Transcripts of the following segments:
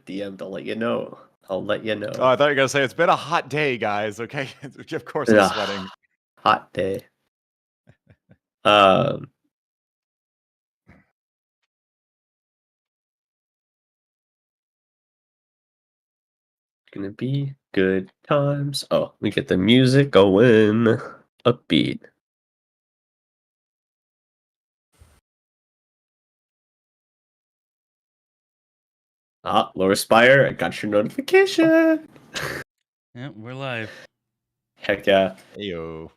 DM'd. I'll let you know. Oh, I thought you were going to say, it's been a hot day, guys, okay? Of course I'm sweating. Hot day. Gonna be good times. Oh, we get the music going. Upbeat. Lower Spire, I got your notification. Yeah, we're live. Heck yeah. Heyo.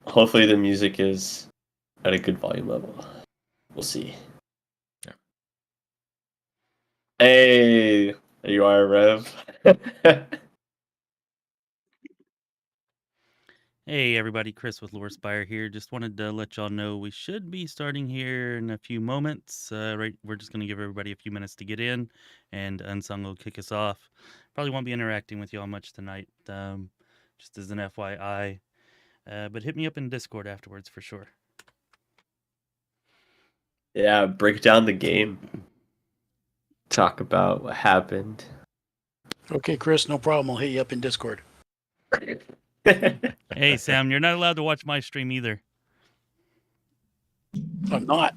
Hopefully the music is at a good volume level. We'll see. Yeah. Hey, there you are, Rev. Hey everybody, Chris with Lore Spire here. Just wanted to let y'all know we should be starting here in a few moments. Right, we're just going to give everybody a few minutes to get in, and Unsung will kick us off. Probably won't be interacting with y'all much tonight, just as an FYI. But hit me up in Discord afterwards for sure. Yeah, break down the game. Talk about what happened. Okay, Chris, no problem. I'll hit you up in Discord. Hey, Sam, you're not allowed to watch my stream either. I'm not.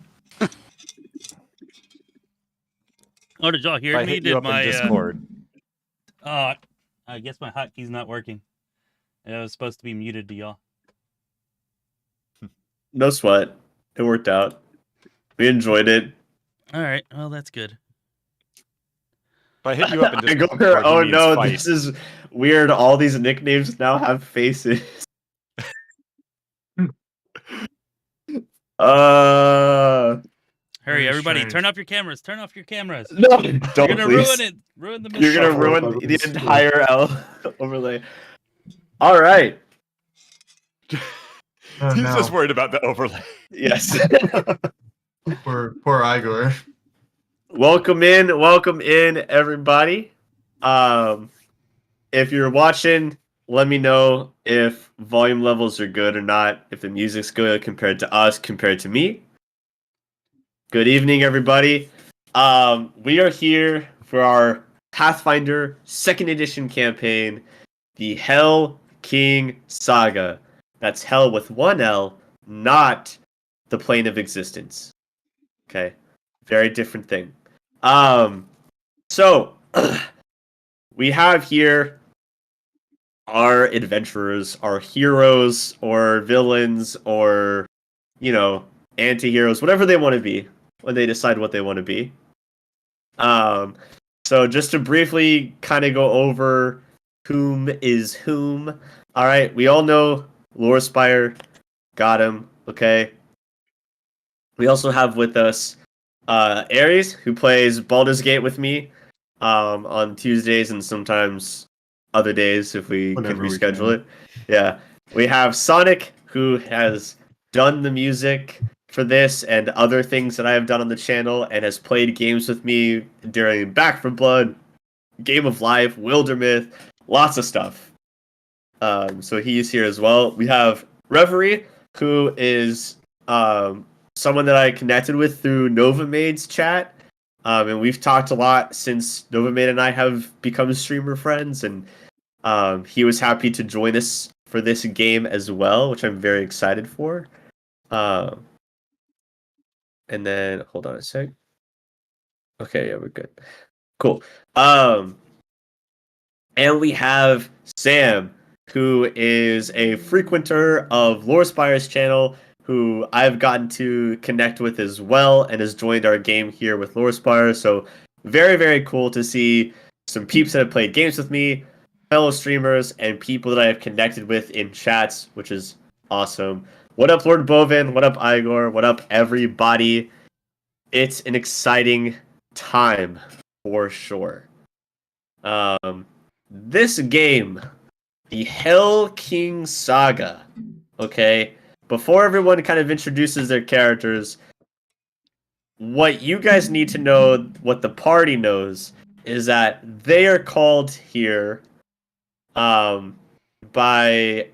Oh, did y'all hear I me? hit you up in Discord. I guess my hotkeys not working. It was supposed to be muted to y'all. No sweat. It worked out. We enjoyed it. All right, well, that's good. If I hit you up in Discord, oh no, this is weird. All these nicknames now have faces. Hurry, everybody! Turn off your cameras. Turn off your cameras. No, don't. You're gonna please. ruin it. Ruin the mission. You're gonna ruin the entire L overlay. All right. He's just worried about the overlay. Yes. Poor Igor. Welcome in, everybody. If you're watching, let me know if volume levels are good or not. If the music's good compared to us, compared to me. Good evening, everybody. We are here for our Pathfinder 2nd edition campaign, the Hell King Saga. That's Hell with one L, not the plane of existence. Okay, very different thing. So we have here our adventurers, our heroes or villains or, anti-heroes, whatever they want to be when they decide what they want to be. So just to briefly kind of go over whom is whom. All right, we all know Lore Spire, got him, okay? We also have with us Ares, who plays Baldur's Gate with me on Tuesdays and sometimes other days if we can reschedule it. Yeah. We have Sonic, who has done the music for this and other things that I have done on the channel and has played games with me during Back 4 Blood, Game of Life, Wildermyth, lots of stuff. So he's here as well. We have Reverie, who is someone that I connected with through Novamaid's chat. And we've talked a lot since Novamaid and I have become streamer friends, and he was happy to join us for this game as well, which I'm very excited for. And then, hold on a sec. Okay, yeah, we're good. Cool. And we have Sam, who is a frequenter of Lore Spire's channel, who I've gotten to connect with as well and has joined our game here with Lore Spire. So very, very cool to see some peeps that have played games with me, fellow streamers, and people that I have connected with in chats, which is awesome. What up, Lord Bovin? What up, Igor? What up, everybody? It's an exciting time for sure. This game, the Hell King Saga, okay? Before everyone kind of introduces their characters, what you guys need to know, what the party knows, is that they are called here by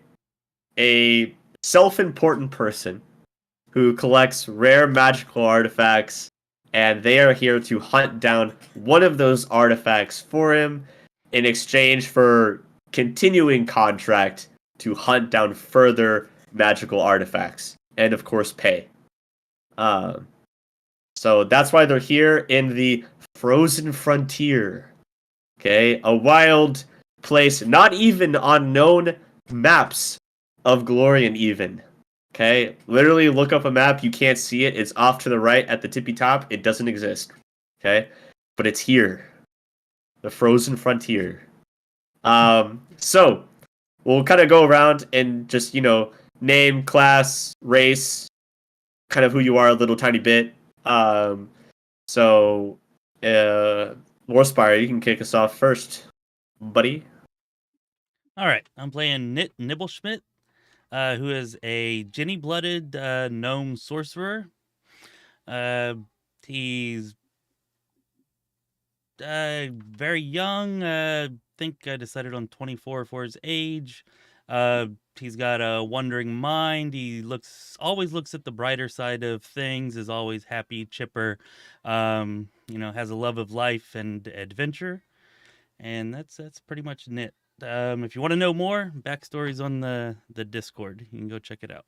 a self-important person who collects rare magical artifacts and they are here to hunt down one of those artifacts for him in exchange for continuing contract to hunt down further magical artifacts, and of course pay. So that's why they're here in the Frozen Frontier. Okay, a wild place, not even on known maps of Glorian even. Okay, literally look up a map, you can't see it, it's off to the right at the tippy top, it doesn't exist. Okay, but it's here. The Frozen Frontier. So we'll kind of go around and just, name, class, race, kind of who you are a little tiny bit. So, Warspire, you can kick us off first, buddy. All right, I'm playing Nit Nibblesmith, who is a Djinni-blooded gnome sorcerer. He's very young. Think I decided on 24 for his age. He's got a wandering mind. He always looks at the brighter side of things. Is always happy, chipper. Has a love of life and adventure. And that's pretty much Nit. If you want to know more, backstory's on the Discord. You can go check it out.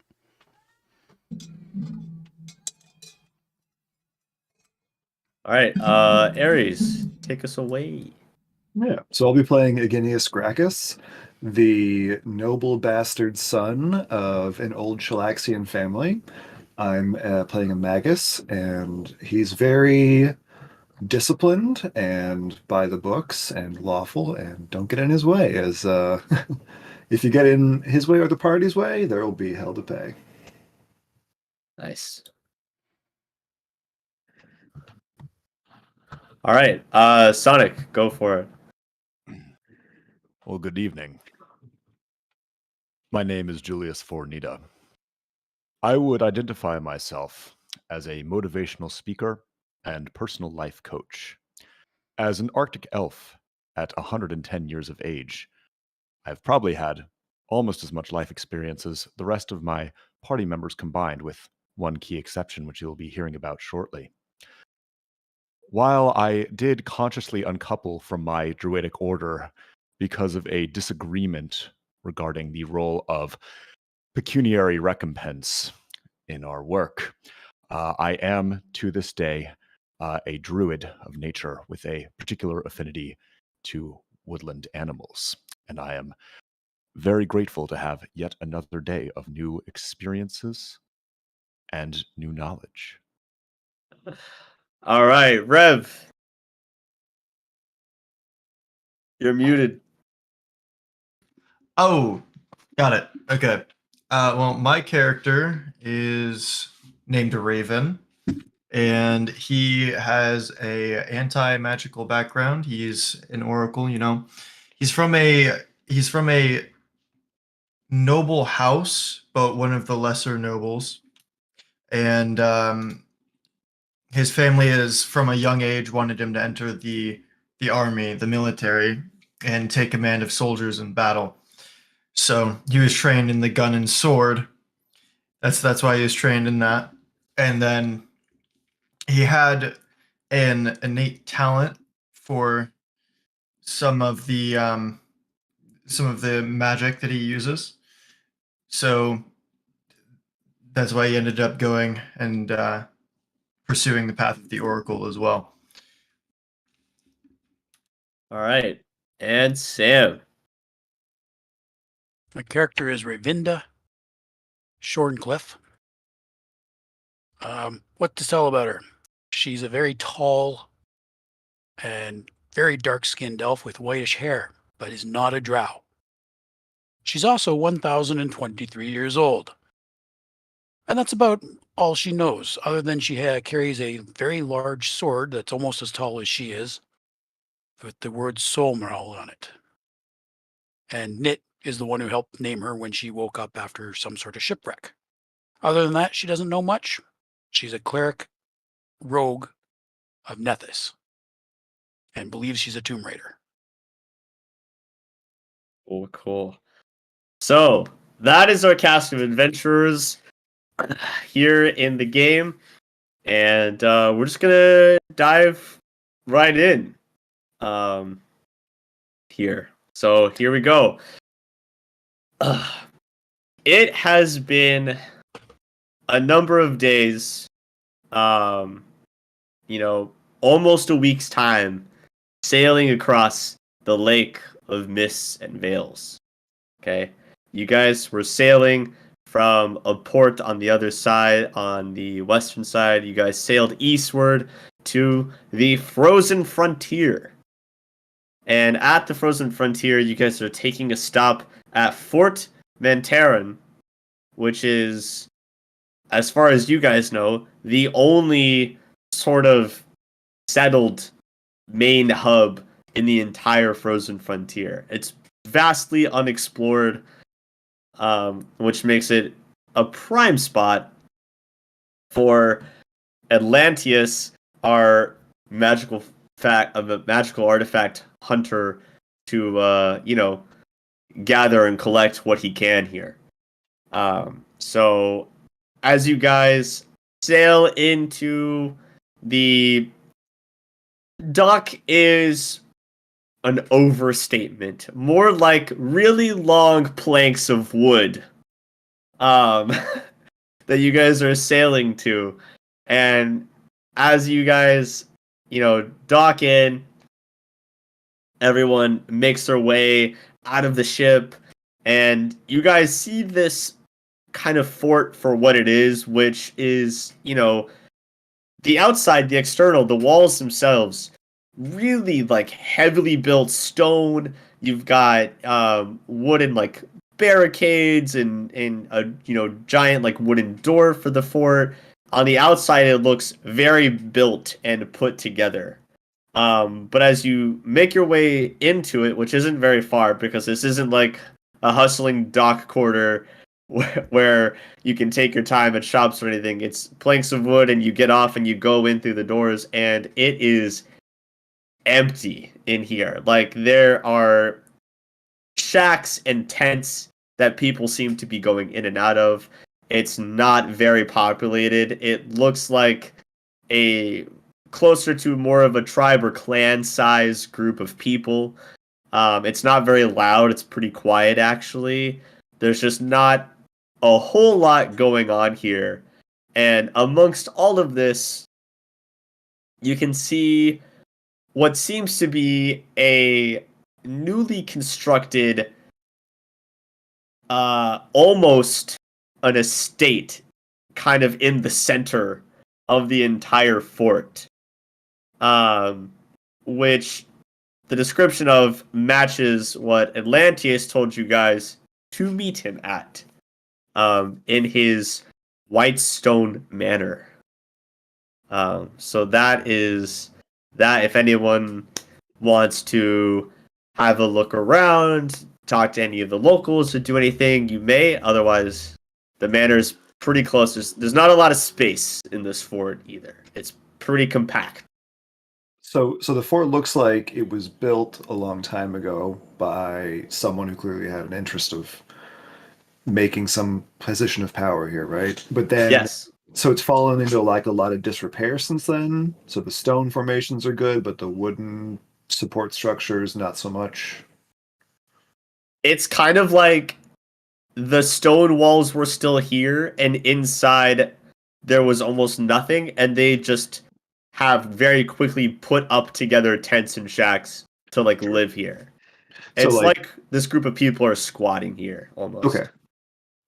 All right, Ares, take us away. Yeah, so I'll be playing Iginius Gracchus, the noble bastard son of an old Shalaxian family. I'm playing a Magus, and he's very disciplined and by the books and lawful, and don't get in his way, as if you get in his way or the party's way, there will be hell to pay. Nice. All right, Sonic, go for it. Well, good evening. My name is Julius Fornita. I would identify myself as a motivational speaker and personal life coach. As an Arctic elf at 110 years of age, I've probably had almost as much life experience as the rest of my party members combined, with one key exception, which you'll be hearing about shortly. While I did consciously uncouple from my druidic order because of a disagreement regarding the role of pecuniary recompense in our work, I am, to this day, a druid of nature with a particular affinity to woodland animals. And I am very grateful to have yet another day of new experiences and new knowledge. All right, Rev. You're muted. Oh, got it. Okay. Well, my character is named Raven, and he has a anti-magical background. He's an oracle, He's from a noble house, but one of the lesser nobles. And his family is from a young age wanted him to enter the army, the military, and take command of soldiers in battle. So he was trained in the gun and sword. That's why he was trained in that. And then he had an innate talent for some of the magic that he uses. So that's why he ended up going and pursuing the path of the Oracle as well. All right, and Sam. My character is Rayvinda Shorncliffe. What to tell about her? She's a very tall and very dark-skinned elf with whitish hair, but is not a drow. She's also 1,023 years old. And that's about all she knows, other than she carries a very large sword that's almost as tall as she is, with the word Solmerl on it. And Nit is the one who helped name her when she woke up after some sort of shipwreck. Other than that, she doesn't know much. She's a cleric rogue of Nethys and believes she's a Tomb Raider. Cool. So, that is our cast of adventurers here in the game. and we're just gonna dive right in here. So here we go. It has been a number of days, almost a week's time sailing across the lake of mists and veils. Okay, you guys were sailing from a port on the other side, on the western side. You guys sailed eastward to the frozen frontier. And at the frozen frontier, you guys are taking a stop at Fort Mantaran, which is, as far as you guys know, the only sort of settled main hub in the entire frozen frontier. It's vastly unexplored, which makes it a prime spot for Atlanteus, our magical artifact hunter, to gather and collect what he can here. So as you guys sail into the dock, is an overstatement. More like really long planks of wood that you guys are sailing to. And as you guys, dock in, everyone makes their way out of the ship, and you guys see this kind of fort for what it is, which is, the outside, the external, the walls themselves, really like heavily built stone. You've got wooden like barricades and a giant like wooden door for the fort. On the outside, it looks very built and put together. But as you make your way into it, which isn't very far, because this isn't like a hustling dock quarter where you can take your time at shops or anything. It's planks of wood, and you get off and you go in through the doors, and it is empty in here. Like, there are shacks and tents that people seem to be going in and out of. It's not very populated. It looks like a closer to more of a tribe or clan size group of people. It's not very loud. It's pretty quiet, actually. There's just not a whole lot going on here. And amongst all of this, you can see what seems to be a newly constructed, almost an estate, kind of in the center of the entire fort. Which the description of matches what Atlanteus told you guys to meet him at, in his Whitestone Manor. So that is that. If anyone wants to have a look around, talk to any of the locals, or do anything, you may. Otherwise, the manor's pretty close. There's not a lot of space in this fort either. It's pretty compact. So the fort looks like it was built a long time ago by someone who clearly had an interest of making some position of power here, right? But then, Yes. So it's fallen into like a lot of disrepair since then. So the stone formations are good, but the wooden support structures, not so much. It's kind of like the stone walls were still here, and inside there was almost nothing, and they just have very quickly put up together tents and shacks to like live here. So, It's like- like this group of people are squatting here almost. Okay.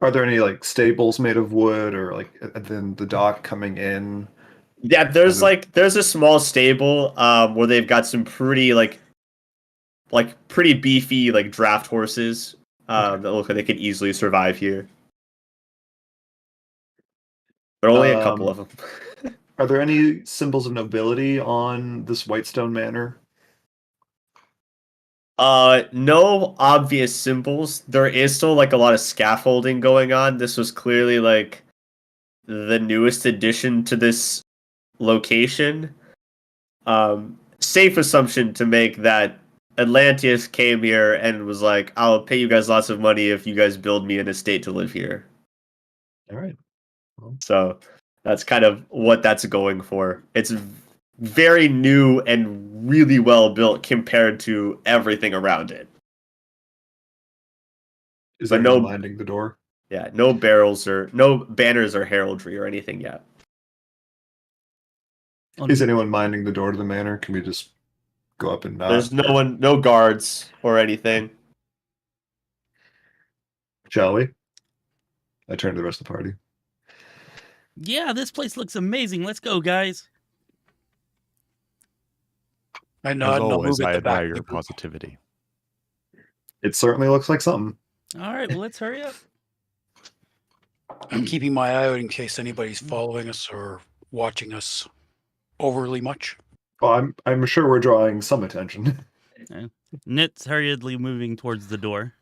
Are there any like stables made of wood, or like then the dock coming in? Yeah, there's a small stable where they've got some pretty like pretty beefy like draft horses that look like they could easily survive here. There are only a couple of them. Are there any symbols of nobility on this Whitestone Manor? No obvious symbols. There is still like a lot of scaffolding going on. This was clearly like the newest addition to this location. Safe assumption to make that Atlanteus came here and was like, I'll pay you guys lots of money if you guys build me an estate to live here. All right. So That's kind of what that's going for. It's very new and really well built compared to everything around it. Is But anyone no- minding the door? Yeah, no barrels or no banners or heraldry or anything yet. Is anyone minding the door to the manor? Can we just go up and knock? There's no one, no guards or anything. Shall we? I turn to the rest of the party. Yeah, this place looks amazing. Let's go, guys. I As nod and I'll always, move I at the back admire of your the group. positivity. It certainly looks like something. All right, well, let's hurry up. I'm keeping my eye out in case anybody's following us or watching us overly much. Well, I'm sure we're drawing some attention. Knit's hurriedly moving towards the door.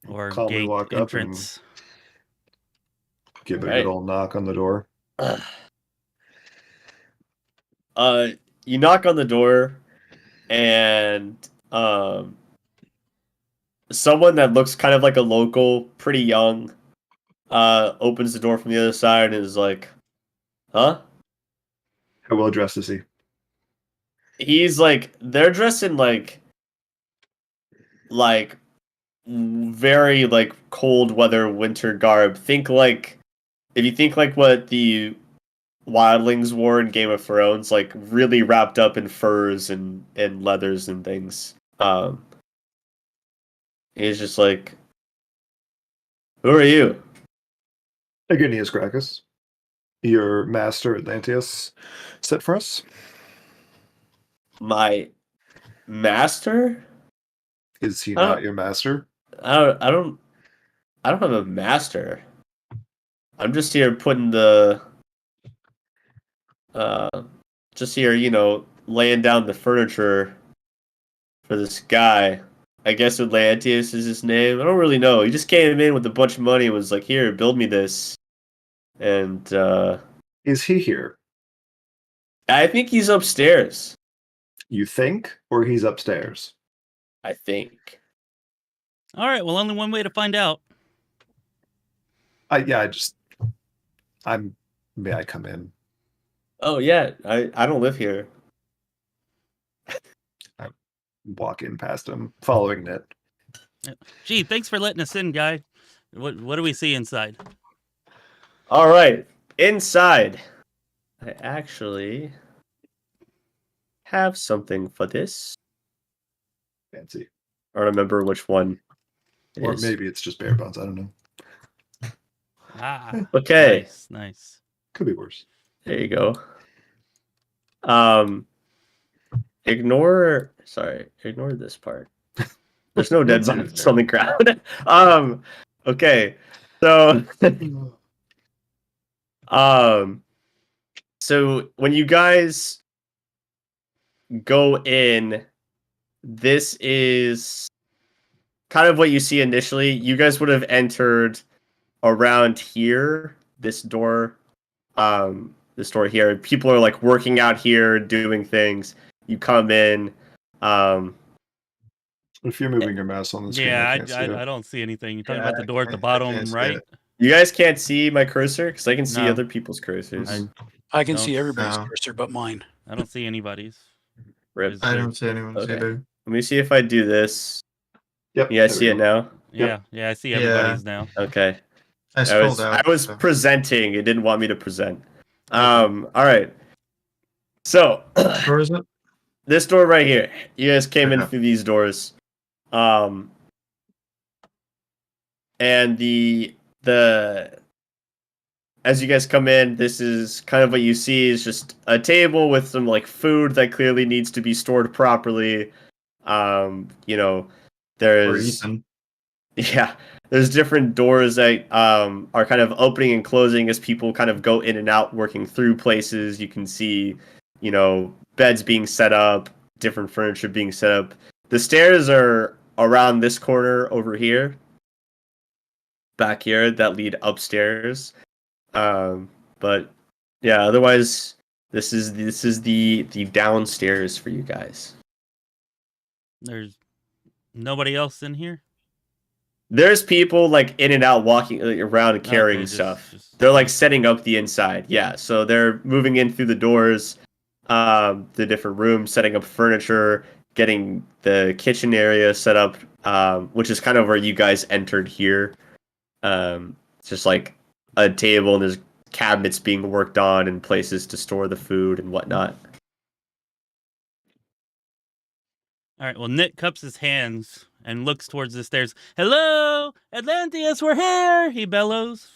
Or Calmly gate walk up and entrance. give it a Right. good old knock on the door. You knock on the door, and someone that looks kind of like a local, pretty young, opens the door from the other side and is like, "Huh?" How well dressed is he? He's like, they're dressed in like very like cold weather winter garb. Think like if you think like what the wildlings wore in Game of Thrones, like really wrapped up in furs and leathers and things. He's just like, "Who are you?" Aginius Gracchus. Your master Atlanteus set for us. My master? Is he Oh. not your master? I don't have a master. I'm just here putting the just here, laying down the furniture for this guy. I guess Atlanteus is his name. I don't really know. He just came in with a bunch of money and was like, "Here, build me this." And Is he here? I think he's upstairs. You think, or he's upstairs? I think. All right, well, only one way to find out. May I come in? Oh yeah, I don't live here. Walk in past him, following Knit. Gee, thanks for letting us in, guy. What do we see inside? All right, inside. I actually have something for this. Fancy. I don't remember which one it Or is. maybe it's just bare bones. I don't know. Ah, Okay, nice. Could be worse. there you go. Ignore this part. There's no dead bodies on the ground. Okay. So so when you guys go in, this is kind of what you see initially. You guys would have entered around here, this door here. People are like working out here, doing things. You come in. If you're moving your mouse on the screen, Yeah, I can't see it. I don't see anything. You're talking Yeah, about the door at the I bottom, can't see right? it. You guys can't see my cursor because I can see No. other people's cursors. I can No, see everybody's no. cursor but mine. I don't see anybody's. Rip. Is I there- don't see anyone's Okay. either. Let me see if I do this. Yep. You guys there see we it go. now? Yeah, I see Yeah. everybody's now. Okay. I scrolled out. I was so- presenting. It didn't want me to present. All right. So Which door is it? this door right here. You guys came in Okay. through these doors. And the as you guys come in, this is kind of what you see is just a table with some like food that clearly needs to be stored properly. Or There's Ethan. yeah, there's different doors that are kind of opening and closing as people kind of go in and out working through places. You can see, beds being set up, different furniture being set up. The stairs are around this corner over here, back here, that lead upstairs. But yeah, otherwise this is the downstairs for you guys. There's nobody else in here? There's people like in and out, walking around and carrying Okay, stuff. just- They're like setting up the inside. Yeah, so they're moving in through the doors, the different rooms, setting up furniture, getting the kitchen area set up, which is kind of where you guys entered here. It's just like a table and there's cabinets being worked on and places to store the food and whatnot. All right. Well, Nick cups his hands and looks towards the stairs. Hello, Atlanteus, we're here! He bellows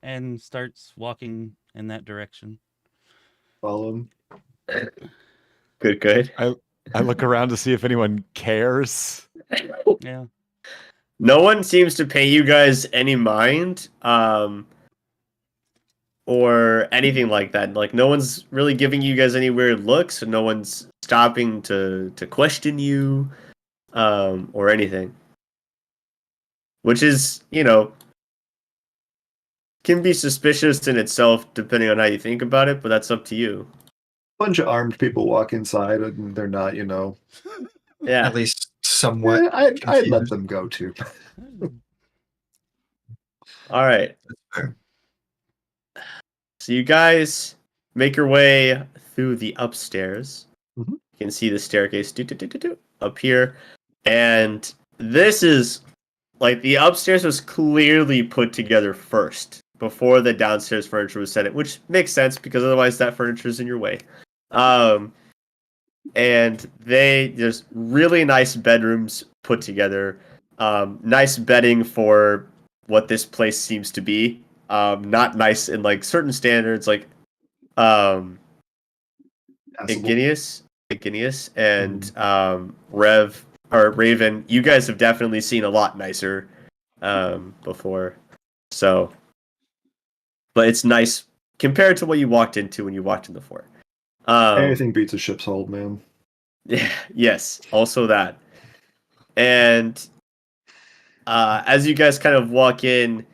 and starts walking in that direction. Follow him. Good. I look around to see if anyone cares. Yeah. No one seems to pay you guys any mind, or anything like that. Like no one's really giving you guys any weird looks. No one's stopping to question you, or anything. Which is, can be suspicious in itself, depending on how you think about it. But that's up to you. Bunch of armed people walk inside, and they're not, Yeah. At least somewhat. I'd let confused. them go too. All right. fair. So you guys make your way through the upstairs. Mhm. You can see the staircase up here. And this is like the upstairs was clearly put together first before the downstairs furniture was set in, which makes sense because otherwise that furniture is in your way. And there's really nice bedrooms put together. Nice bedding for what this place seems to be. Not nice in like certain standards, like Passable. Igneous and Raven. You guys have definitely seen a lot nicer before, so but it's nice compared to what you walked into when you walked in the fort. Anything beats a ship's hold, man. Yeah, yes, also that. And as you guys kind of walk in,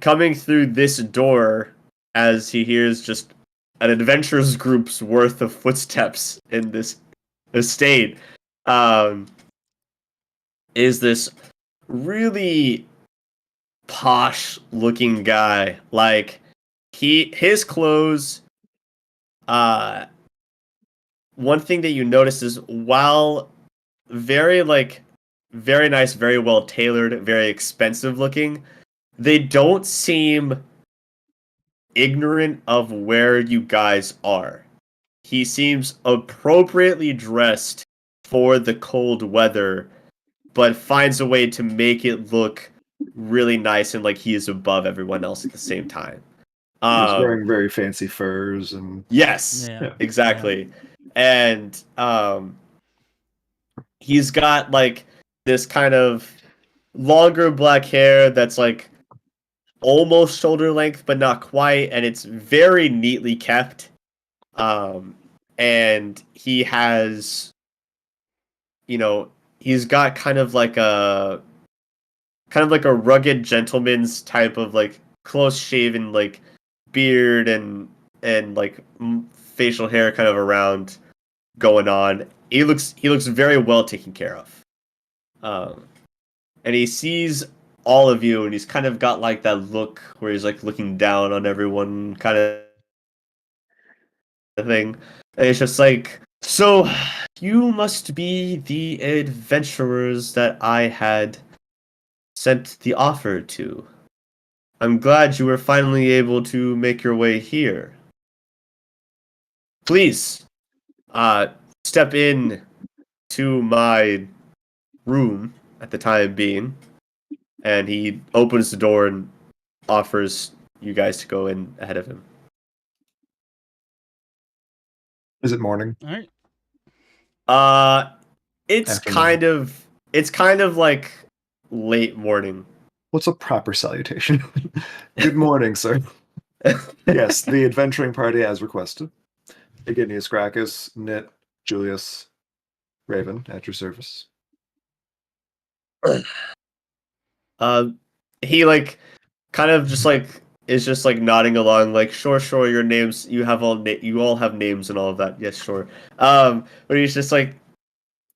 coming through this door, as he hears just an adventurers group's worth of footsteps in this estate, is this really posh looking guy. Like his clothes, one thing that you notice is while very nice, very well tailored, very expensive looking, they don't seem ignorant of where you guys are. He seems appropriately dressed for the cold weather, but finds a way to make it look really nice and like he is above everyone else at the same time. He's wearing very fancy furs and Yes, Yeah. exactly. And he's got like this kind of longer black hair that's like almost shoulder length, but not quite, and it's very neatly kept. And he has, he's got kind of like a rugged gentleman's type of like close shaven like beard and like facial hair kind of around going on. He looks very well taken care of. And he sees all of you, and he's kind of got like that look where he's like looking down on everyone kind of thing. And it's just like, so you must be the adventurers that I had sent the offer to. I'm glad you were finally able to make your way here. Please, step in to my room at the time being. And he opens the door and offers you guys to go in ahead of him. is it morning? All right. It's Afternoon. kind of like late morning. What's a proper salutation? Good morning, sir. Yes, the adventuring party as requested. Igneous Gracchus, Nit, Julius, Raven, at your service. He like kind of just like is just like nodding along, like sure, your names. You all have names and all of that. Yes, sure. But he's just like,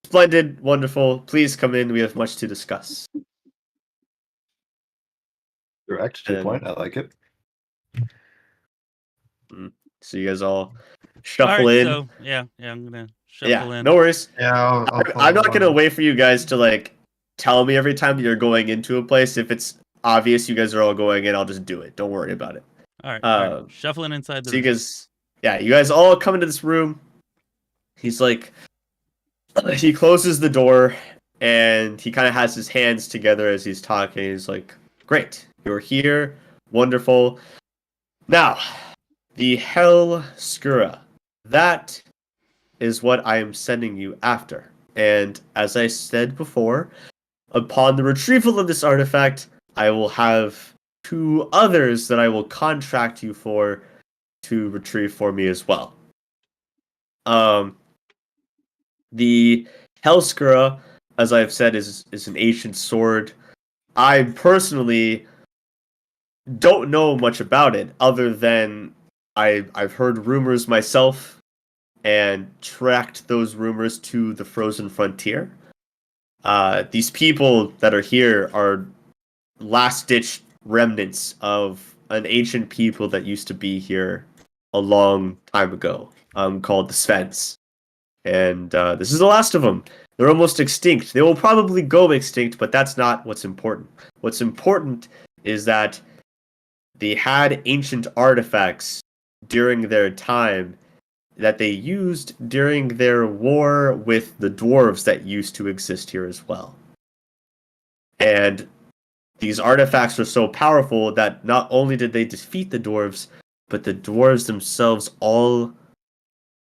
splendid, wonderful. Please come in. We have much to discuss. Direct to the And- point. I like it. So you guys all All shuffle right, in. so yeah, I'm gonna shuffle in. No worries. Yeah, I'll I'm follow not gonna along. wait for you guys to like tell me every time that you're going into a place. If it's obvious you guys are all going in, I'll just do it. Don't worry about it. All right, Uh, shuffling inside the So you room. guys, you guys all come into this room. He's like, he closes the door and he kind of has his hands together as he's talking. He's like, "Great, you're here, wonderful. Now, the Hell Skura, that is what I am sending you after. And as I said before, upon the retrieval of this artifact, I will have 2 others that I will contract you for to retrieve for me as well. The Hellskura, as I've said, is an ancient sword. I personally don't know much about it, other than I've heard rumors myself and tracked those rumors to the frozen frontier. These people that are here are last-ditch remnants of an ancient people that used to be here a long time ago, called the Svens. And this is the last of them. They're almost extinct. They will probably go extinct, but that's not what's important. What's important is that they had ancient artifacts during their time that they used during their war with the dwarves that used to exist here as well. And these artifacts were so powerful that not only did they defeat the dwarves, but the dwarves themselves all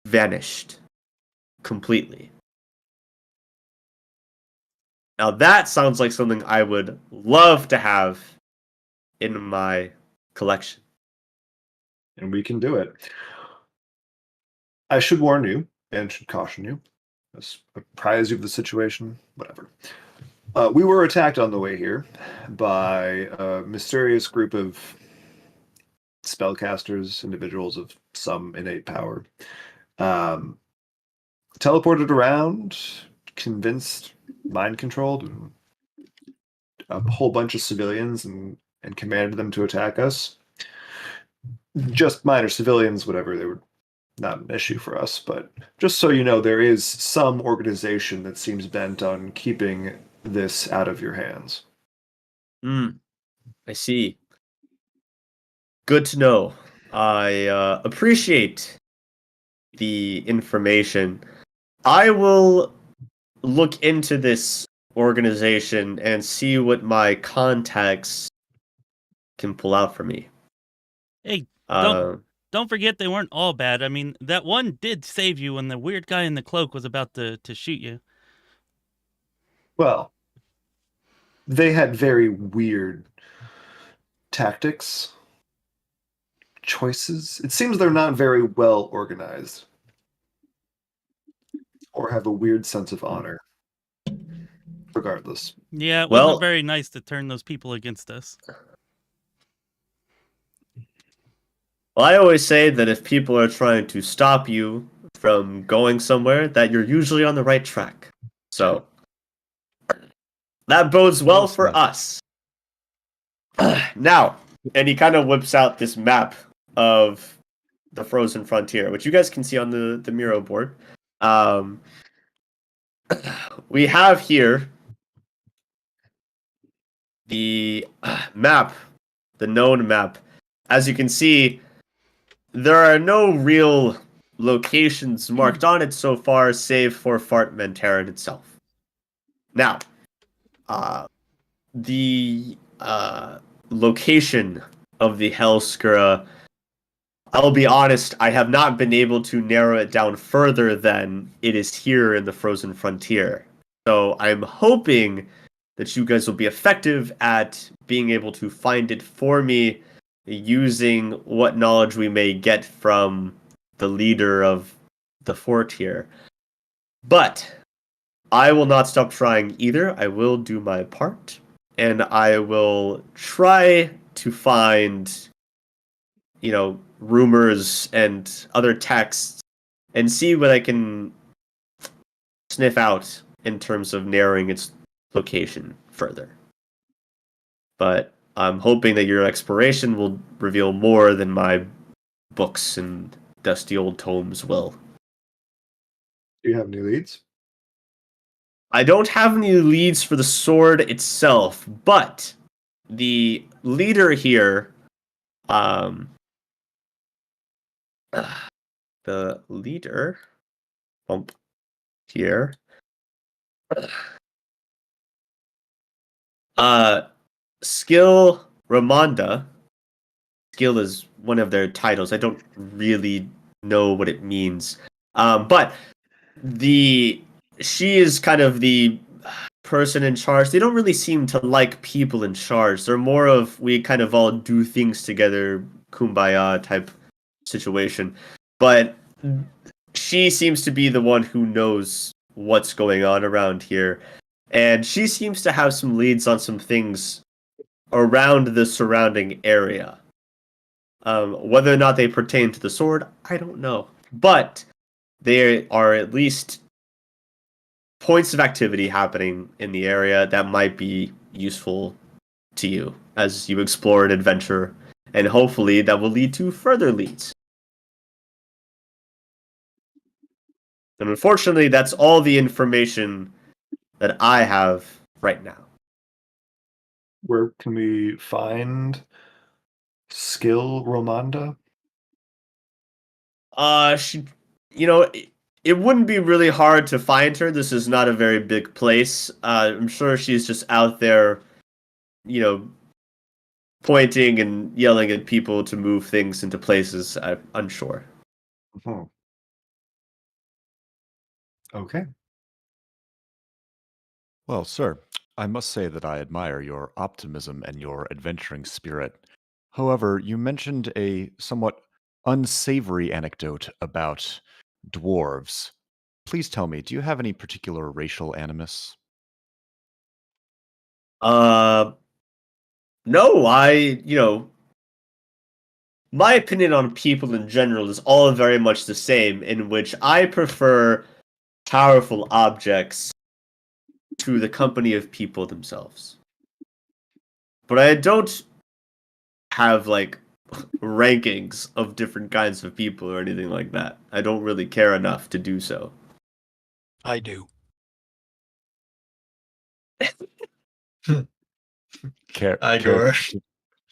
vanished completely. Now that sounds like something I would love to have in my collection. And we can do it. I should warn you and should caution you, apprise you of the situation, whatever. We were attacked on the way here by a mysterious group of spellcasters, individuals of some innate power. Teleported around, convinced, mind controlled a whole bunch of civilians and commanded them to attack us. Just minor civilians, whatever, they were not an issue for us, but just so you know, there is some organization that seems bent on keeping this out of your hands. I see. Good to know. I appreciate the information. I will look into this organization and see what my contacts can pull out for me. Hey, Uh, don't forget they weren't all bad. I mean, that one did save you when the weird guy in the cloak was about to shoot you. Well, they had very weird tactics, choices. It seems they're not very well organized or have a weird sense of honor. Regardless. Yeah, it Well- wasn't very nice to turn those people against us. Well, I always say that if people are trying to stop you from going somewhere, that you're usually on the right track. So that bodes well for us. Now, and he kind of whips out this map of the frozen frontier, which you guys can see on the Miro board. We have here the map, the known map. As you can see, there are no real locations marked on it so far, save for Fartmentaren itself. Now, the location of the Hellskura, I'll be honest, I have not been able to narrow it down further than it is here in the Frozen Frontier. So I'm hoping that you guys will be effective at being able to find it for me using what knowledge we may get from the leader of the fort here. But I will not stop trying either. I will do my part, and I will try to find, rumors and other texts and see what I can sniff out in terms of narrowing its location further. But I'm hoping that your exploration will reveal more than my books and dusty old tomes will. Do you have any leads? I don't have any leads for the sword itself, but the leader here, the leader, here, Skill Ramonda. Skill is one of their titles. I don't really know what it means, but she is kind of the person in charge. They don't really seem to like people in charge. They're more of we kind of all do things together, kumbaya type situation. But she seems to be the one who knows what's going on around here. And she seems to have some leads on some things around the surrounding area. Whether or not they pertain to the sword, I don't know. But there are at least points of activity happening in the area that might be useful to you as you explore and adventure, and hopefully that will lead to further leads. And unfortunately, that's all the information that I have right now. Where can we find Skill Ramonda? She, it wouldn't be really hard to find her. This is not a very big place. I'm sure she's just out there, pointing and yelling at people to move things into places. I'm unsure. Hmm. Okay. Well, sir, I must say that I admire your optimism and your adventuring spirit. However, you mentioned a somewhat unsavory anecdote about dwarves. Please tell me, do you have any particular racial animus? No, my opinion on people in general is all very much the same, in which I prefer powerful objects to the company of people themselves. But I don't have, rankings of different kinds of people or anything like that. I don't really care enough to do so. I do. Care Igor.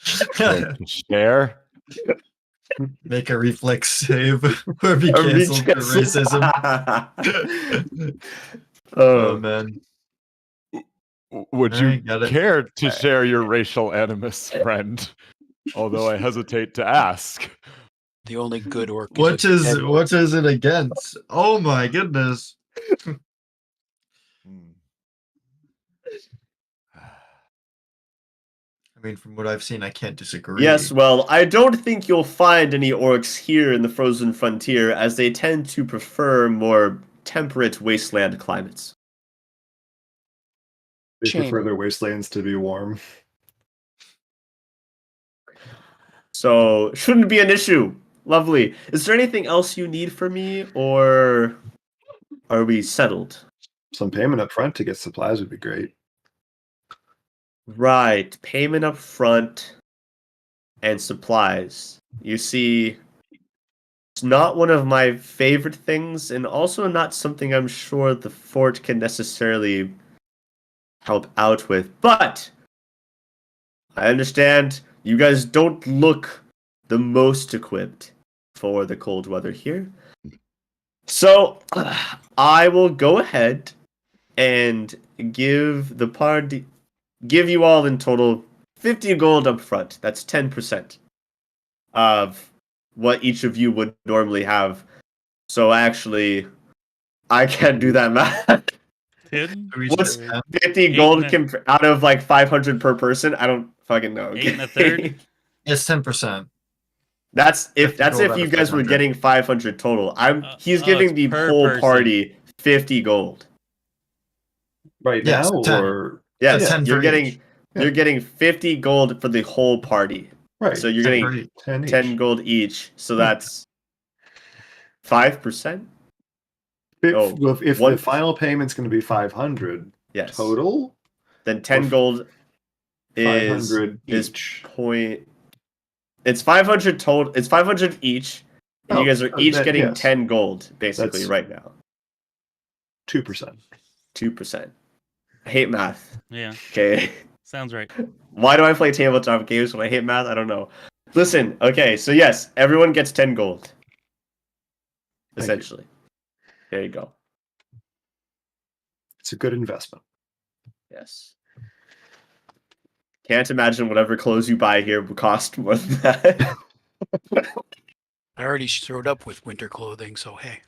to share? Make a reflex save or be canceled for racism. Oh man. Would All right, you got it. care to share your racial animus, friend? Although I hesitate to ask. The only good orc. What is it against? Oh my goodness. I mean, from what I've seen, I can't disagree. Yes, well, I don't think you'll find any orcs here in the frozen frontier, as they tend to prefer more temperate wasteland climates. They Shame. prefer their wastelands to be warm. So, shouldn't be an issue. Lovely. Is there anything else you need from me, or are we settled? Some payment up front to get supplies would be great. Right. Payment up front and supplies. You see, it's not one of my favorite things, and also not something I'm sure the fort can necessarily help out with. But I understand you guys don't look the most equipped for the cold weather here. So I will go ahead and give you all in total 50 gold up front. That's 10% of what each of you would normally have. So actually, I can't do that math. 10? What's Or 50 Eight gold and out of 500 per person? I don't fucking know. 8 and a third? It's 10%. That's if 50 gold out you of guys were 500. getting 500 total. He's Oh, giving it's the per whole person. party 50 gold. Right Yes, now, 10. or Yes, 10 you're for getting each. you're getting 50 gold for the whole party. right. So you're 10 for getting each. 10 each. 10 gold each. So that's 5%. Oh, If one- the final payment's going to be 500 Yes. total, Then 10 gold is 500 is each. point. It's 500 total. It's 500 each, and you Oh, guys are each then getting yes. 10 gold basically That's- right now. 2%. 2%. I hate math. Yeah, Okay. sounds right. Why do I play tabletop games when I hate math? I don't know. Listen, okay, so yes, everyone gets 10 gold. Thank you. Essentially. There you go. It's a good investment. Yes. Can't imagine whatever clothes you buy here would cost more than that. I already showed up with winter clothing, so hey,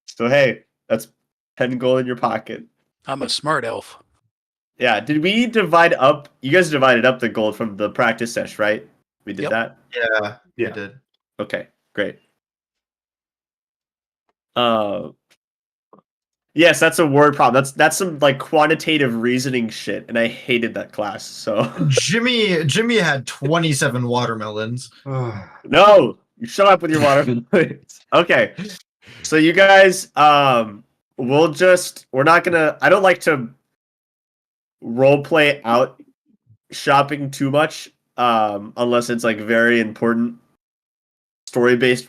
So hey, that's 10 gold in your pocket. I'm a smart elf. Yeah, did we divide up? You guys divided up the gold from the practice sesh, right? We did Yep. that? Yeah, Yeah. you did. Okay, great. Yes, that's a word problem. That's some like quantitative reasoning shit, and I hated that class. So Jimmy had 27 watermelons. no, you shut up with your watermelons. Okay, so you guys, we're not gonna. I don't like to role play out shopping too much, unless it's like very important story-based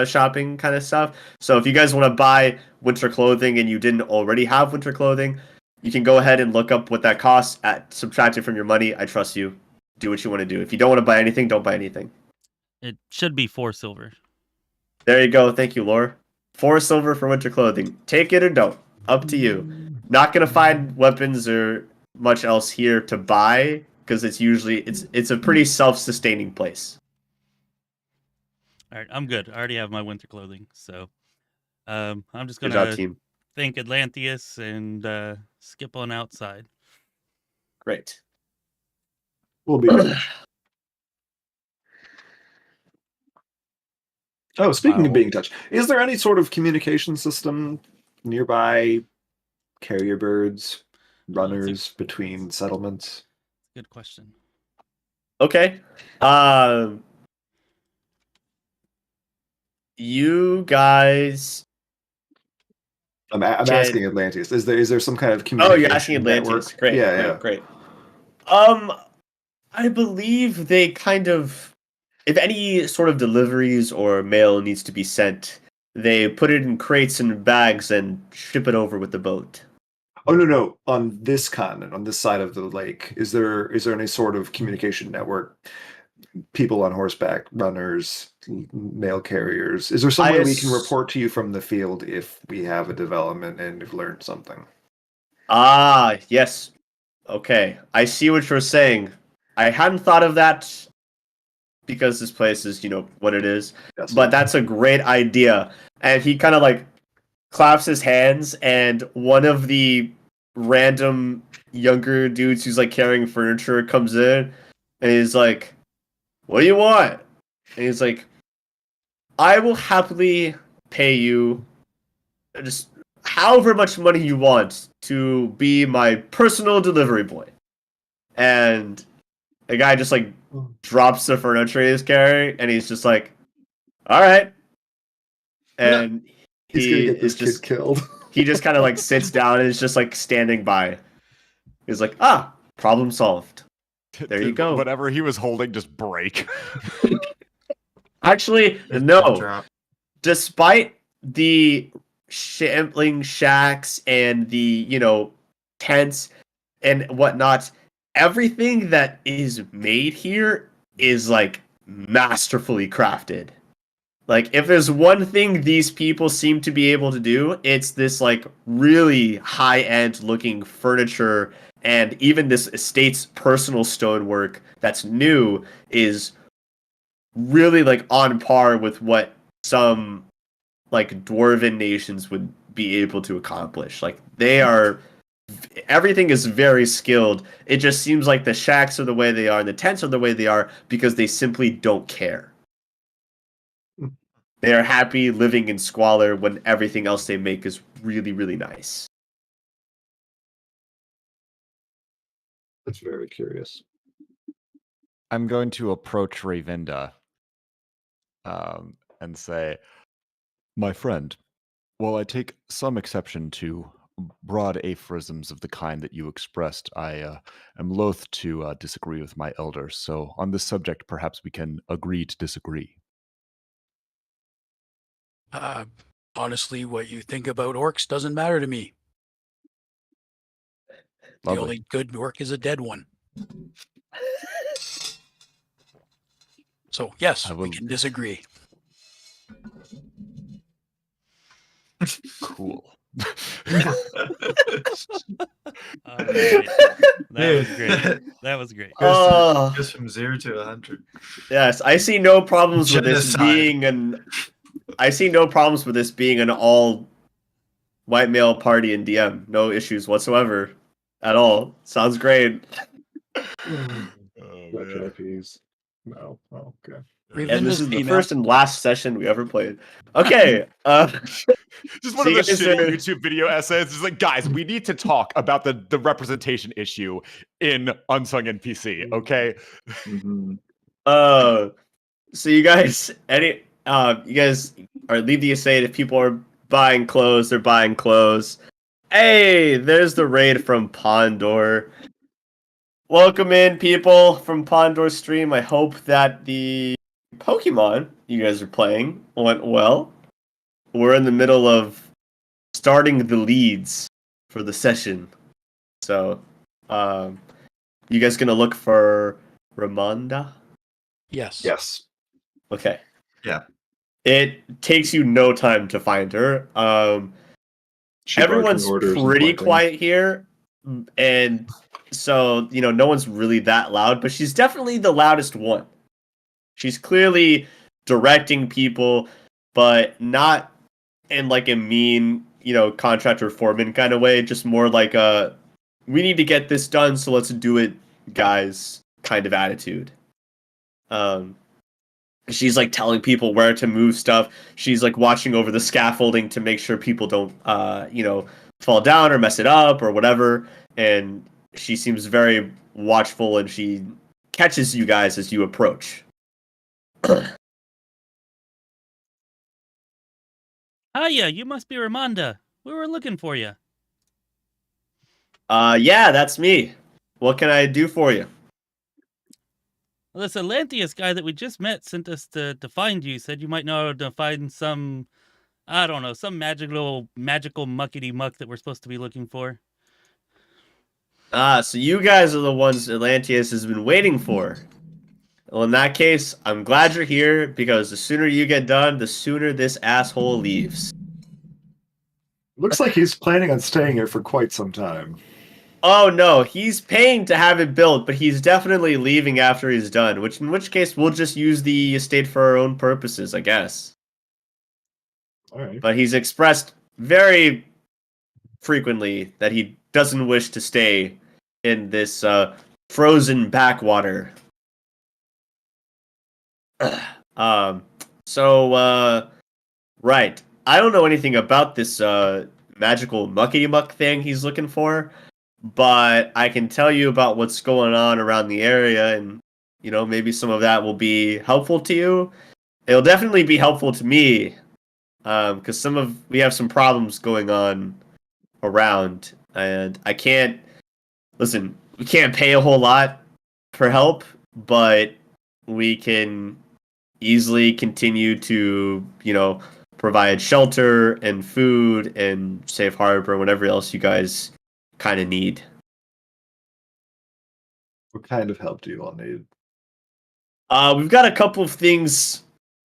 shopping kind of stuff. So if you guys want to buy winter clothing and you didn't already have winter clothing, you can go ahead and look up what that costs, subtract it from your money. I trust you. Do what you want to do. If you don't want to buy anything, don't buy anything. It should be 4 silver. There you go. Thank you, Laura. 4 silver for winter clothing. Take it or don't. Up to you. Not gonna find weapons or much else here to buy because it's a pretty self-sustaining place. All right, I'm good. I already have my winter clothing, so I'm just Good job, gonna team. thank Atlanteus and skip on outside. Great. We'll be right back. Oh, speaking of being touched, is there any sort of communication system nearby? Carrier birds, runners between settlements? Good question. Okay. You guys. I'm Can- asking Atlantis. Is there some kind of Oh, communication you're asking Atlantis. network? Great. Yeah, Great. I believe they kind of, if any sort of deliveries or mail needs to be sent, they put it in crates and bags and ship it over with the boat. Oh no! On this continent, on this side of the lake, is there any sort of communication network? People on horseback, runners, mail carriers. Is there somewhere we can report to you from the field if we have a development and have learned something? Ah, yes. Okay, I see what you're saying. I hadn't thought of that because this place is, what it is. Yes. But that's a great idea. And he kind of like claps his hands, and one of the random younger dudes who's like carrying furniture comes in, and he's like, "What do you want?" And he's like, "I will happily pay you just however much money you want to be my personal delivery boy." And the guy just like drops the furniture he's carrying, and he's just like, "All right." And he's gonna get this just kid killed. he just kind of like sits down and is just like standing by. He's like, problem solved. There you go. Whatever he was holding just break. Actually, It's no. drop. Despite the shambling shacks and the, tents and whatnot, everything that is made here is like masterfully crafted. Like, if there's one thing these people seem to be able to do, it's this like really high-end looking furniture, and even this estate's personal stonework that's new is really like on par with what some like dwarven nations would be able to accomplish. Like, everything is very skilled. It just seems like the shacks are the way they are and the tents are the way they are because they simply don't care. They are happy living in squalor when everything else they make is really, really nice. That's very curious. I'm going to approach Rayvinda and say, "My friend, while I take some exception to broad aphorisms of the kind that you expressed, I am loath to disagree with my elders. So on this subject, perhaps we can agree to disagree. Honestly, what you think about orcs doesn't matter to me. The Lovely. only good orc is a dead one. So yes, I we will- can disagree. Cool. All right. That was great. That was great. Goes from 0 to 100. Yes, I see no problems with this Genocide. being an. I see no problems with this being an all white male party in DM. No issues whatsoever, at all. Sounds great. Therapies. No. Oh, okay. And this Rayvinda's is the female. first and last session we ever played. Okay. Just one So of you those guys shitty are- YouTube video essays. It's like, guys, we need to talk about the representation issue in Unsung NPC, okay? Mhm. So you guys, you guys are leave the estate. If people are buying clothes, they're buying clothes. Hey, there's the raid from Pondor. Welcome in, people from Pondor stream. I hope that the Pokemon you guys are playing went well. We're in the middle of starting the leads for the session. So, you guys gonna look for Ramonda? Yes. Yes. Okay. Yeah. It takes you no time to find her. She Everyone's barking orders and pretty pointing. quiet here, and so no one's really that loud. But she's definitely the loudest one. She's clearly directing people, but not in like a mean, contractor foreman kind of way. Just more like a, we need to get this done, so let's do it, guys, kind of attitude. She's like telling people where to move stuff. She's like watching over the scaffolding to make sure people don't, fall down or mess it up or whatever. And she seems very watchful, and she catches you guys as you approach. Hiya, you must be Ramonda. We were looking for you. Yeah, that's me. What can I do for you? Well, this Atlanteus guy that we just met sent us to find you. Said you might know how to find some, I don't know, some magical muckety muck that we're supposed to be looking for. So you guys are the ones Atlanteus has been waiting for. Well, in that case, I'm glad you're here, because the sooner you get done, the sooner this asshole leaves. Looks like he's planning on staying here for quite some time. Oh no, he's paying to have it built, but he's definitely leaving after he's done, in which case we'll just use the estate for our own purposes, I guess. All right. But he's expressed very frequently that he doesn't wish to stay in this frozen backwater. Right. I don't know anything about this magical muckety muck thing he's looking for, but I can tell you about what's going on around the area, and maybe some of that will be helpful to you. It'll definitely be helpful to me, because we have some problems going on around, and we can't pay a whole lot for help, but we can easily continue to, provide shelter and food and safe harbor and whatever else you guys kind of need. What kind of help do you all need? We've got a couple of things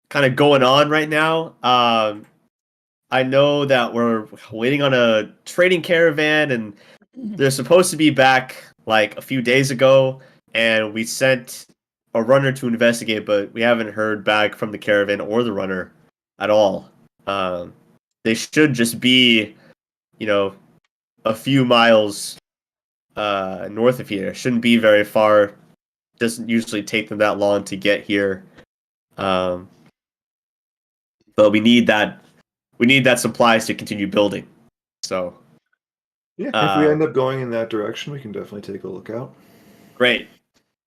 kind of going on right now. I know that we're waiting on a trading caravan, and they're supposed to be back like a few days ago, and we sent a runner to investigate, but we haven't heard back from the caravan or the runner at all. They should just be, a few miles north of here. Shouldn't be very far. Doesn't usually take them that long to get here. But we need that supplies to continue building. So Yeah, if we end up going in that direction, we can definitely take a look out. great.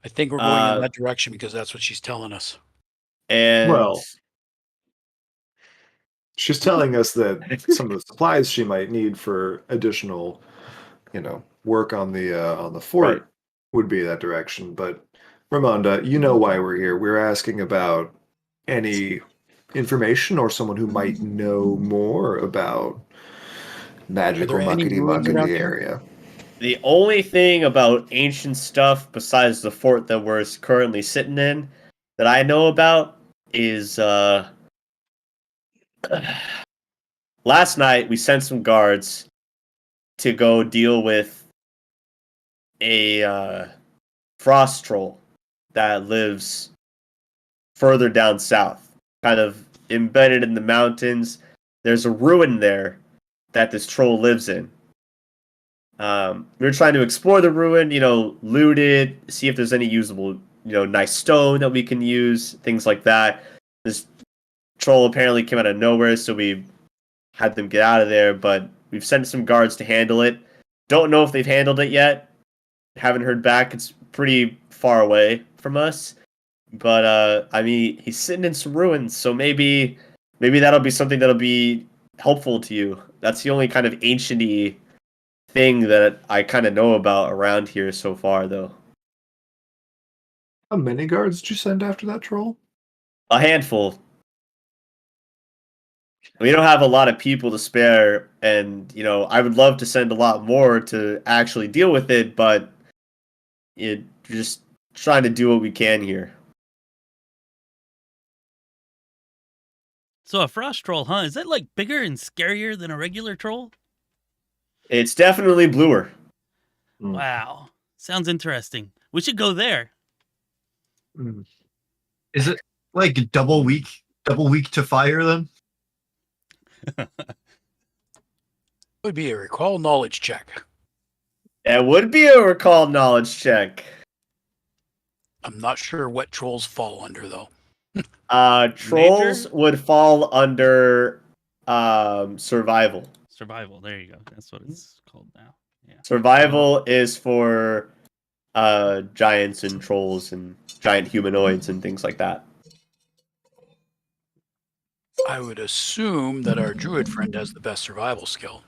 I think we're going in that direction because that's what she's telling us. And Well, She's telling us that some of the supplies she might need for additional, work on the fort Right. would be that direction. But Ramonda, you know why we're here. We're asking about any information or someone who might know more about magical there any muckety muck ruins in around the here? area. The only thing about ancient stuff besides the fort that we're currently sitting in that I know about is last night we sent some guards to go deal with a frost troll that lives further down south, kind of embedded in the mountains. There's a ruin there that this troll lives in. We were trying to explore the ruin, loot it, see if there's any usable, nice stone that we can use, things like that. This troll apparently came out of nowhere, so we had them get out of there, but we've sent some guards to handle it. Don't know if they've handled it yet. Haven't heard back. It's pretty far away from us. But, he's sitting in some ruins, so maybe that'll be something that'll be helpful to you. That's the only kind of ancient-y thing that I kind of know about around here so far, though. How many guards did you send after that troll? A handful. We don't have a lot of people to spare, and, I would love to send a lot more to actually deal with it, but just trying to do what we can here. So a frost troll, huh? Is that like bigger and scarier than a regular troll? It's definitely bluer. Wow. Sounds interesting. We should go there. Is it like double weak to fire then? Would be a recall knowledge check. It would be a recall knowledge check. I'm not sure what trolls fall under though. Trolls Major? would fall under survival. Survival. There you go. That's what it's called now. Yeah. Survival is for giants and trolls and giant humanoids and things like that. I would assume that our druid friend has the best survival skill.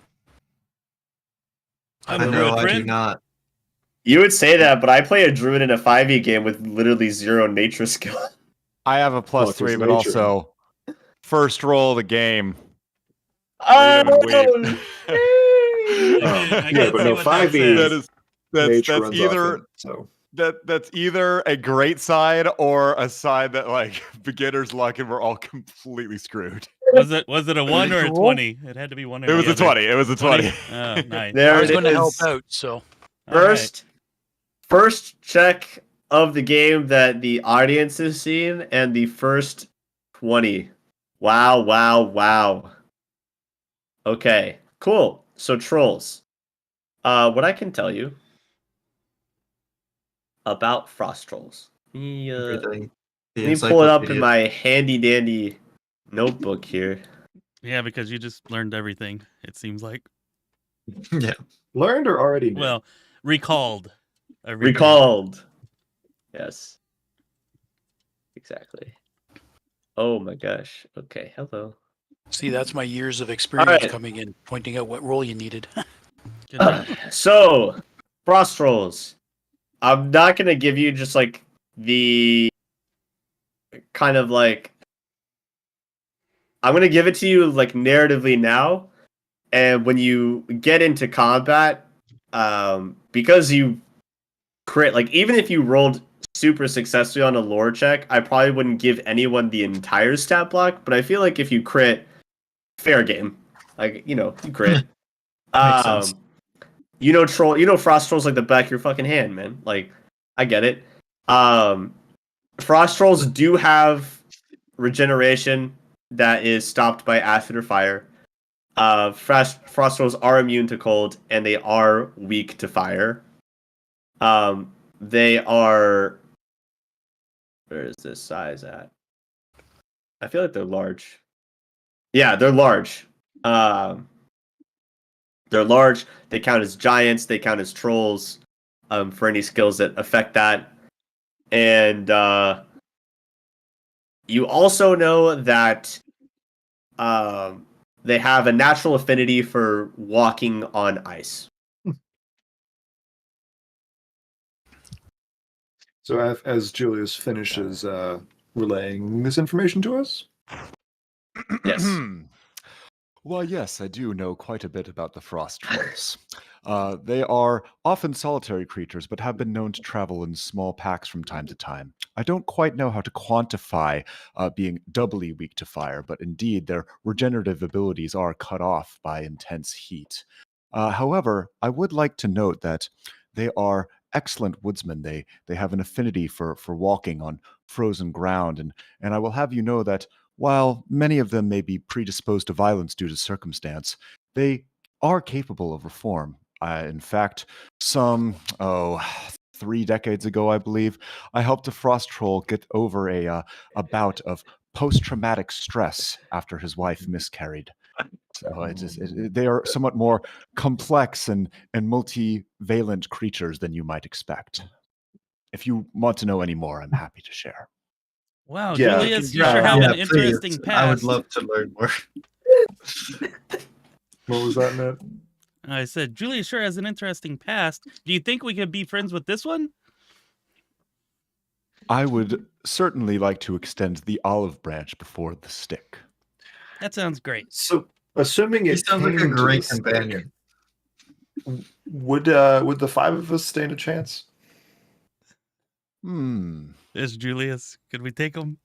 I'm I a know druid I do friend. not. You would say that, but I play a druid in a 5e game with literally 0 nature skill. I have a plus Fuck is 3, but nature. also first roll of the game. Oh, Wait. I can't but see no, what that 5e says. nature that's runs either often, so that's either a great side or a side that like beginner's luck and we're all completely screwed. Was it a 1 or a Roll? 20? It had to be one or It was the a other. 20. It was a 20. Oh, nice. there I was it going to help is. out, so All right. First check of the game that the audience has seen, and the first 20. Wow. Okay, cool. So trolls. What I can tell you about frost trolls. Everything. The Let me pull it up in encyclopedia. my handy dandy notebook here. Yeah, because you just learned everything, it seems like. Yeah. learned or already knew? Well, recalled. everything. Recalled. Yes. Exactly. Oh my gosh. Okay, hello. see, that's my years of experience right. coming in, pointing out what role you needed. Good. So, frost trolls. I'm not gonna give you just like the kind of like. I'm gonna give it to you like narratively now, and when you get into combat, because you crit, like even if you rolled super successfully on a lore check, I probably wouldn't give anyone the entire stat block. But I feel like if you crit, fair game. Like you crit. Makes sense. Frost trolls like the back of your fucking hand, man. Like, I get it. Frost trolls do have regeneration that is stopped by acid or fire. Frost trolls are immune to cold, and they are weak to fire. They are. Where is this size at? I feel like they're large. Yeah, they're large. They're large. They count as giants. They count as trolls. For any skills that affect that, and you also know that they have a natural affinity for walking on ice. So as Julius finishes relaying this information to us, Yes. Well, yes, I do know quite a bit about the frost trolls. They are often solitary creatures, but have been known to travel in small packs from time to time. I don't quite know how to quantify being doubly weak to fire, but indeed their regenerative abilities are cut off by intense heat. However, I would like to note that they are excellent woodsmen. They have an affinity for walking on frozen ground, and I will have you know that while many of them may be predisposed to violence due to circumstance, they are capable of reform. In fact, 3 decades ago, I believe, I helped a frost troll get over a bout of post-traumatic stress after his wife miscarried. So they are somewhat more complex and multivalent creatures than you might expect. If you want to know any more, I'm happy to share. Wow, Yeah. Julius, you sure have an please. interesting past. I would love to learn more. what was that, Matt? I said, Julius sure has an interesting past. Do you think we could be friends with this one? I would certainly like to extend the olive branch before the stick. That sounds great. So, assuming He it sounds like a came to great the stick, companion. would the 5 of us stand a chance? Is Julius? Could we take him?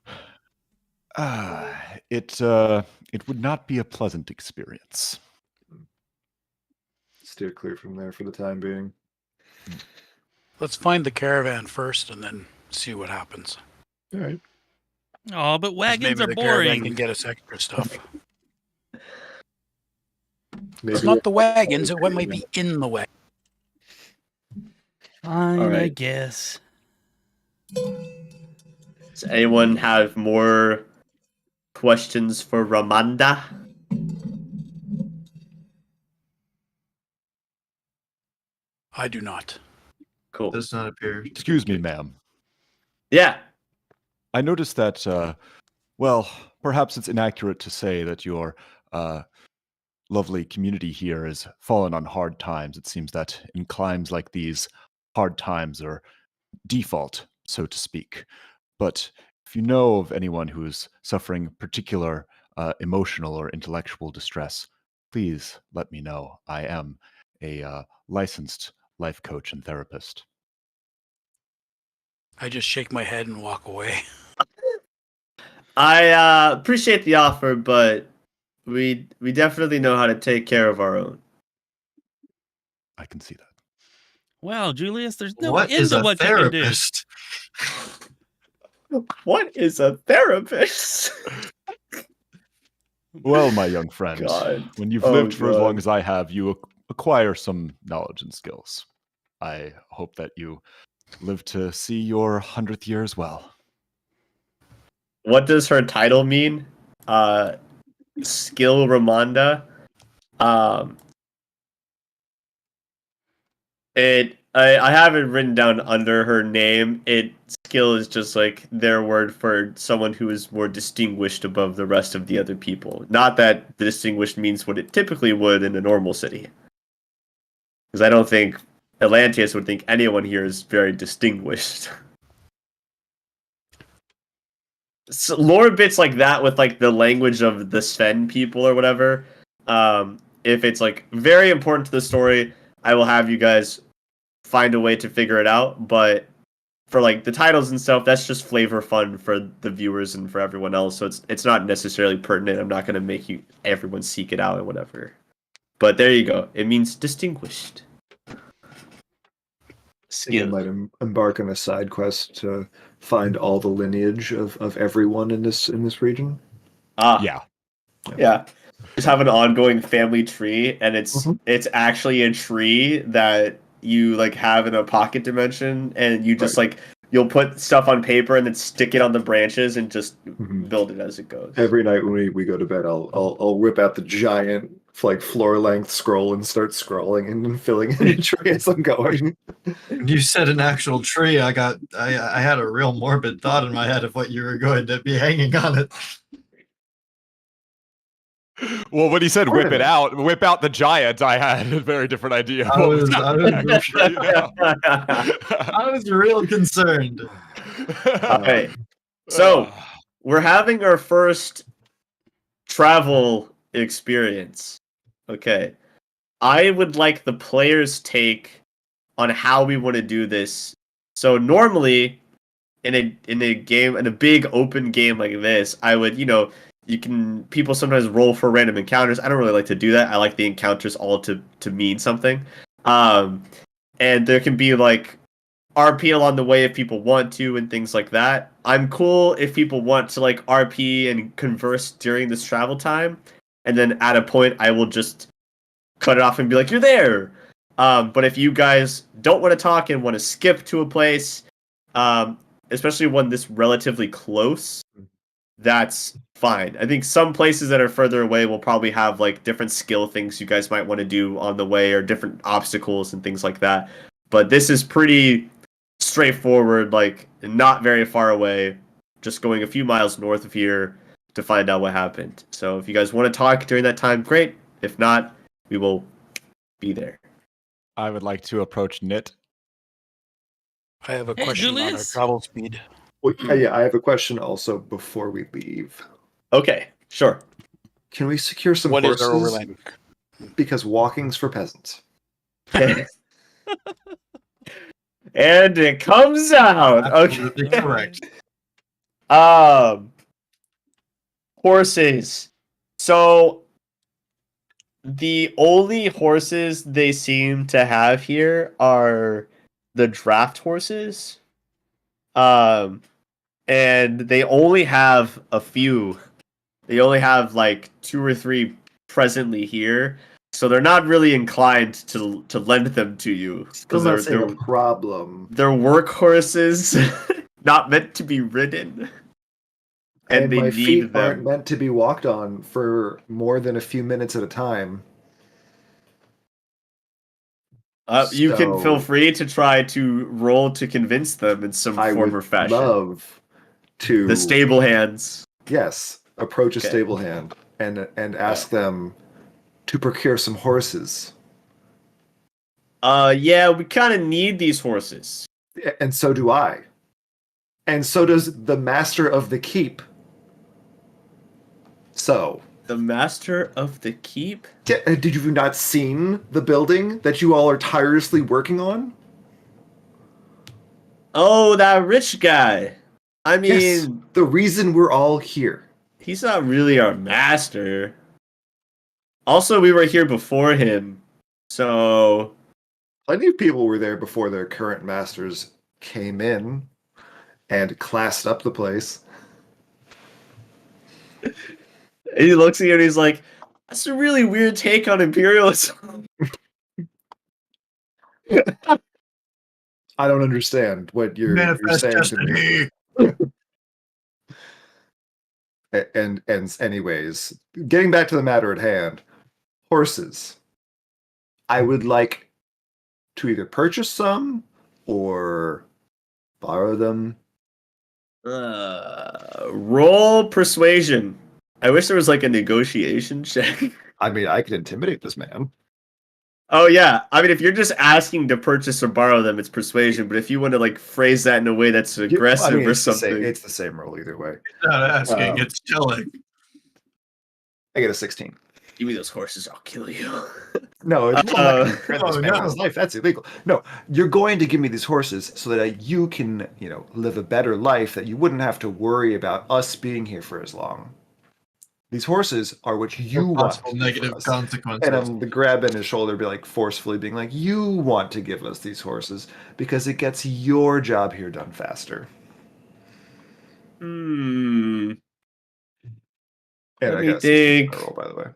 It would not be a pleasant experience. Steer clear from there for the time being. Let's find the caravan first and then see what happens. All right. Oh, but 'Cause wagons maybe are the caravan boring. can get us extra stuff. Maybe It's not the wagons, it what might be in the wagon. Fine, All I right. guess. Does anyone have more questions for Ramanda? I do not. Cool. Does not appear. Excuse me, ma'am. Yeah. I noticed that, well, perhaps it's inaccurate to say that your lovely community here has fallen on hard times. It seems that in climes like these, hard times are default, so to speak. But if you know of anyone who's suffering particular emotional or intellectual distress, please let me know. I am a licensed life coach and therapist. I just shake my head and walk away. I appreciate the offer, but we definitely know how to take care of our own. I can see that. Wow, Julius, there's no What end is to a what you can do. therapist? What is a therapist? Well, my young friend, God. when you've Oh, lived for as long God. as I have, you acquire some knowledge and skills. I hope that you live to see your 100th year as well. What does her title mean? Skill Ramanda. I have it written down under her name. Skill is just like their word for someone who is more distinguished above the rest of the other people. Not that the distinguished means what it typically would in a normal city. Because I don't think Atlanteus would think anyone here is very distinguished. So lore bits like that with like the language of the Sven people or whatever. If it's like very important to the story, I will have you guys find a way to figure it out. But for like the titles and stuff, that's just flavor fun for the viewers and for everyone else. So it's not necessarily pertinent. I'm not gonna make everyone seek it out and whatever. But there you go. It means distinguished. I think I might embark on a side quest to find all the lineage of everyone in this region. Yeah. Just have an ongoing family tree, and it's actually a tree that you like have in a pocket dimension, and you just like you'll put stuff on paper and then stick it on the branches and just build it as it goes. Every night when we go to bed, I'll whip out the giant like floor length scroll and start scrolling and filling in the tree as I'm going. You said an actual tree. I had a real morbid thought in my head of what you were going to be hanging on it. Well, when he said whip out the giant, I had a very different idea. I was real concerned. Okay. So we're having our first travel experience. Okay. I would like the players' take on how we want to do this. So normally in a game, in a big open game like this, I would, people sometimes roll for random encounters. I don't really like to do that. I like the encounters all to mean something. And there can be like RP along the way if people want to and things like that. I'm cool if people want to like RP and converse during this travel time. And then at a point I will just cut it off and be like, you're there. But if you guys don't want to talk and want to skip to a place, especially one this relatively close, that's fine. I think some places that are further away will probably have like different skill things you guys might want to do on the way or different obstacles and things like that. But this is pretty straightforward, like not very far away, just going a few miles north of here to find out what happened. So if you guys want to talk during that time, great. If not, we will be there. I would like to approach Nit. I have a Hey, question on our Julius. travel speed. Well, yeah, I have a question also before we leave. Okay, sure. Can we secure some What is horses? our overland? Because walking's for peasants. Okay. And it comes out. Absolutely Okay. correct. Horses. So the only horses they seem to have here are the draft horses. And they only have a few. They only have like 2 or 3 presently here. So they're not really inclined to lend them to you. Still not saying a problem. They're workhorses, not meant to be ridden. And they my need feet them. aren't meant to be walked on for more than a few minutes at a time. You can feel So- free to try to roll to convince them in some I form would or fashion. love to The stable hands. Yes, approach a Okay. stable hand and ask them to procure some horses. Yeah, we kind of need these horses. And so do I. And so does the master of the keep. So, The master of the keep? did you not seen the building that you all are tirelessly working on? Oh, that rich guy. I mean, Yes, the reason we're all here. he's not really our master. Also, we were here before him, so Plenty of people were there before their current masters came in and classed up the place. he looks at you and he's like, "That's a really weird take on imperialism." I don't understand what you're Manifest saying to me. destiny. And anyways, getting back to the matter at hand, horses. I would like to either purchase some or borrow them. Roll persuasion. I wish there was like a negotiation check. I mean, I could intimidate this man. Oh yeah, I mean, if you're just asking to purchase or borrow them, it's persuasion. But if you want to like phrase that in a way that's aggressive or it's something, it's the same roll either way. Not asking, it's telling. I get a 16. give me those horses, I'll kill you. No, it's not Uh, gonna threaten this man's life. That's illegal. No, you're going to give me these horses so that you can, live a better life. That you wouldn't have to worry about us being here for as long. These horses are what you want. Possible to do negative for us. consequences. And I'm the grabbing his shoulder, be like forcefully being like, "You want to give us these horses because it gets your job here done faster." Hmm. And Let I me got a 16 for think. my roll, by the way.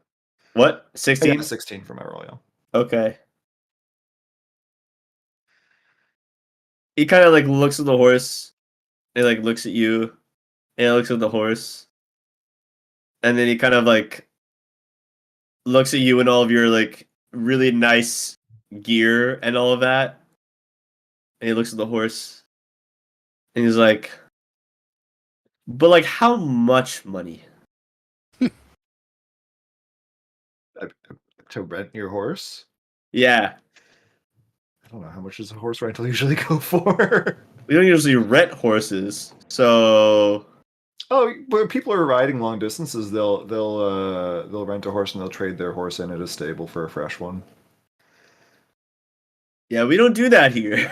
What? I 16? got a 16 for my roll, yeah. Okay. He kind of like looks at the horse, and like looks at you, and he looks at the horse, and then he kind of like looks at you and all of your like really nice gear and all of that, and he looks at the horse, and he's like, "But like, how much money?" to rent your horse? Yeah. I don't know how much does a horse rental usually go for. We don't usually rent horses, so Oh, but people are riding long distances. They'll rent a horse and they'll trade their horse in at a stable for a fresh one. yeah, we don't do that here.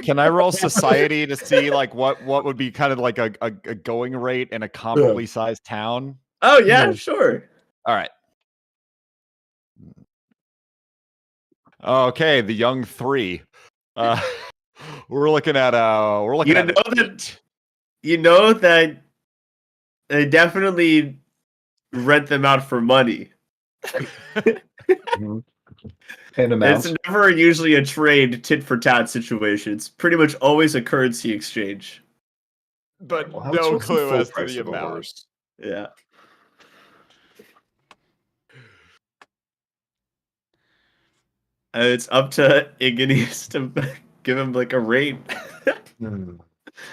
Can I roll society to see like what would be kind of like a going rate in a comparably sized town? Oh yeah, No. sure. All right. Okay, the young 3. We're looking at You know that you know that they definitely rent them out for money. Mhm. And amount. It's never usually a trade tit for tat situation. It's pretty much always a currency exchange. but Well, what's no the clue full as to price the of a amount. horse? Yeah. It's up to Ignis to give him like a rate.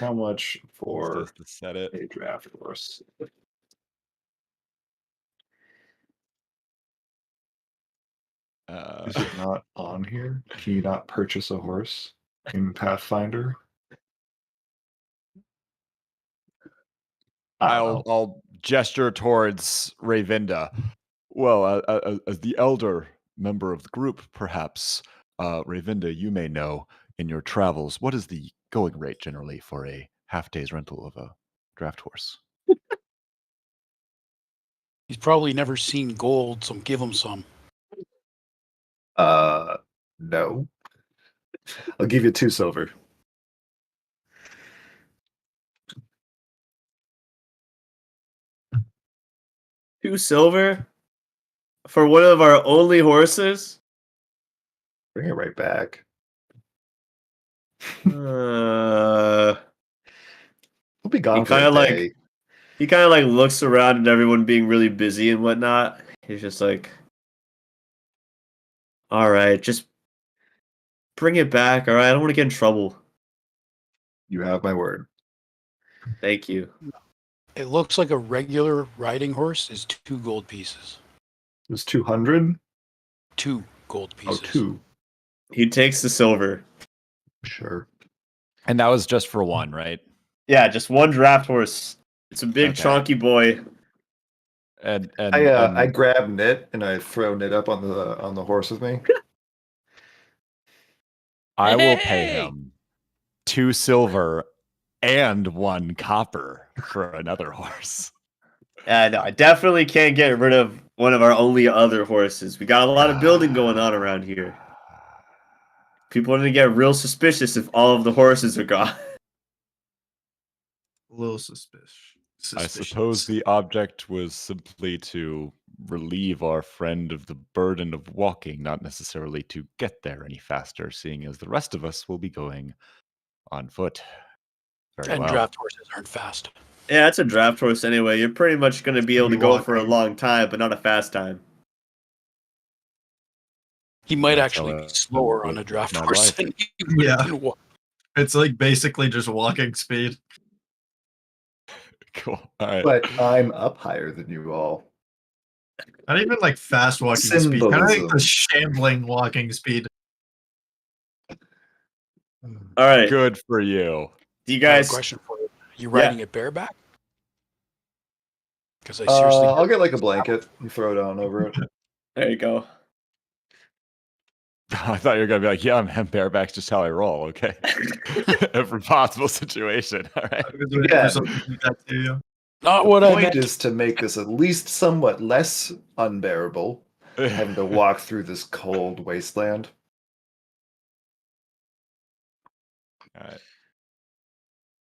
How much Just for to set it. a draft horse? Is it not on here? Can you not purchase a horse in Pathfinder? I don't know. I'll gesture towards Rayvinda. Well, as the elder member of the group, perhaps, Rayvinda, you may know in your travels, what is the going rate generally for a half day's rental of a draft horse? He's probably never seen gold, so give him some. No. I'll give you 2 silver. $2 silver for one of our only horses. Bring it right back. Uh, We'll be gone He for a kinda like- day. he kind of like looks around at everyone being really busy and whatnot. He's just like, "All right, just bring it back. All right, I don't want to get in trouble. You have my word. Thank you." It looks like a regular riding horse is 2 gold pieces. It was 200? 2 gold Oh, pieces. 2. He takes the silver. Sure. And that was just for one, right? Yeah, just one draft horse. It's a big Okay. chunky boy. And I grab Knit and I throw Knit up on the horse with me. I will pay Hey! him 2 silver and 1 copper for another horse. No, I definitely can't get rid of one of our only other horses. We got a lot of building going on around here. People are gonna get real suspicious if all of the horses are gone. A little suspicious. I suppose the object was simply to relieve our friend of the burden of walking, not necessarily to get there any faster, seeing as the rest of us will be going on foot. Very And well. draft horses aren't fast. Yeah, it's a draft horse anyway. You're pretty much gonna be able to go for a long time, but not a fast time. He might That's actually how be I slower live on a draft my horse life. than he would Yeah. in wa- It's like basically just walking speed. Cool. All right. But I'm up higher than you all. Not even like fast walking speed. Kind of like Symbolism. the shambling walking speed. All right, Good for you. do you I have a guys? question for you. You riding it bareback? Because I seriously. I'll get like a blanket and throw it on over it. There you go. I thought you were going to be like, yeah, man, bareback's just how I roll, okay? Every possible situation, all right? Yeah. Not what The I point meant. is to make this at least somewhat less unbearable, having to walk through this cold wasteland. All right.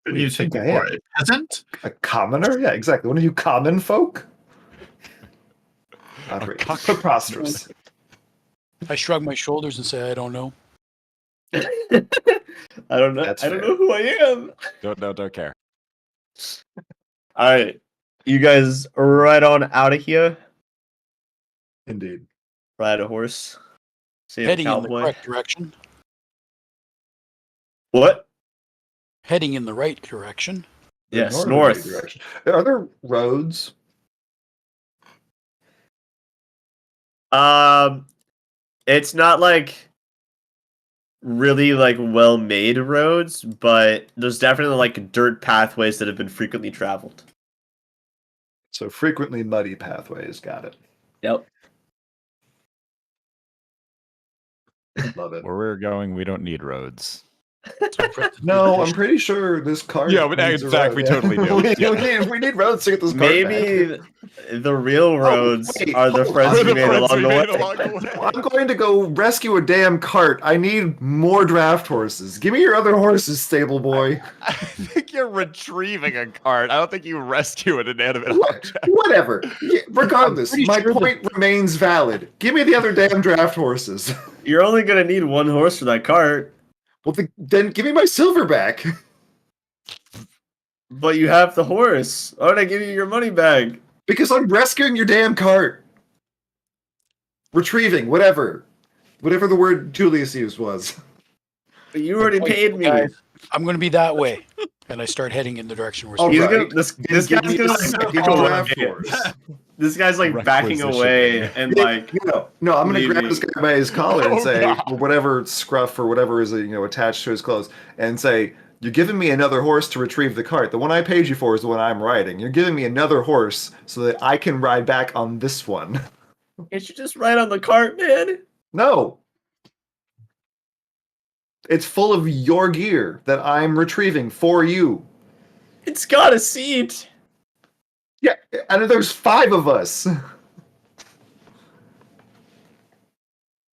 What do you think take I for am? it? Peasant? A commoner? Yeah, exactly. One of you common folk? Outrageous. Preposterous. I shrug my shoulders and say, I don't know. I don't know. That's I don't fair. know who I am. Don't care. All right, you guys right on out of here. Indeed. Ride a horse. Save a Heading in the cowboy. correct direction. What? Heading in the right direction. The Yes, northerly north. direction. Are there roads? It's not like really like well made roads, but there's definitely like dirt pathways that have been frequently traveled. So frequently muddy pathways. Got it. Yep. Love it. Where we're going, we don't need roads. No, I'm pretty sure this cart. Yeah, but needs in a fact, road, we yeah. totally do. we need roads to get this cart Maybe back. the real roads wait, are the hold friends on. we The made friends along we the made way. along the way. I'm going to go rescue a damn cart. I need more draft horses. Give me your other horses, stable boy. I think you're retrieving a cart. I don't think you rescue an inanimate object. Whatever. Yeah, regardless, pretty my sure that- point remains valid. Give me the other damn draft horses. You're only gonna need one horse for that cart, Well, then give me my silver back. but you have the horse. Why would I give you your money back? Because I'm rescuing your damn cart. Retrieving, whatever. Whatever the word Julius used was. But you already paid me. Guys, I'm going to be that way. And I start heading in the direction we're All He's supposed right. gonna, this Give guy's me gonna the like second backing draft away. horse. This guy's like backing away Requisitioning. and like No, I'm gonna grab leaving. this guy by his collar and Oh, say, God. or whatever scruff or whatever is attached to his clothes, and say, "You're giving me another horse to retrieve the cart. The one I paid you for is the one I'm riding. You're giving me another horse so that I can ride back on this one." can't you just ride on the cart, man? No, it's full of your gear that I'm retrieving for you. It's got a seat. Yeah, and there's 5 of us.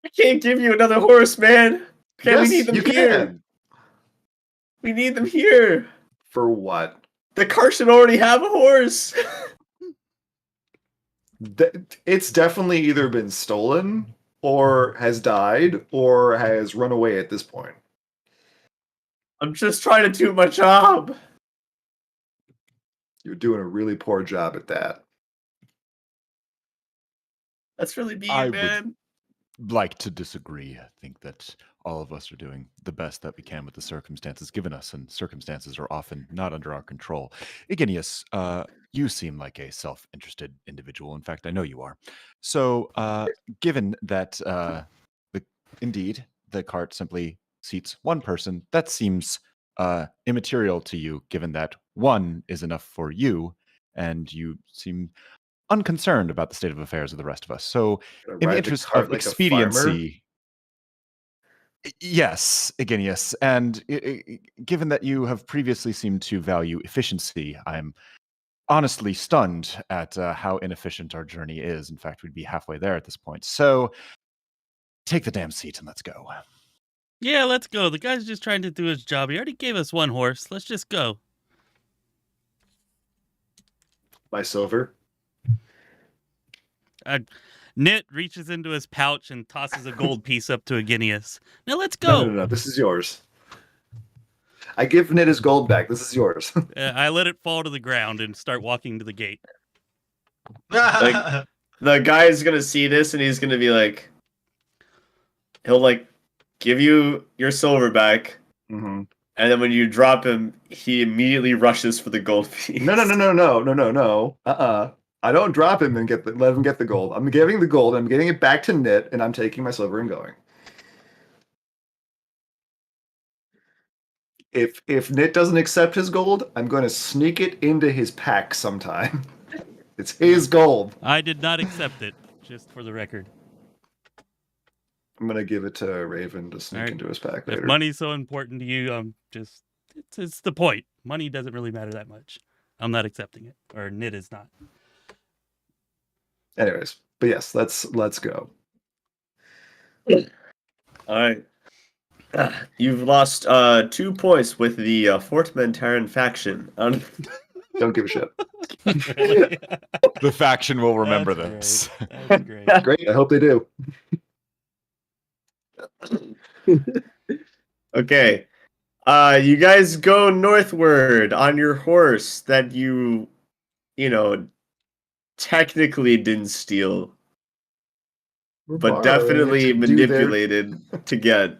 I can't give you another horse, man. Okay, Yes, we need them you here. can. We need them here. For what? The cart should already have a horse. It's definitely either been stolen, or has died, or has run away at this point. I'm just trying to do my job. You're doing a really poor job at that. That's really mean, I would- man. Like to disagree. I think that all of us are doing the best that we can with the circumstances given us, and circumstances are often not under our control. Iginius, you seem like a self-interested individual. In fact, I know you are. So, given that indeed the cart simply seats one person, that seems immaterial to you, given that one is enough for you, and you seem unconcerned about the state of affairs of the rest of us. So, in the Ride interest cart of like a farmer? expediency, yes, Iginius, and given that you have previously seemed to value efficiency, I'm honestly stunned at how inefficient our journey is. In fact, we'd be halfway there at this point. So, take the damn seat and let's go. Yeah, let's go. The guy's just trying to do his job. He already gave us one horse. Let's just go. My silver. Knit reaches into his pouch and tosses a gold piece up to Iginius. Now let's go. No. This is yours. I give Nid his gold back. This is yours. I let it fall to the ground and start walking to the gate. Like- The guy's gonna see this and he's gonna be like, he'll like give you your silver back, Mm-hmm. and then when you drop him, he immediately rushes for the gold piece. No. I don't drop him and let him get the gold. I'm giving the gold. I'm getting it back to Nit, and I'm taking my silver and going. If Nit doesn't accept his gold, I'm going to sneak it into his pack sometime. It's his gold. I did not accept it, just for the record. I'm going to give it to Raven to sneak Alright. into his pack If later. money's so important to you, it's the point. Money doesn't really matter that much. I'm not accepting it, or Knit is not. Anyways, but yes, let's go. All right. You've lost 2 points with the Fort Mantaran faction. Don't give a shit. The faction will remember That's this. great. That's great. Great. I hope they do. Okay. You guys go northward on your horse that you technically didn't steal, We're but borrowing definitely it to do their- manipulated to get.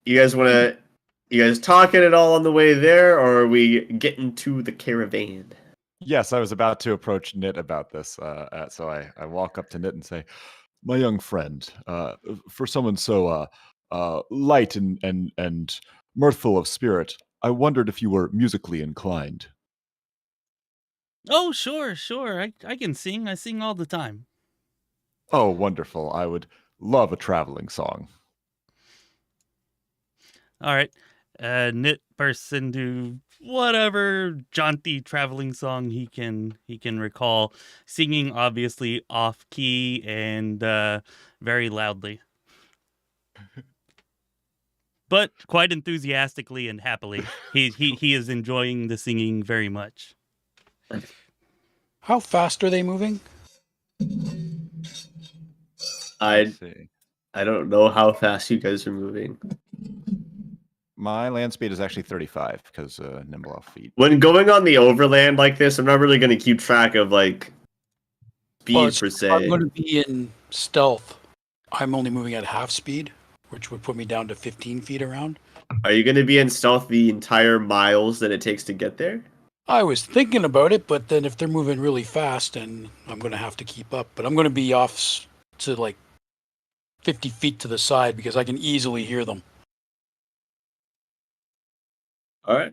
You guys talking it all on the way there, or are we getting to the caravan? Yes, I was about to approach Nit about this. So I walk up to Nit and say, "My young friend, for someone so light and mirthful of spirit, I wondered if you were musically inclined." Oh, sure. I can sing. I sing all the time. Oh, wonderful! I would love a traveling song. All right. Knit bursts into whatever jaunty traveling song he can recall, singing obviously off key and very loudly, but quite enthusiastically and happily. He is enjoying the singing very much. How fast are they moving? I See. I don't know how fast you guys are moving. My land speed is actually 35 because nimble elf feet. When going on the overland like this, I'm not really going to keep track of like speed per I'm se. going to be in stealth. I'm only moving at half speed, which would put me down to 15 feet around. Are you going to be in stealth the entire miles that it takes to get there? I was thinking about it, but then if they're moving really fast, and I'm going to have to keep up. But I'm going to be off to like 50 feet to the side because I can easily hear them. All right.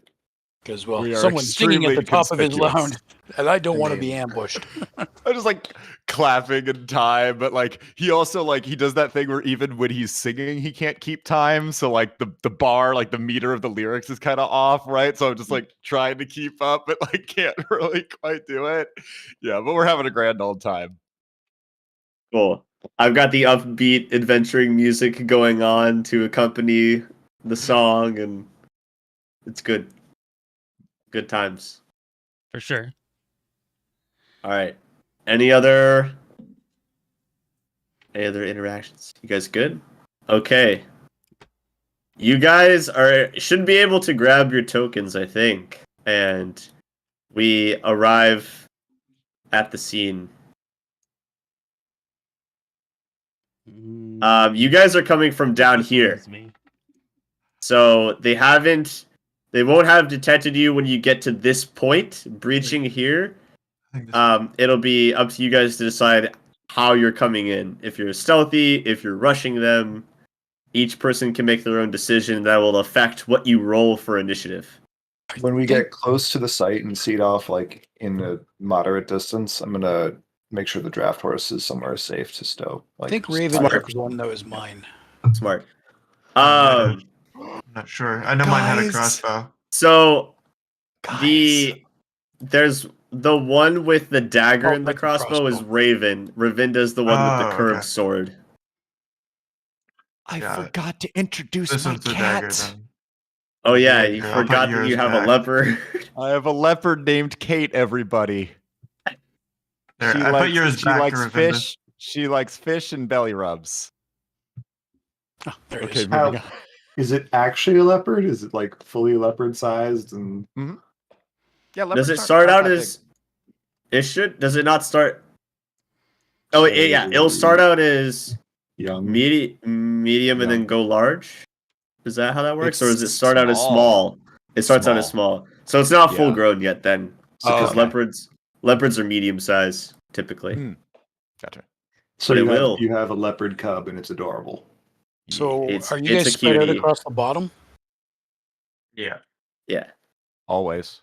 Because, well, We are someone's singing at the extremely top of his conspicuous. lounge, and I don't I want to mean- be ambushed. I'm just like clapping in time, but like he also like he does that thing where even when he's singing, he can't keep time. So like the bar, like the meter of the lyrics is kind of off, right? So I'm just like trying to keep up, but like can't really quite do it. Yeah, but we're having a grand old time. Cool. I've got the upbeat adventuring music going on to accompany the song, and it's good. Good times. For sure. All right. Any other interactions? You guys good? Okay. You guys should be able to grab your tokens, I think. And we arrive at the scene. You guys are coming from down here. Excuse me. So they won't have detected you when you get to this point, breaching here. I think this- It'll be up to you guys to decide how you're coming in. If you're stealthy, if you're rushing them, each person can make their own decision that will affect what you roll for initiative. When we get close to the site and see it off like in a moderate distance, I'm gonna make sure the draft horse is somewhere safe to stow. I Like, think Raven smart. took one that was mine. Smart. I'm not sure. I know mine had a Guys. crossbow. So Guys. there's the one with the dagger Oh, in the that's a crossbow is crossbow. Raven. Ravinda's the one with the Oh, curved okay. sword. I Got it. forgot to introduce This my one's the dagger cat. then. Oh yeah, Here, you here, I'll put forgot that yours you have a back. leopard. I have a leopard named Kate, everybody. There, I put yours she back likes to Ravinda. fish. She likes fish and belly rubs. Oh, there it Okay, is. moving on. is it actually a leopard? Is it like fully leopard sized? And Yeah, Does leopards it aren't start out that as it should? Does it not start? Oh yeah, it'll start out as young? medium, and then Young. go large. Is that how that works, or It's does it start out as small. small? It starts out as small, so it's not full Yeah. grown yet. Then, because okay. leopards are medium size typically. Hmm. Gotcha. So but you it have, will. you have a leopard cub and it's adorable. So It's- are you it's guys a spread out cutie. across the bottom? Yeah. Yeah. Always.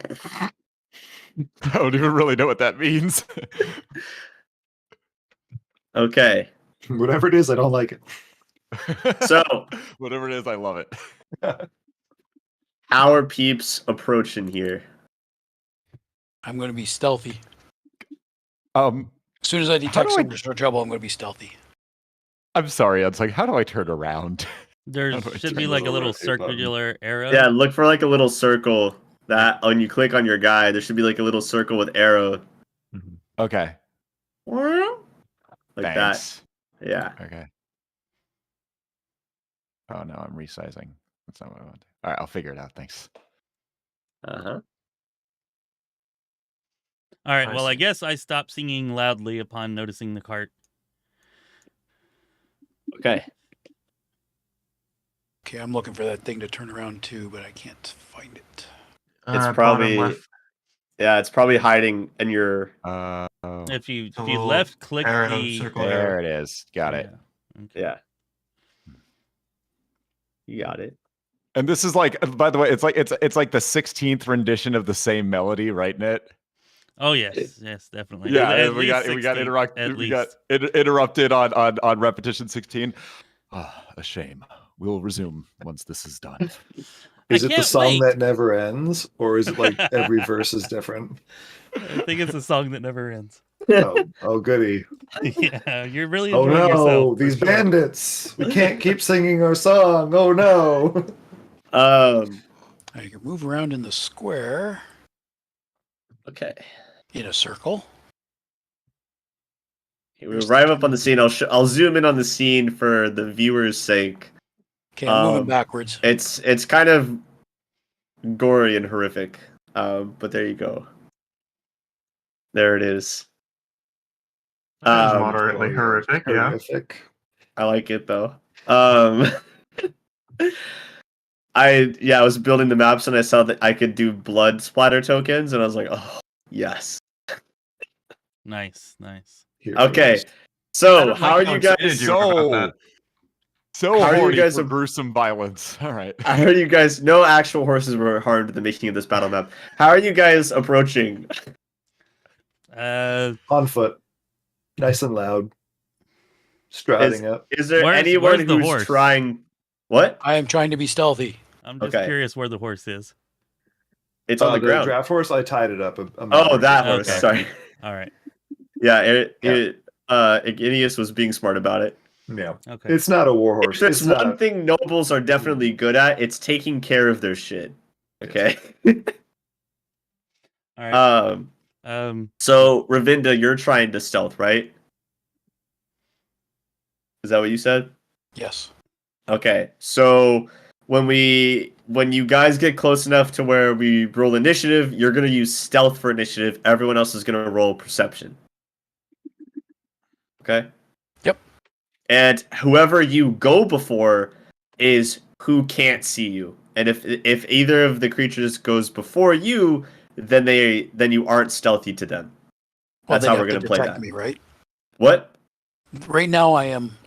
I don't even really know what that means. Okay. Whatever it is, I don't like it. So whatever it is, I love it. how are peeps approaching here? I'm going to be stealthy. As soon as I How detect do I- someone's in trouble, I'm going to be stealthy. I'm sorry. It's like, how do I turn around? There How do I should turn be this like a over? little Rotate button. circular arrow. Yeah, look for like a little circle that when you click on your guy, there should be like a little circle with arrow. Okay. Like Thanks. that. Yeah. Okay. Oh no, I'm resizing. That's not what I want. All right, I'll figure it out. Thanks. Uh-huh. All right. I Well, I see. guess I stopped singing loudly upon noticing the cart. Okay. Okay, I'm looking for that thing to turn around too, but I can't find it. It's Bottom probably left. Yeah, it's probably hiding in your. If you little left click arrow the circle there it is. Got it. Yeah. Okay. Yeah. You got it. And this is like, by the way, it's like the 16th rendition of the same melody, right, Nit? Oh yes, definitely. Yeah, At we got 16, interrupted. at We least. got interrupted on repetition 16. A shame. We'll resume once this is done. Is it the can't song wait. that never ends, or is it like every verse is different? I think it's a song that never ends. Oh, goody. Yeah, you're really Oh enjoying no, yourself. for these sure. bandits! We can't keep singing our song. Oh no. Now you can move around in the square Okay. in a circle. We arrive up on the scene. I'll zoom in on the scene for the viewers' sake. Okay, I'm moving Um, backwards. It's kind of gory and horrific. But there you go. There it is. That was moderately horrific, yeah. Horrific. I like it though. I was building the maps and I saw that I could do blood splatter tokens and I was like, oh yes. Nice. Here Okay. goes. So I how are you guys? excited you are about that. So How are you horny guys for ab- gruesome violence. All right. I heard you guys. No actual horses were harmed in the making of this battle map. How are you guys approaching? On foot. Nice and loud. Striding up. Is there Where's anyone the who's horse? trying? What? I am trying to be stealthy. I'm just Okay. curious where the horse is. It's on the ground. Draft horse, I tied it up. Oh, that horse. Okay. Sorry. All right. Yeah. Iginius was being smart about it. Yeah. Okay. It's not a war horse. If there's It's not one thing nobles are definitely good at, it's taking care of their shit. Okay. All right. So Rayvinda, you're trying to stealth, right? Is that what you said? Yes. Okay. So when you guys get close enough to where we roll initiative, you're gonna use stealth for initiative. Everyone else is gonna roll perception. Okay. Yep. And whoever you go before is who can't see you. And if either of the creatures goes before you, then you aren't stealthy to them. Well, That's they how have we're to gonna play detect that. me, right? What? Right now, I am.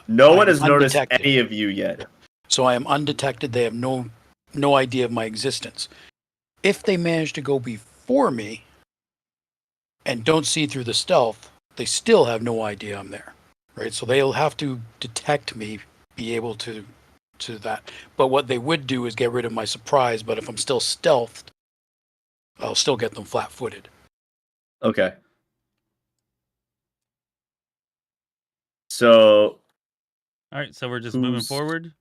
No I'm one has noticed undetected. any of you yet. So I am undetected. They have no idea of my existence. If they manage to go before me and don't see through the stealth, they still have no idea I'm there, right? So they'll have to detect me, be able to that. But what they would do is get rid of my surprise. But if I'm still stealthed, I'll still get them flat-footed. Okay. So All right. So we're just moving Who's- forward.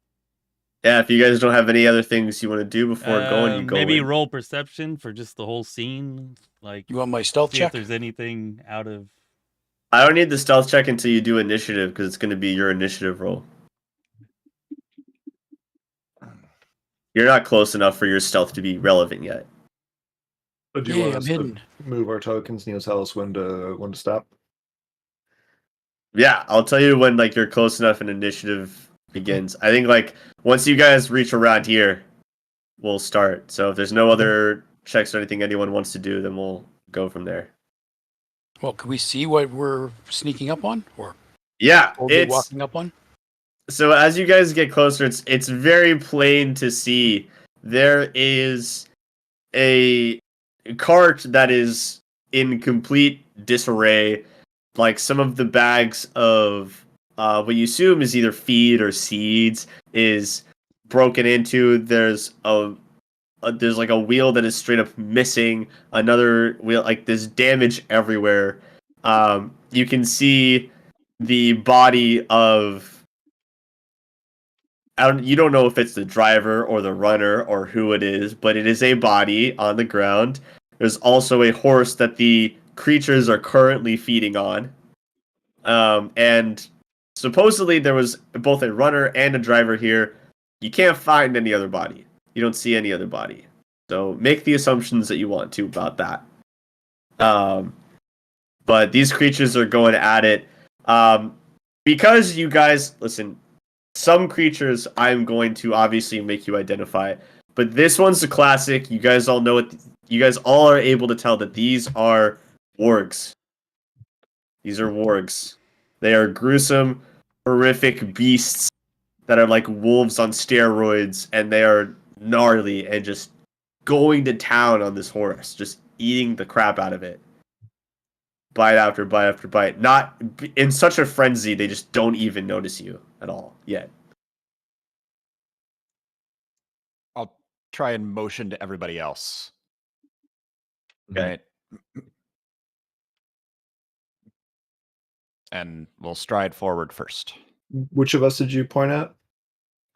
yeah, if you guys don't have any other things you want to do before going, you go. Maybe in. roll perception for just the whole scene. Like, You want my stealth see check? if there's anything out of. I don't need the stealth check until you do initiative because it's going to be your initiative roll. You're not close enough for your stealth to be relevant yet. Do you Yeah, want I'm us hidden. to move our tokens and you'll tell us when to stop? Yeah, I'll tell you when you're close enough and initiative begins. I think once you guys reach around here, we'll start. So if there's no other checks or anything anyone wants to do, then we'll go from there. Well, can we see what we're sneaking up on, or Yeah, boldly it's walking up on? so as you guys get closer, it's very plain to see there is a cart that is in complete disarray. Like some of the bags of what you assume is either feed or seeds is broken into. There's there's a wheel that is straight up missing. Another wheel, there's damage everywhere. You can see the body of. You don't know if it's the driver or the runner or who it is, but it is a body on the ground. There's also a horse that the creatures are currently feeding on. And supposedly there was both a runner and a driver here. You can't find any other body. You don't see any other body. So make the assumptions that you want to about that. But these creatures are going at it. Because you guys, listen, some creatures I'm going to obviously make you identify, But this one's a classic. You guys all know it. You guys all are able to tell that these are wargs. These are wargs. They are gruesome, horrific beasts that are like wolves on steroids, and they are gnarly and just going to town on this horse, just eating the crap out of it. Bite after bite after bite. Not in such a frenzy, they just don't even notice you at all yet. I'll try and motion to everybody else. Okay. Right. And we'll stride forward first. Which of us did you point at?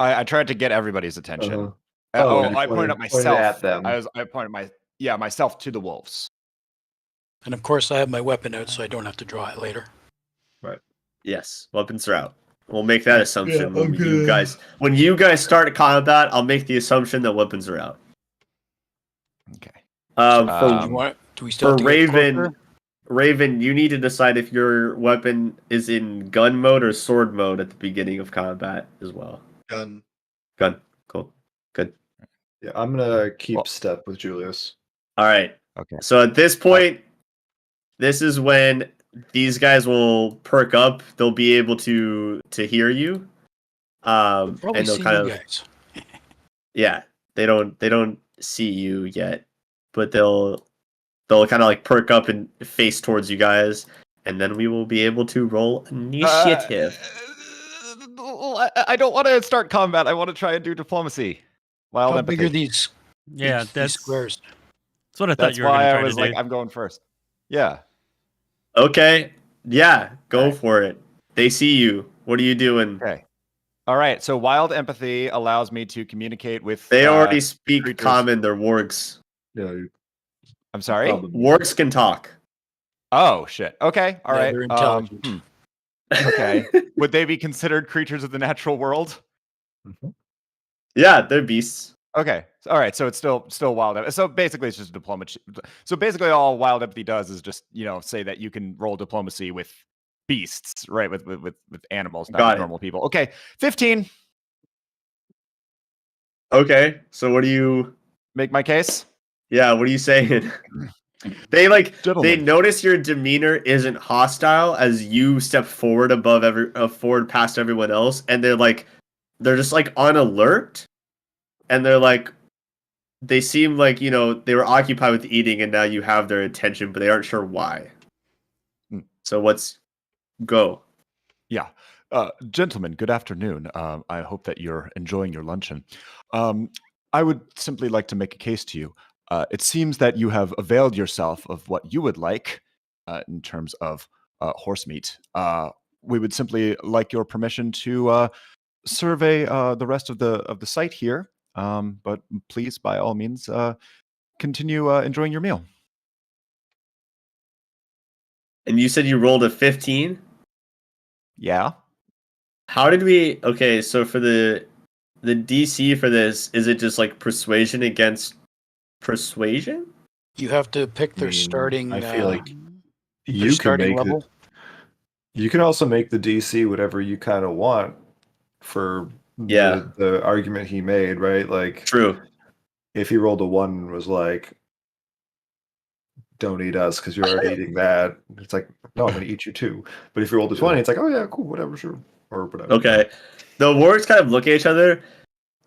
I tried to get everybody's attention. Uh-huh. I pointed at myself. at them. I pointed myself to the wolves. And of course, I have my weapon out, so I don't have to draw it later. Yes, weapons are out. We'll make that assumption when you guys start combat. I'll make the assumption that weapons are out. Okay. Do we still have For to get Raven, closer? Raven, you need to decide if your weapon is in gun mode or sword mode at the beginning of combat as well. Gun. Gun. Cool. Good. Yeah, I'm gonna keep step with Julius. All right. Okay. So at this point, this is when these guys will perk up. They'll be able to hear you. Probably And they'll see kind you of guys. yeah. They don't see you yet, but they'll kind of like perk up and face towards you guys, and then we will be able to roll initiative. I don't want to start combat. I want to try and do diplomacy. Wild How empathy. big are these? Yeah, these that's squares. That's what I thought That's you were going to why try I was to like, do. I'm going first. Yeah. Okay. Yeah, go Okay. for it. They see you. What are you doing? Okay. All right. So wild empathy allows me to communicate with. They already speak creatures. common. They're wargs. Yeah. I'm sorry. Wargs can talk. Oh shit. Okay. All Yeah, right. they're intelligent. Okay. Would they be considered creatures of the natural world? Yeah, they're beasts. Okay. All right. So it's still wild. So basically, it's just diplomacy. So basically, all wild empathy does is just say that you can roll diplomacy with beasts, right? With animals, not Got with it. normal people. Okay. 15. Okay, so what do you? Make my case. Yeah, what are you saying? They they Gentlemen. notice your demeanor isn't hostile as you step forward forward past everyone else, and they're just like on alert, and they seem like they were occupied with eating, and now you have their attention, but they aren't sure why. So go. Yeah. Gentlemen, good afternoon. I hope that you're enjoying your luncheon. I would simply like to make a case to you. It seems that you have availed yourself of what you would like in terms of horse meat. We would simply like your permission to survey the rest of the site here. But please, by all means, continue enjoying your meal. And you said you rolled a 15? Yeah. How did we? Okay, so for the DC for this, is it just like persuasion against persuasion? You have to pick their starting. I feel like their you can starting make level. You can also make the DC whatever you kind of want for Yeah. the argument he made, right? Like, True. if he rolled a 1 and was like, don't eat us because you're already eating that, it's like, no, I'm going to eat you too. But if you rolled a 20, it's like, oh yeah, cool, whatever, sure. Or whatever. Okay. The wargs kind of look at each other,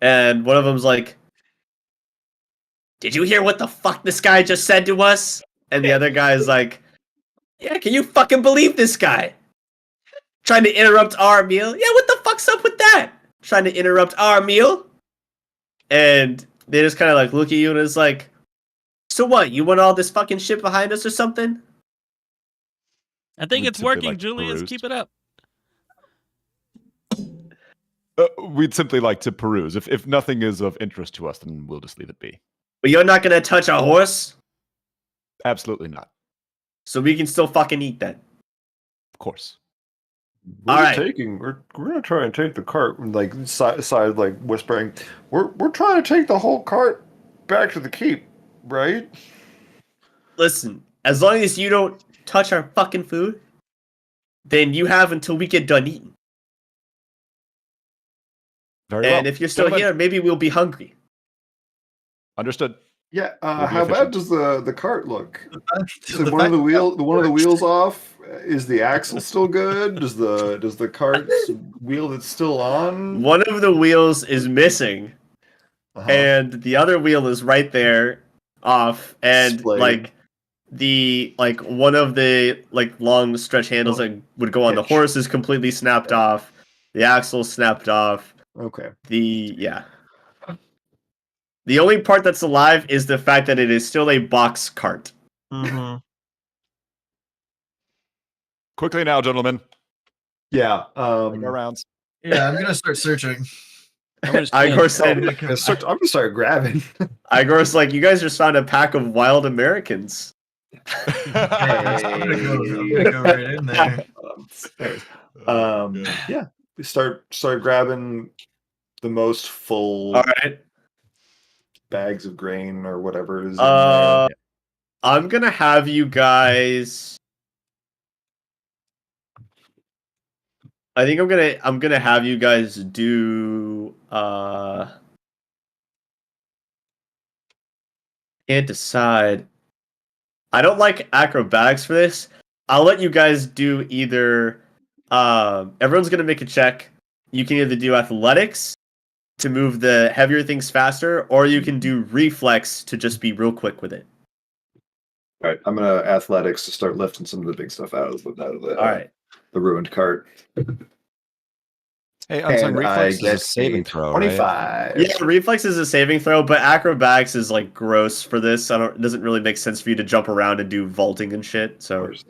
and one of them's like, "Did you hear what the fuck this guy just said to us?" And the other guy is like, "Yeah, can you fucking believe this guy? Trying to interrupt our meal? Yeah, what the fuck's up with that? Trying to interrupt our meal?" And they just kind of like look at you and it's like, "So what? You want all this fucking shit behind us or something?" I think We'd it's simply working, like to Julius. peruse. Keep it up. We'd simply like to peruse. If nothing is of interest to us, then we'll just leave it be. But you're not gonna touch our horse, Absolutely not. so we can still fucking eat that. Of course. All right. We're gonna try and take the cart, like side like whispering. We're trying to take the whole cart back to the keep, right? Listen, as long as you don't touch our fucking food, then you have until we get done eating. Very And well. if you're still Gentlemen, here, maybe we'll be hungry. Understood. Yeah. We'll be How bad efficient. does the cart look? Is The one of the fact- one of the wheels off? Is the axle still good? Does the cart's wheel that's still on? One of the wheels is missing, Uh-huh. and the other wheel is right there, off, and Splayed. one of the long stretch handles that would go on the Hitch. horse is completely snapped off. The axle snapped off. Okay. The only part that's alive is the fact that it is still a box cart. Mm-hmm. Quickly now, gentlemen. Yeah. Take our rounds. Yeah, I'm gonna start searching. Igor said, I'm gonna start grabbing. Igor's like, you guys just found a pack of wild Americans. I'm gonna go right in there. Yeah. We start grabbing the most full All right. bags of grain or whatever is in there. I'm gonna have you guys. I think I'm gonna have you guys do. Can't decide. I don't like acrobatics for this. I'll let you guys do either. Everyone's gonna make a check. You can either do athletics to move the heavier things faster, or you can do reflex to just be real quick with it. All right, I'm gonna athletics to start lifting some of the big stuff out of the All right. the ruined cart. Hey, unsung And reflex I is a get saving a throw, 25. Yeah, reflex is a saving throw, but acrobatics is gross for this. It doesn't really make sense for you to jump around and do vaulting and shit. So There's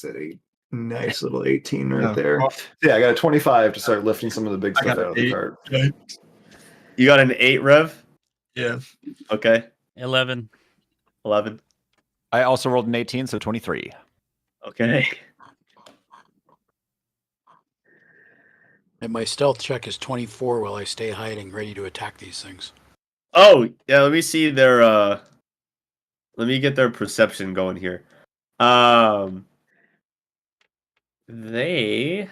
that nice little 18 right Oh, there. well, Yeah, I got a 25 to start lifting some of the big I stuff got out of the an cart. 8. you got an 8, Rev? Yeah. Okay. 11. 11. I also rolled an 18, so 23. Okay. And my stealth check is 24 while I stay hiding, ready to attack these things. Oh, yeah, let me see their let me get their perception going here. They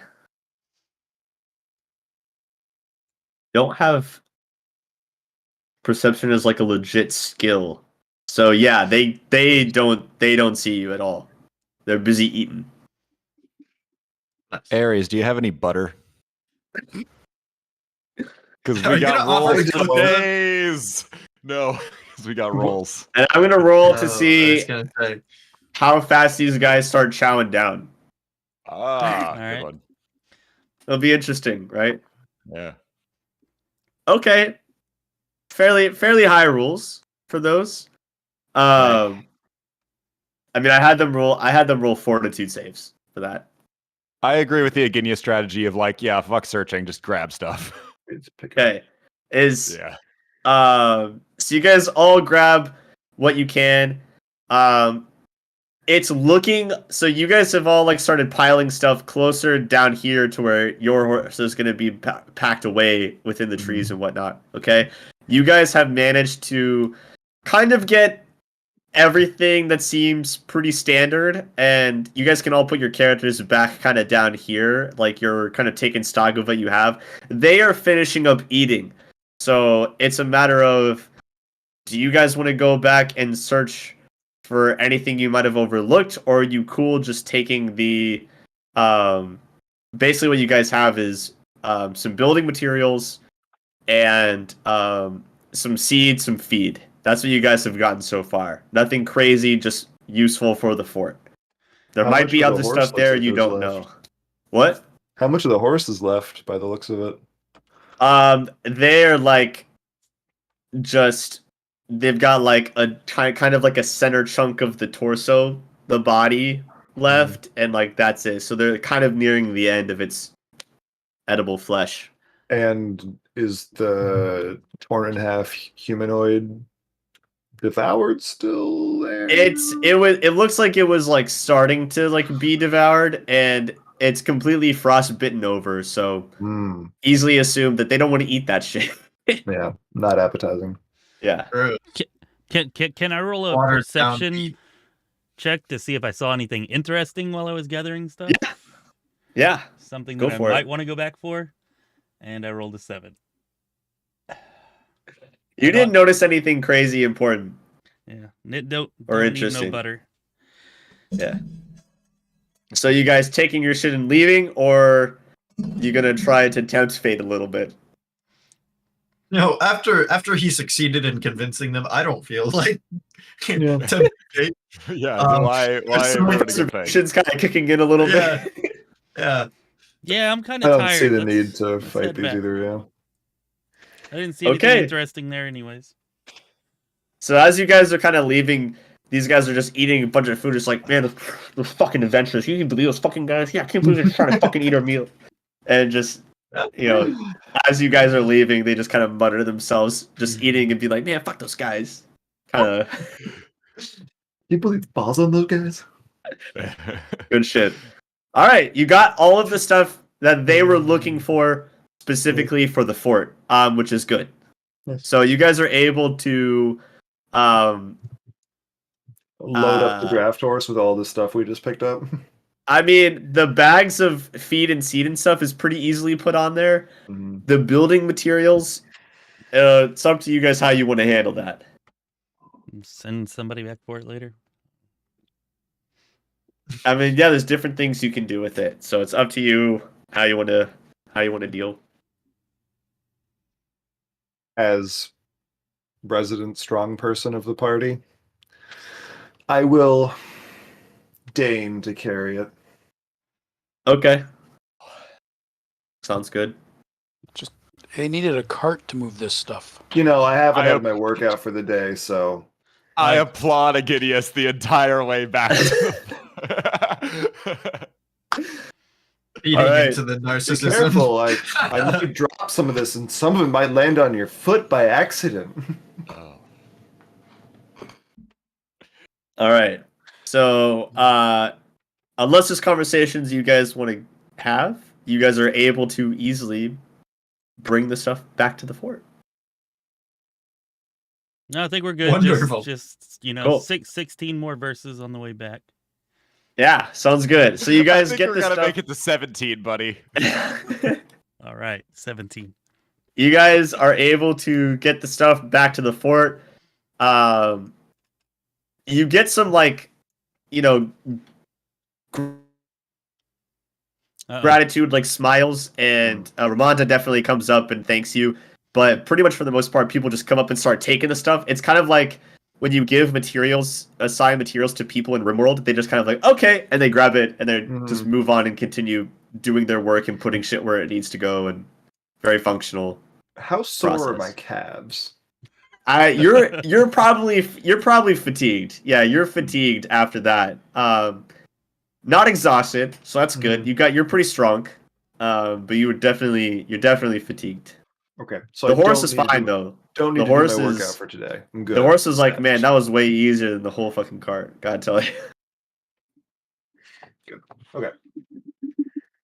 don't have perception as a legit skill. So yeah, they don't see you at all. They're busy eating. Aries, do you have any butter? Because Are we you got gonna offer rolls to for give them? days. No, because we got rolls. And I'm gonna roll to I see was gonna say. how fast these guys start chowing down. Ah, All good right. one. It'll be interesting, right? Yeah. Okay. Fairly high rules for those. I mean, I had them roll fortitude saves for that. I agree with the Aginia strategy of yeah, fuck searching, just grab stuff. Okay. Yeah. So you guys all grab what you can. It's looking so you guys have all started piling stuff closer down here to where your horse is going to be packed away within the trees and whatnot. Okay, you guys have managed to kind of get everything that seems pretty standard, and you guys can all put your characters back kind of down here, you're kind of taking stock of what you have. They are finishing up eating, so it's a matter of, do you guys want to go back and search for anything you might have overlooked, or are you cool just taking the basically what you guys have is some building materials and some seed, some feed. That's what you guys have gotten so far. Nothing crazy, just useful for the fort. There How might much be of the other horse stuff looks there like you there's don't left? know. What? How much of the horse is left by the looks of it? They're just they've got a kind of a center chunk of the torso, the body left, and that's it. So they're kind of nearing the end of its edible flesh. And is the torn in half humanoid devoured still there? It looks like it was starting to be devoured, and it's completely frostbitten over, so easily assume that they don't want to eat that shit. Yeah, not appetizing. Yeah. Can I roll a Watered down perception meat. check to see if I saw anything interesting while I was gathering stuff? Yeah. Something Go that I for it. might want to go back for. And I rolled a 7. You didn't notice anything crazy important. Yeah. Don't Or need interesting. no butter. Yeah. So you guys taking your shit and leaving, or you gonna try to tempt fate a little bit? No, after he succeeded in convincing them, I don't feel like Yeah. tempting fate. Yeah, Um, why some ruining a thing? Observation's kind of kicking in a little Yeah. bit. Yeah. Yeah, I'm kind I of don't tired. see the Let's- need to let's fight head these back. either. Yeah. I didn't see anything Okay. interesting there, anyways. So as you guys are kind of leaving, these guys are just eating a bunch of food. It's like, man, those fucking adventurers. You can believe those fucking guys? Yeah, I can't believe they're trying to fucking eat our meal. And just, you know, as you guys are leaving, they just kind of mutter themselves, just eating and be like, man, fuck those guys. Kind of You believe balls on those guys? good shit. All right, you got all of the stuff that they were looking for specifically for the fort, which is good. Yes. So you guys are able to Load up the draft horse with all the stuff we just picked up. I mean, the bags of feed and seed and stuff is pretty easily put on there. Mhm. The building materials, it's up to you guys how you want to handle that. Send somebody back for it later. I mean, yeah, there's different things you can do with it, so it's up to you how you want to deal. As resident strong person of the party, I will deign to carry it. Okay, sounds good. They needed a cart to move this stuff. You know, I haven't I had my workout for the day, so I applaud Aegidius the entire way back. Feeding Alright. into the be narcissism. careful. I might drop some of this, and some of it might land on your foot by accident. Oh. All right. So, unless there's conversations you guys want to have, you guys are able to easily bring the stuff back to the fort. No, I think we're good. Wonderful. Just you know, Cool. 16 more verses on the way back. Yeah, sounds good. So you guys I think get we're this gonna stuff. make it to 17, buddy. All right, 17. You guys are able to get the stuff back to the fort. You get some Uh-oh. gratitude, like smiles, and Ramonda definitely comes up and thanks you. But pretty much for the most part, people just come up and start taking the stuff. It's kind of like when you give assign materials to people in RimWorld, they just kind of like, okay, and they grab it and they just move on and continue doing their work and putting shit where it needs to go, and very functional. How sore are Process. my calves? You're probably fatigued. Yeah, you're fatigued after that. Not exhausted, so that's good. You're pretty strong. But you're definitely fatigued. Okay, so The I horse don't is need to fine do- though. Don't need The to do my horse workout is- for today. I'm good. The horse is like, man, Established. that was way easier than the whole fucking cart. Gotta tell you. Good. Okay.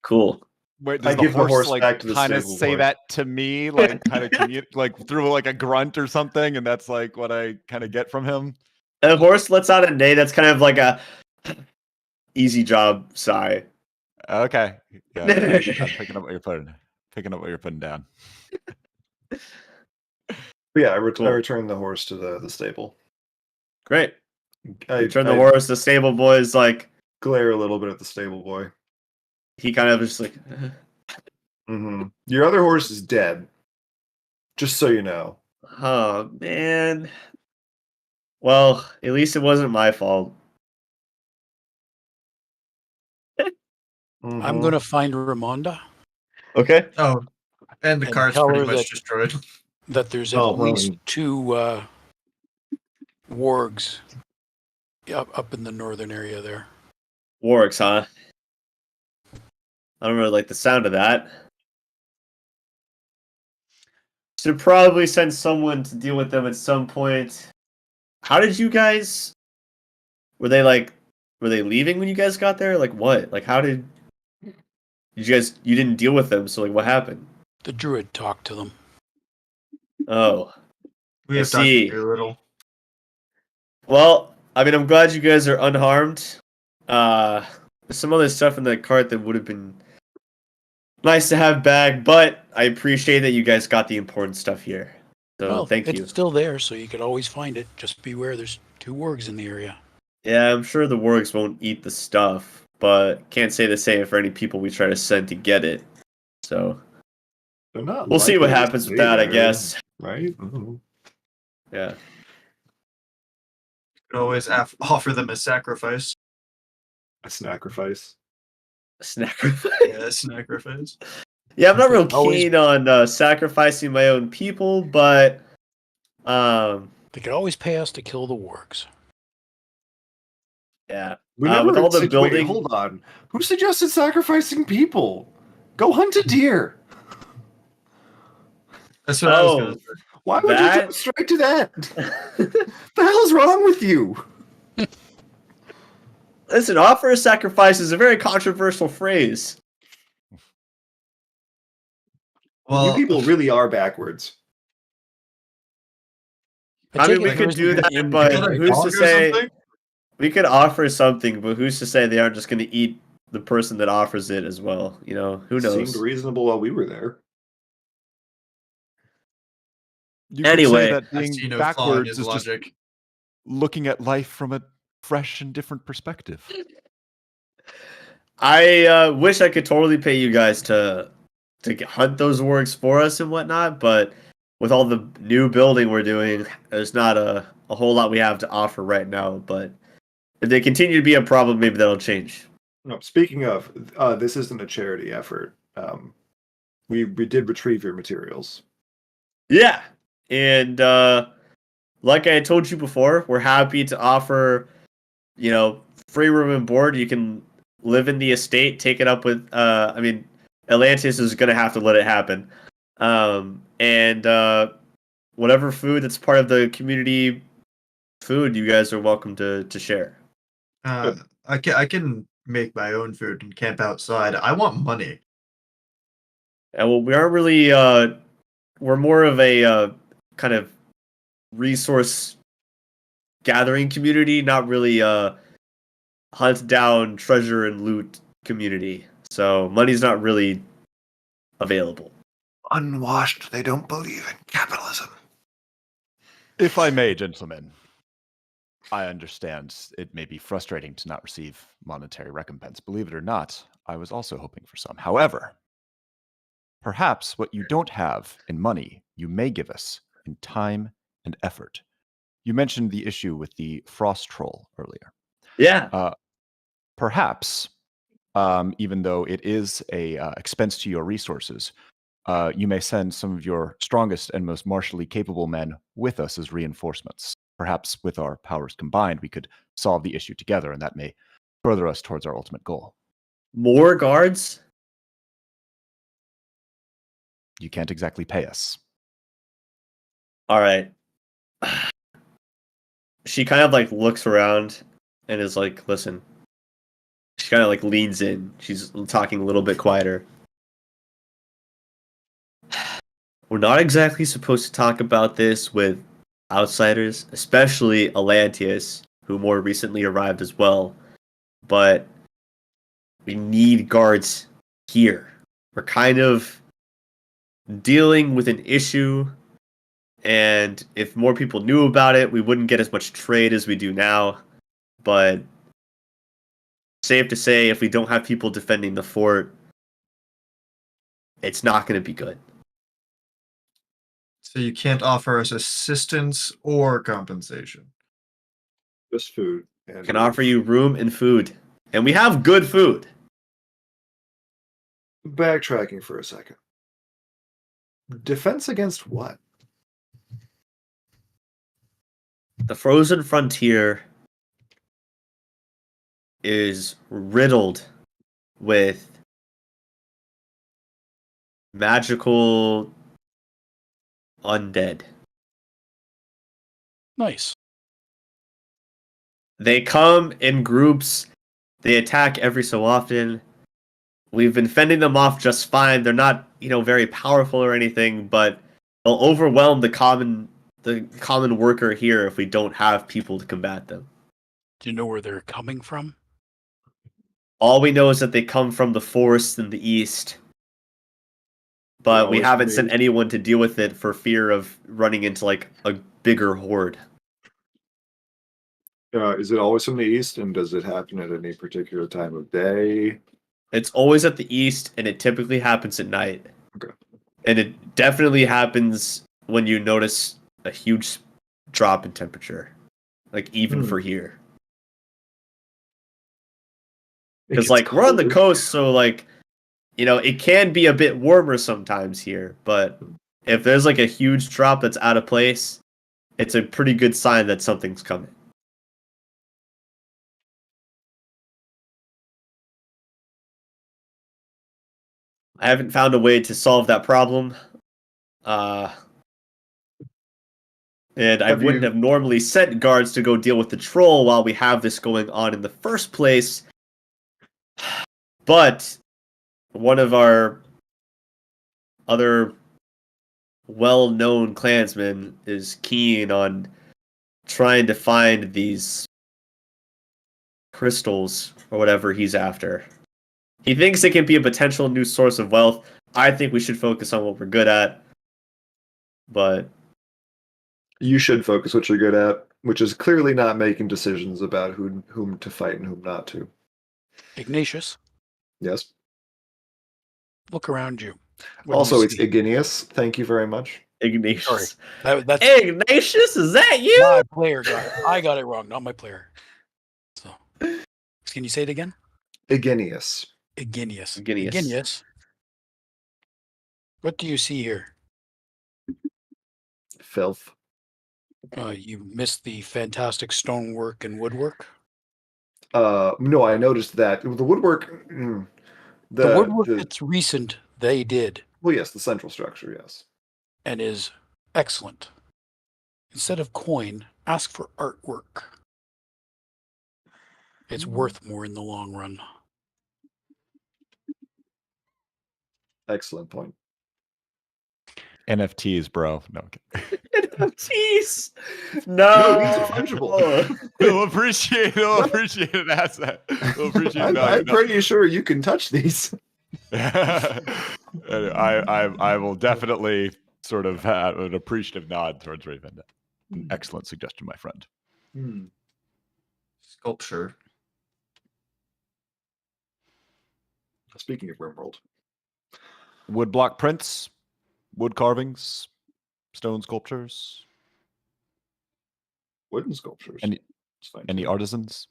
Cool. Wait, I does the give the horse horse like back to the kind of stable say boy. that to me, like kind of like through like a grunt or something, and that's like what I kind of get from him. The horse lets out a neigh that's kind of like a easy job sigh. Okay, yeah, I'm picking up what you're putting down. But yeah, I Cool. return the horse to the stable. Great. I You turn the horse. The stable boy is like, glare a little bit at the stable boy. he kind of just like, Your other horse is dead. Just so you know. oh man. Well, at least it wasn't my fault. I'm going to find Ramonda, Okay. Oh, and the And cart's tell pretty her much that- destroyed. that there's at Oh, well, least two wargs up in the northern area there. Wargs, huh? I don't really like the sound of that. Should probably send someone to deal with them at some point. How did you guys? Were they leaving when you guys got there? Like what? Like how did you guys? You didn't deal with them, so like what happened? The druid talked to them. Oh, We I have talked see. very little. well, I mean, I'm glad you guys are unharmed. There's some other stuff in that cart that would have been nice to have back, but I appreciate that you guys got the important stuff here. So Well, thank it's you. still there, so you could always find it. Just beware, there's 2 wargs in the area. Yeah, I'm sure the wargs won't eat the stuff, but can't say the same for any people we try to send to get it. So They're not we'll see what likely to happens with stay that, I there, guess. Right? Mhm. Yeah. You could always offer them a sacrifice. A sacrifice. Sacrifice. Yeah, a sacrifice. Yeah, I'm not real Always- keen on sacrificing my own people, but They could always pay us to kill the wargs. yeah. We With all the wait, building. hold on. Who suggested sacrificing people? Go hunt a deer. That's what I was gonna Oh, say. Why would you That- jump straight to that? The hell is wrong with you? listen, offer a sacrifice is a very controversial phrase. Well, You people really are backwards. I mean, take we it there could do isn't that, an but Is that a who's dog to or say? something? We could offer something, but who's to say they aren't just going to eat the person that offers it as well? You know, who knows? Seemed reasonable while we were there. You Anyway, could say that I being see no flaw in backwards his is just logic. looking at life from a fresh and different perspective. I wish I could totally pay you guys to hunt those wargs for us and whatnot, but with all the new building we're doing, there's not a whole lot we have to offer right now. But if they continue to be a problem, maybe that'll change. No, speaking of, this isn't a charity effort. We did retrieve your materials. Yeah, and like I told you before, we're happy to offer, free room and board. You can live in the estate, take it up with. I mean, Atlantis is gonna have to let it happen, and whatever food that's part of the community food, you guys are welcome to share. I can make my own food and camp outside. I want money. And well, we aren't really. We're more of a kind of resource gathering community, not really hunt down treasure and loot community. So money's not really available. Unwashed, they don't believe in capitalism. If I may, gentlemen, I understand it may be frustrating to not receive monetary recompense. Believe it or not, I was also hoping for some. However, perhaps what you don't have in money, you may give us in time and effort. You mentioned the issue with the frost troll earlier. Yeah. Perhaps, even though it is a expense to your resources, you may send some of your strongest and most martially capable men with us as reinforcements. Perhaps with our powers combined, we could solve the issue together, and that may further us towards our ultimate goal. More guards? You can't exactly pay us. All right. She kind of like looks around and is like, listen. She kind of like leans in. She's talking a little bit quieter. We're not exactly supposed to talk about this with outsiders, especially Atlantis, who more recently arrived as well. But we need guards here. We're kind of dealing with an issue, and if more people knew about it, we wouldn't get as much trade as we do now. But safe to say, if we don't have people defending the fort, it's not going to be good. So you can't offer us assistance or compensation. Just food. And I can offer you room and food. And we have good food. Backtracking for a second. Defense against what? The frozen frontier is riddled with magical undead. Nice. They come in groups. They attack every so often. We've been fending them off just fine. They're not, very powerful or anything, but they'll overwhelm the common worker here if we don't have people to combat them. Do you know where they're coming from? All we know is that they come from the forest in the east. but we always haven't be. sent anyone to deal with it for fear of running into like a bigger horde. Is it always from the east, and does it happen at any particular time of day? It's always at the east, and it typically happens at night. Okay. And it definitely happens when you notice a huge drop in temperature, like even for here. It Because gets like we're on the colder. coast, so like it can be a bit warmer sometimes here. But if there's like a huge drop that's out of place, it's a pretty good sign that something's coming. I haven't found a way to solve that problem. And I wouldn't have normally sent guards to go deal with the troll while we have this going on in the first place. But one of our other well-known clansmen is keen on trying to find these crystals or whatever he's after. He thinks it can be a potential new source of wealth. I think we should focus on what we're good at. But You should focus what you're good at, which is clearly not making decisions about whom to fight and whom not to. Ignatius, Yes. look around you. What do Also, you it's see? Igneous. Thank you very much. Ignatius. That's Ignatius, is that you? my player got it. I got it wrong, not my player. So, can you say it again? Igneous. Iginius. Iginius. Iginius. What do you see here? Filth. You missed the fantastic stonework and woodwork. No, I noticed that the woodwork. The woodwork that's recent, they did, Well, yes, the central structure. Yes. and is excellent. Instead of coin, ask for artwork. It's worth more in the long run. Excellent point. NFTs, bro. No. Okay. NFTs. No, these are No. fungible. We'll appreciate an asset. We'll appreciate I'm value. No. pretty sure you can touch these. I will definitely sort of have an appreciative nod towards Rayvinda. Excellent suggestion, my friend. Sculpture. Speaking of Rimworld, Woodblock prints, wood carvings, stone sculptures. wooden sculptures. Any It's fine any too. artisans?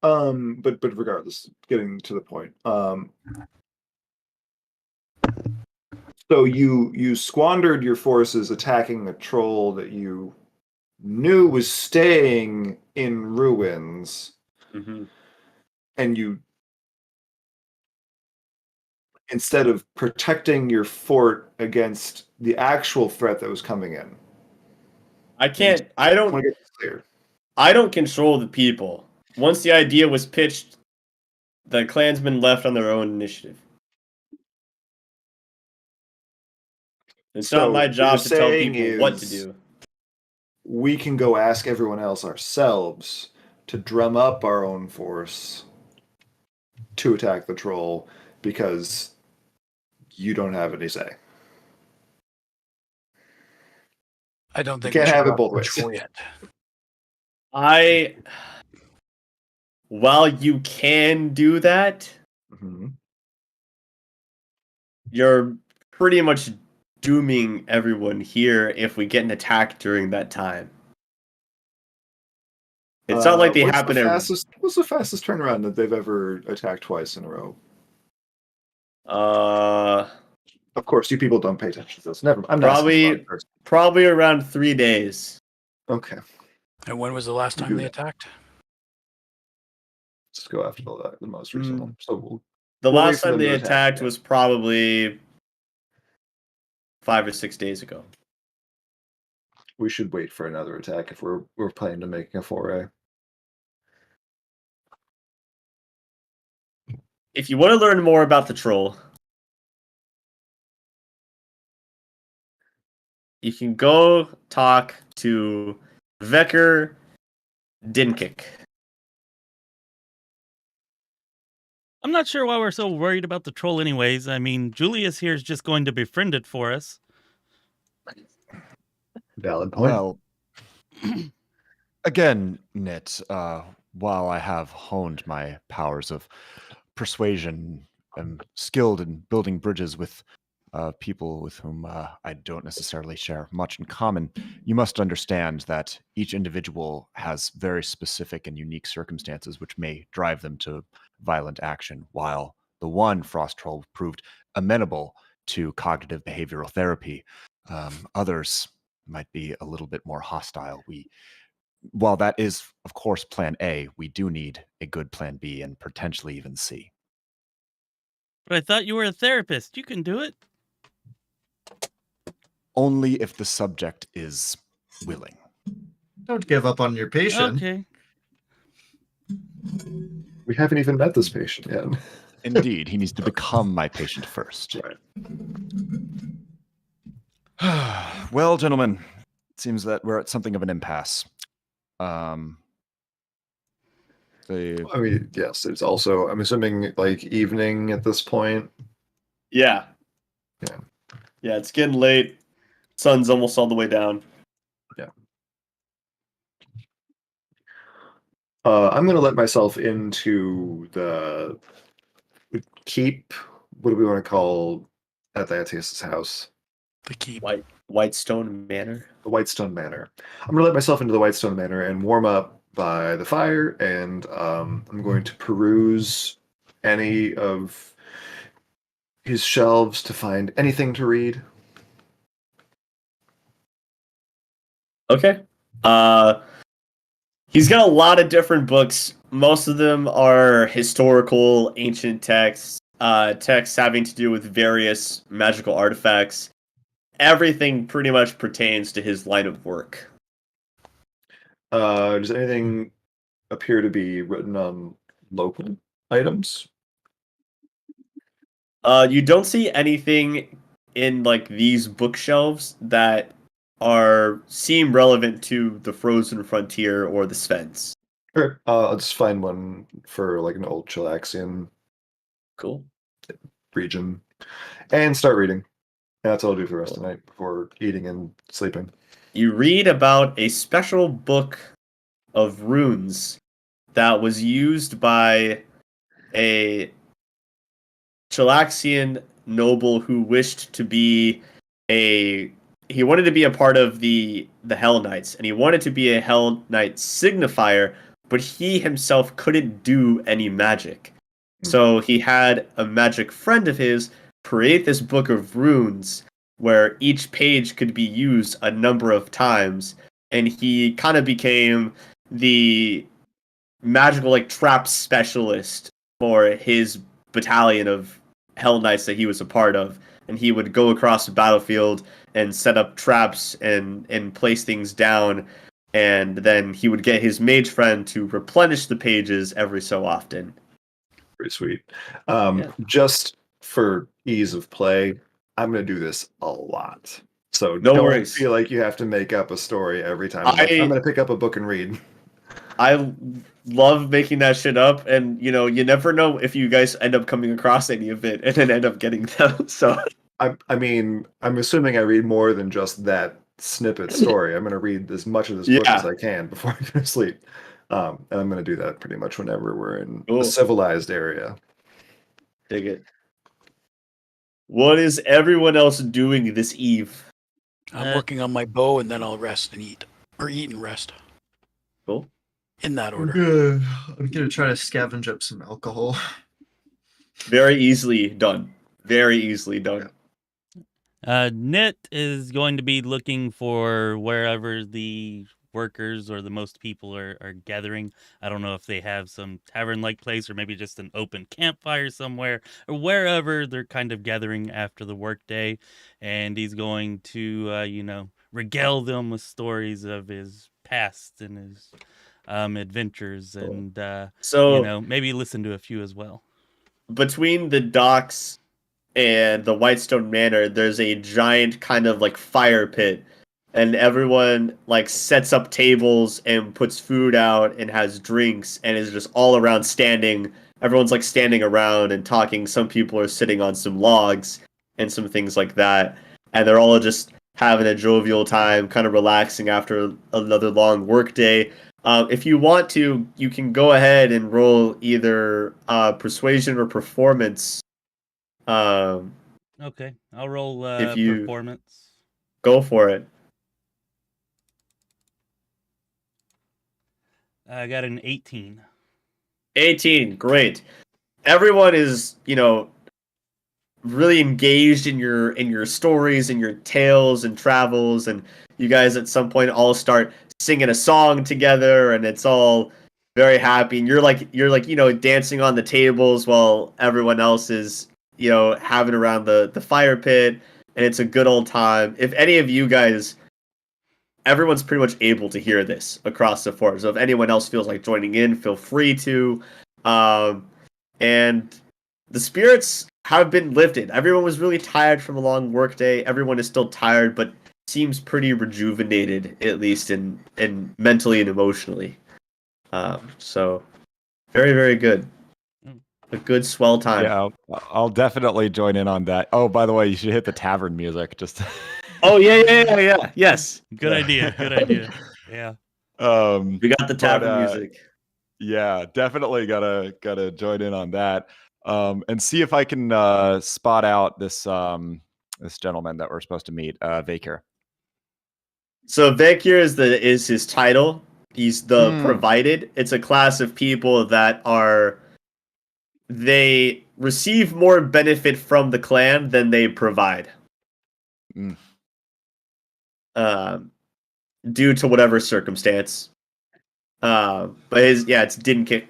But regardless, getting to the point. So you squandered your forces attacking a troll that you knew was staying in ruins, and you, instead of protecting your fort against the actual threat that was coming in. I can't. I want to get this clear. I don't control the people. Once the idea was pitched, the clansmen left on their own initiative. It's So not my what job you're to tell saying people what to is- do. We can go ask everyone else ourselves to drum up our own force to attack the troll because you don't have any say. I don't think can't we should have it go both after ways. troll yet. While you can do that, you're pretty much dooming everyone here if we get an attack during that time. It's not like they happen to. What's the fastest turnaround that they've ever attacked twice in a row? Of course, you people don't pay attention to this. Never. I'm not probably around 3 days. Okay. And when was the last time they attacked? Let's go after the most recent one. So The we'll wait last for time them they to attack, attacked yeah. was probably 5 or 6 days ago. we should wait for another attack if we're planning to make a foray. If you want to learn more about the troll, you can go talk to Vecker Dinkik. I'm not sure why we're so worried about the troll anyways. I mean, Julius here is just going to befriend it for us. Valid point. Well, again, Nit, while I have honed my powers of persuasion, I'm skilled in building bridges with people with whom I don't necessarily share much in common. You must understand that each individual has very specific and unique circumstances which may drive them to violent action, while the one frost troll proved amenable to cognitive behavioral therapy. Others might be a little bit more hostile. While that is, of course, plan A, we do need a good plan B and potentially even C. But I thought you were a therapist. You can do it. Only if the subject is willing. Don't give up on your patient. Okay. We haven't even met this patient yet. Indeed, he needs to become my patient first. Right. Well, gentlemen, it seems that we're at something of an impasse. I mean, yes, it's also, I'm assuming, like, evening at this point. Yeah. Yeah. Yeah, it's getting late. Sun's almost all the way down. Yeah. I'm going to let myself into the keep. What do we want to call Atlanteus' house? The keep. Whitestone Manor. The Whitestone Manor. I'm going to let myself into the Whitestone Manor and warm up by the fire, and I'm going to peruse any of his shelves to find anything to read. Okay. He's got a lot of different books. Most of them are historical, ancient texts, texts having to do with various magical artifacts. Everything pretty much pertains to his line of work. Does anything appear to be written on local items? You don't see anything in like these bookshelves that seem relevant to the Frozen Frontier or the Svens. Sure. I'll just find one for like an old Chilaxian Cool. region and start reading. And that's all I'll do for the rest of the night before eating and sleeping. You read about a special book of runes that was used by a Chilaxian noble who wished to be he wanted to be a part of the Hell Knights, and he wanted to be a Hell Knight signifier, but he himself couldn't do any magic. So he had a magic friend of his create this book of runes where each page could be used a number of times, and he kind of became the magical like trap specialist for his battalion of Hell Knights that he was a part of. And he would go across the battlefield and set up traps and place things down, and then he would get his mage friend to replenish the pages every so often. Pretty sweet. Yeah. Just for ease of play, I'm going to do this a lot. So No don't worries. feel like you have to make up a story every time. I'm going to pick up a book and read. I love making that shit up, and you never know if you guys end up coming across any of it and then end up getting them. So I mean, I'm assuming I read more than just that snippet story. I'm going to read as much of this book as I can before I go to sleep. And I'm going to do that pretty much whenever we're in the civilized area. Dig it. What is everyone else doing this eve? I'm working on my bow, and then I'll rest and eat. Or eat and rest. Cool. In that order. I'm gonna try to scavenge up some alcohol. Very easily done. Very easily done. Nit is going to be looking for wherever the workers or the most people are gathering. I don't know if they have some tavern-like place or maybe just an open campfire somewhere or wherever they're kind of gathering after the workday. And he's going to, regale them with stories of his past and his adventures and, maybe listen to a few as well. Between the docks and the Whitestone Manor, there's a giant kind of like fire pit, and everyone like sets up tables and puts food out and has drinks and is just all around standing everyone's like standing around and talking. Some people are sitting on some logs and some things like that, and they're all just having a jovial time, kind of relaxing after another long work day. If you want to, you can go ahead and roll either persuasion or performance. Okay, I'll roll If you- performance. Go for it. I got an 18. 18, great. Everyone is, really engaged in your stories and your tales and travels, and you guys at some point all start singing a song together, and it's all very happy. And you're like dancing on the tables while everyone else is having around the fire pit, and it's a good old time. If any of you guys, everyone's pretty much able to hear this across the fort. So if anyone else feels like joining in, feel free to. And the spirits have been lifted. Everyone was really tired from a long work day. Everyone is still tired, but seems pretty rejuvenated, at least in mentally and emotionally. So very, very good. A good swell time. Yeah, I'll definitely join in on that. Oh, by the way, you should hit the tavern music. Just. Oh yeah. Yes. Good idea. Good idea. Yeah. We got the tavern music. Yeah, definitely gotta join in on that. And see if I can spot out this this gentleman that we're supposed to meet, Vakir. So Vakir is his title. He's the provided. It's a class of people that they receive more benefit from the clan than they provide. Due to whatever circumstance. But it's Djinni.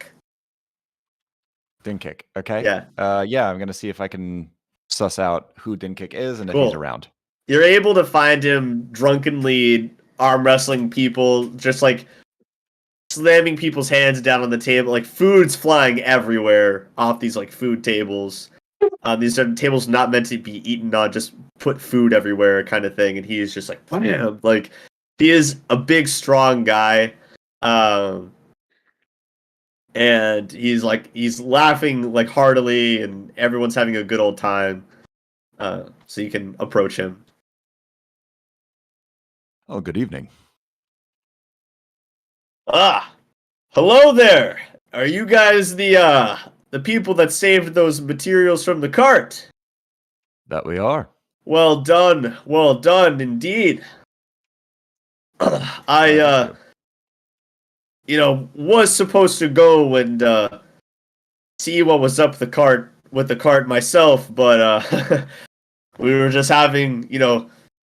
Djinni, okay. Yeah. Yeah, I'm gonna see if I can suss out who Djinni is and if Cool. he's around. You're able to find him drunkenly arm wrestling people, just like slamming people's hands down on the table, like food's flying everywhere off these like food tables. These are tables not meant to be eaten on, just put food everywhere kind of thing, and he is just like, bam! Like, he is a big, strong guy. And he's laughing like heartily, and everyone's having a good old time. So you can approach him. Oh, good evening. Hello there. Are you guys the people that saved those materials from the cart? That we are. Well done indeed. I was supposed to go and see what was up the cart with the cart myself, but we were just having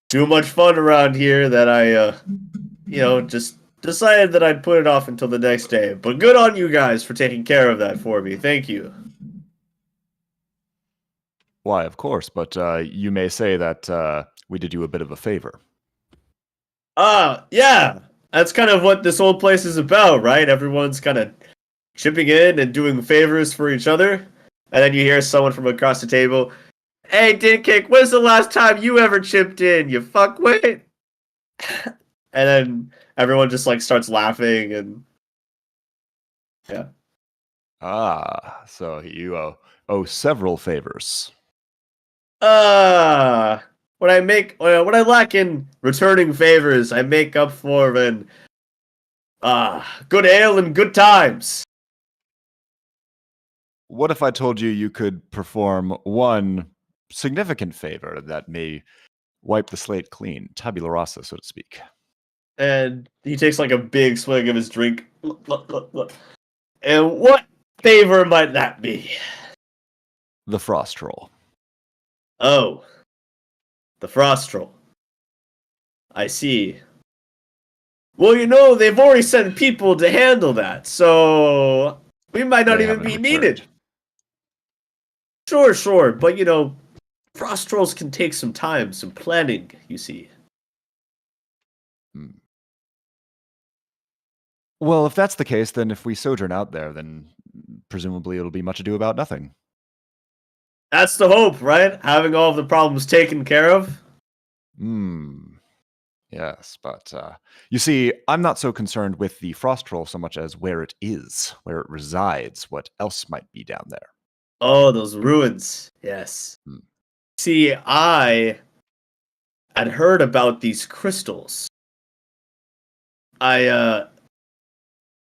too much fun around here that I just decided that I'd put it off until the next day. But good on you guys for taking care of that for me. Thank you. Why, of course, but you may say that we did you a bit of a favor. Yeah. That's kind of what this whole place is about, right? Everyone's kind of chipping in and doing favors for each other. And then you hear someone from across the table, "Hey, Djinni, when's the last time you ever chipped in, you fuckwit?" And then everyone just like starts laughing and yeah. So you owe several favors. What I lack in returning favors, I make up for in good ale and good times. What if I told you you could perform one significant favor that may wipe the slate clean, tabula rasa, so to speak? And he takes like a big swig of his drink. Look. And what favor might that be? The frost troll. Oh, the frost troll. I see. Well, they've already sent people to handle that, so we might not They even haven't be returned. needed. Sure, but frost trolls can take some time, some planning, you see. Well, if that's the case, then if we sojourn out there, then presumably it'll be much ado about nothing. That's the hope, right? Having all of the problems taken care of. Yes, but you see, I'm not so concerned with the frost troll so much as where it is, where it resides, what else might be down there. Oh, those ruins. Yes. Hmm. See, I had heard about these crystals. I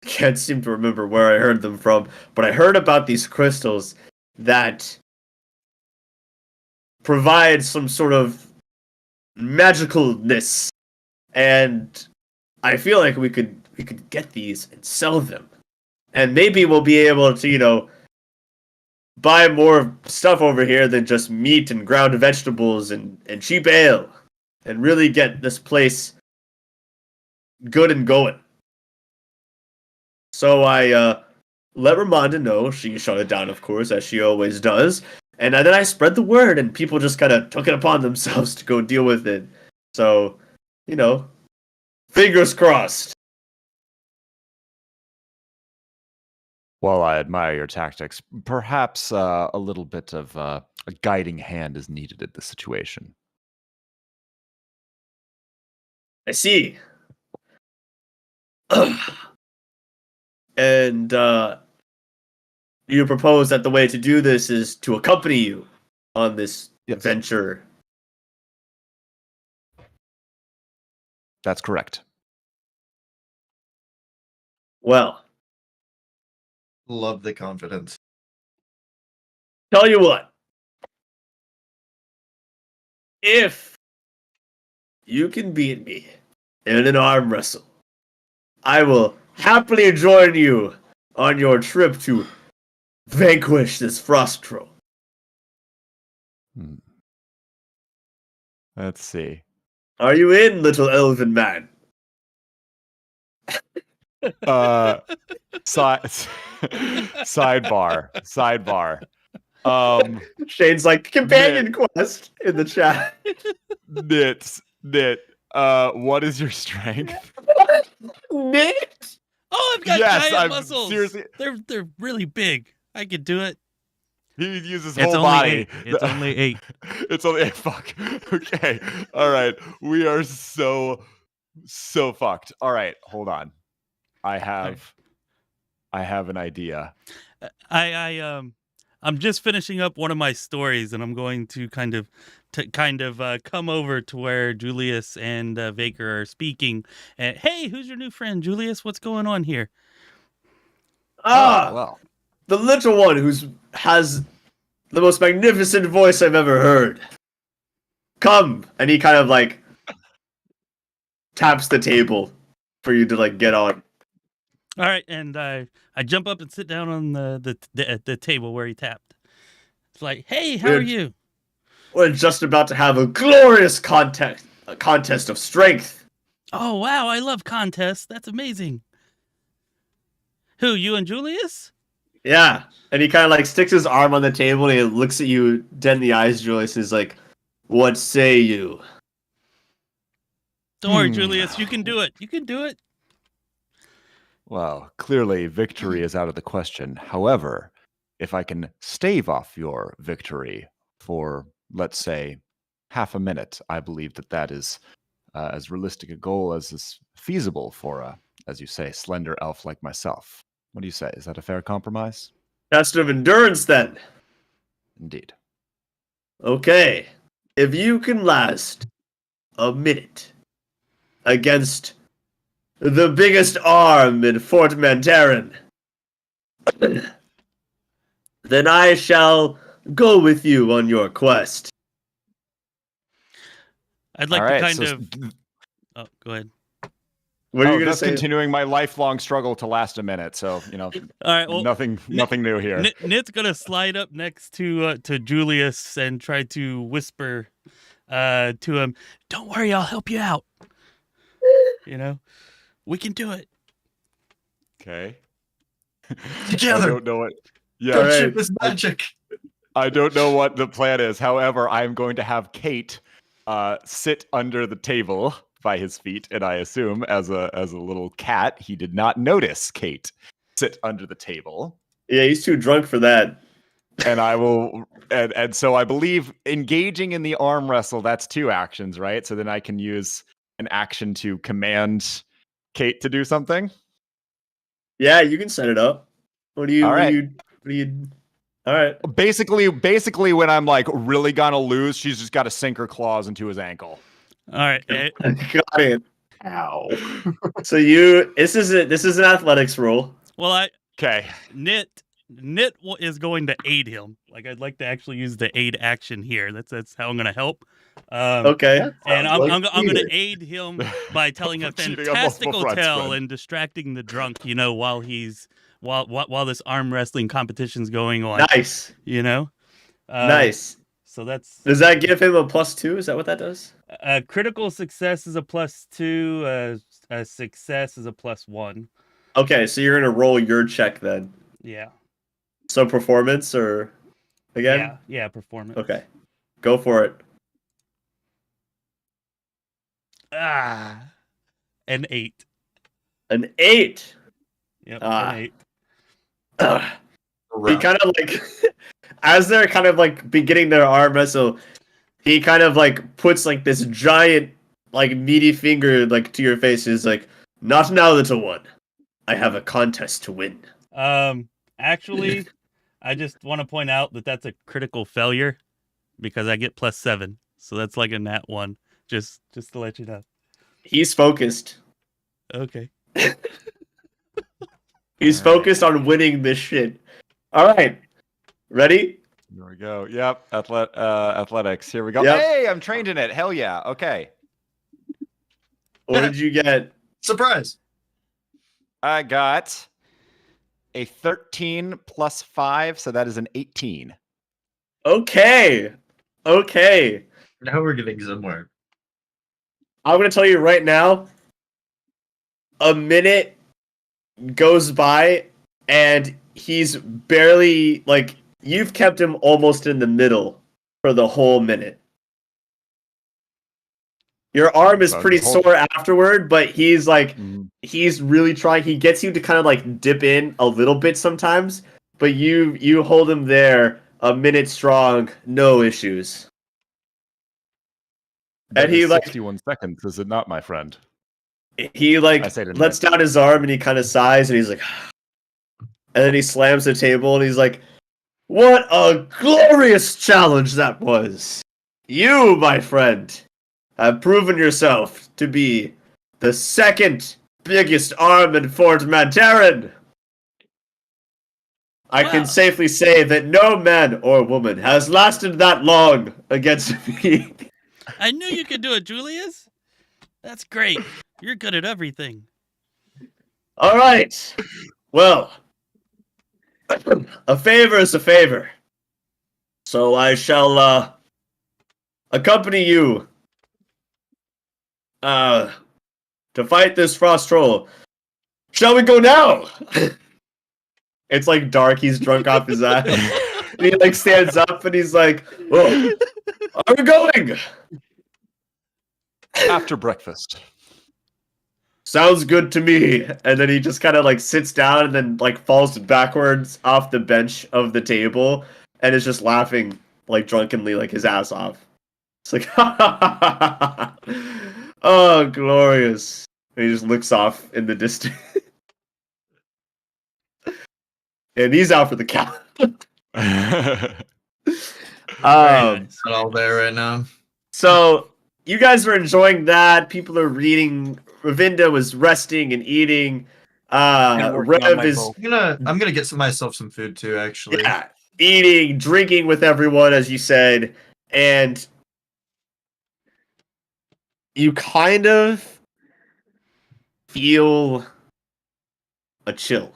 can't seem to remember where I heard them from, but I heard about these crystals that provide some sort of magicalness, and I feel like we could get these and sell them, and maybe we'll be able to buy more stuff over here than just meat and ground vegetables and cheap ale, and really get this place good and going. So I let Ramonda know. She shut it down, of course, as she always does. And then I spread the word, and people just kind of took it upon themselves to go deal with it. So, fingers crossed. While I admire your tactics, perhaps a little bit of a guiding hand is needed in this situation. I see. And you propose that the way to do this is to accompany you on this Yes. venture. That's correct. Well, Love the confidence. tell you what. If you can beat me in an arm wrestle, I will happily join you on your trip to vanquish this frost troll. Hmm. Let's see. Are you in, little elven man? Sidebar. Shane's like, companion quest in the chat. Knit. What is your strength? Nick? Oh, I've got Yes, giant I'm muscles. seriously- They're really big. I could do it. He uses It's whole only body. 8. It's only 8. It's only 8. Fuck. Okay. All right. We are so fucked. All right. Hold on. I have an idea. I'm just finishing up one of my stories, and I'm going to kind of come over to where Julius and Vaker are speaking. And hey, who's your new friend, Julius? What's going on here? Ah, Well. the little one has the most magnificent voice I've ever heard. Come, and he kind of taps the table for you to get on. All right, and I jump up and sit down on the table where he tapped. It's like, hey, how are Good. you? We're just about to have a glorious contest of strength. Oh wow, I love contests. That's amazing. Who, you and Julius? Yeah, and he kind of sticks his arm on the table and he looks at you dead in the eyes, Julius, and is like, "What say you?" Don't worry, Julius. You can do it. You can do it. Well, clearly victory is out of the question. However, if I can stave off your victory for, let's say, half a minute, I believe that is as realistic a goal as is feasible for a, as you say, slender elf like myself. What do you say? Is that a fair compromise? Test of endurance, then. Indeed. Okay, if you can last a minute against the biggest arm in Fort Mandarin, then I shall go with you on your quest. I'd like All right, to kind so of. Oh, go ahead. What are you going to that's say? continuing my lifelong struggle to last a minute. So, All right. Well, nothing new here. Nit's gonna slide up next to Julius and try to whisper to him, "Don't worry, I'll help you out. We can do it." Okay. Together. I don't know what. Yeah. Friendship is magic. I don't know what the plan is. However, I'm going to have Kate sit under the table by his feet, and I assume as a little cat, he did not notice Kate sit under the table. Yeah, he's too drunk for that. And I will, and so I believe engaging in the arm wrestle, that's 2 actions, right? So then I can use an action to command Kate to do something? Yeah, you can set it up. What do you? All What right. do you? All right. Basically, when I'm like really gonna lose, she's just got to sink her claws into his ankle. All right. Got it. Ow. So this is an athletics roll. Well, Okay. Knit is going to aid him. Like, I'd like to actually use the aid action here. That's how I'm going to help. Okay. And I'm like going to cheating. aid him by telling a Cheating on multiple fantastical fronts, tale friend. and distracting the drunk. While this arm wrestling competition's going on. Nice. Nice. So that's Does that give him a +2? Is that what that does? critical success is a +2. A success is a +1. Okay, so you're gonna roll your check then. Yeah. So performance or again? Yeah. Performance. Okay, go for it. An 8. An 8. Yep. Ah. An 8. He kind of like, as they're kind of like beginning their arm wrestle, he kind of like puts like this giant, like meaty finger like to your face. Is like, not now, little one. I have a contest to win. Actually, I just want to point out that that's a critical failure because I get +7, so that's like a nat 1. Just to let you know. He's focused. Okay. He's focused on winning this shit. All right, ready? Here we go. Yep. Athletics. Here we go. Yep. Hey, I'm trained in it. Hell yeah. Okay. What did you get? Surprise. I got a 13 plus 5, so that is an 18. Okay. Now we're getting somewhere. I'm gonna tell you right now. A minute goes by, and he's barely like you've kept him almost in the middle for the whole minute. Your arm is pretty sore afterward, but he's like he's really trying. He gets you to kind of like dip in a little bit sometimes, but you hold him there a minute strong, no issues. That he is like 61 seconds, is it not, my friend? He like I say to lets down his arm and he kind of sighs and he's like, and then he slams the table and he's like, "What a glorious challenge that was! You, my friend, have proven yourself to be the second biggest arm in Fort Mandarin. I Wow. can safely say that no man or woman has lasted that long against me." I knew you could do it, Julius. That's great. You're good at everything. All right. Well, a favor is a favor. So I shall accompany you to fight this frost troll. Shall we go now? It's like dark. He's drunk off his ass. And he like stands up and he's like, "Oh, are we going?" After breakfast. Sounds good to me. And then he just kind of like sits down and then like falls backwards off the bench of the table and is just laughing like drunkenly like his ass off. It's like, oh, glorious. And he just looks off in the distance. And he's out for the count. Very nice. Not all there right now. So you guys were enjoying that. People are reading. Rayvinda was resting and eating. And working on Rev my is bow. I'm gonna get myself some food too, actually. eating, drinking with everyone, as you said, and you kind of feel a chill.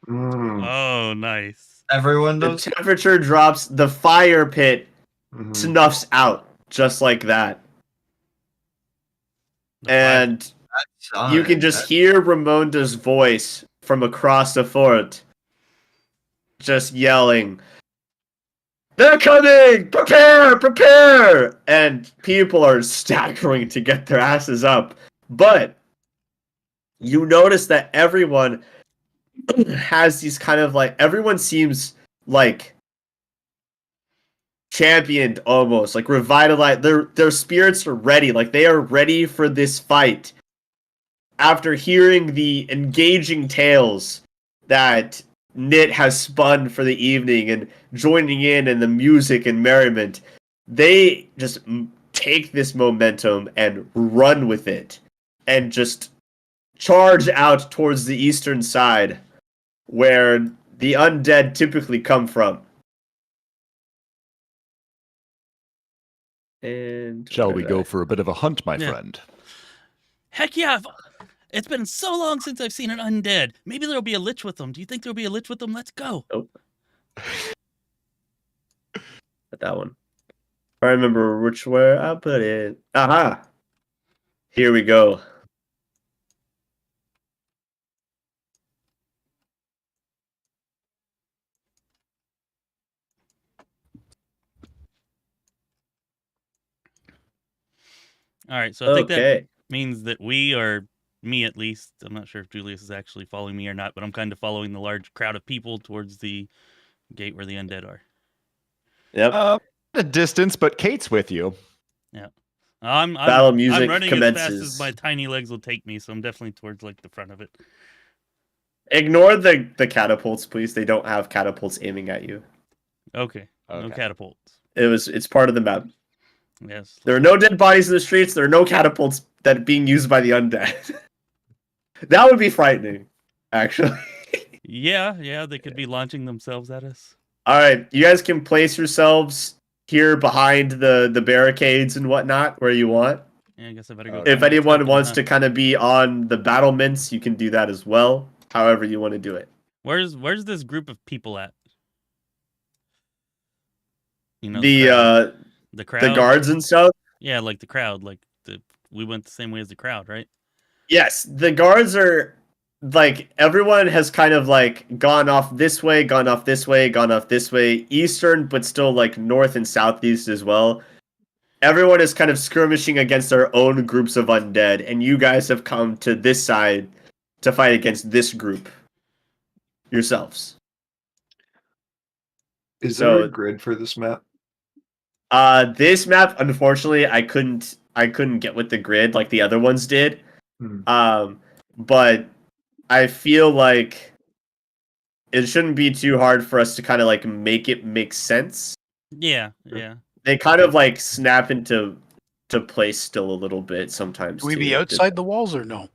Oh, nice. Everyone The does. temperature drops. The fire pit Mhm. snuffs out just like that. And you can just hear Ramonda's voice from across the fort just yelling, "They're coming! Prepare! Prepare!" And people are staggering to get their asses up. But you notice that everyone has these kind of like, everyone seems like championed almost, like revitalized. Their spirits are ready, like they are ready for this fight. After hearing the engaging tales that Knit has spun for the evening and joining in the music and merriment, they just take this momentum and run with it and just charge out towards the eastern side where the undead typically come from. And Shall we go for a bit of a hunt, my Yeah. friend? Heck yeah! It's been so long since I've seen an undead. Maybe there'll be a lich with them. Do you think there'll be a lich with them? Let's go. Nope. But that one. I remember which way I put it. Aha! Here we go. All right, so I think that Okay. means that we, or me at least, I'm not sure if Julius is actually following me or not, but I'm kind of following the large crowd of people towards the gate where the undead are. Yep. At a distance, but Kate's with you. I'm Battle music I'm running commences. as fast as my tiny legs will take me, so I'm definitely towards like the front of it. Ignore the catapults, please. They don't have catapults aiming at you. Okay, no Okay. catapults. It's part of the map. Yes. There are no dead bodies in the streets. There are no catapults that are being used by the undead. That would be frightening, actually. Yeah, they could be launching themselves at us. All right, you guys can place yourselves here behind the barricades and whatnot where you want. Yeah, I guess I better go. Okay. If find what's anyone cooking, wants huh? to kind of be on the battlements, you can do that as well. However you want to do it. Where's this group of people at? You know, The the crowd. the guards and stuff. Yeah, like the crowd. We went the same way as the crowd, right? Yes, the guards are like everyone has kind of like gone off this way, gone off this way, gone off this way, eastern, but still like north and southeast as well. Everyone is kind of skirmishing against their own groups of undead, and you guys have come to this side to fight against this group yourselves. Is there a So- grid for this map? This map, unfortunately, I couldn't get with the grid like the other ones did. Hmm. But I feel like it shouldn't be too hard for us to kind of like make it make sense. Yeah. They kind of like snap into place still a little bit sometimes. Do we too. be outside the walls or no?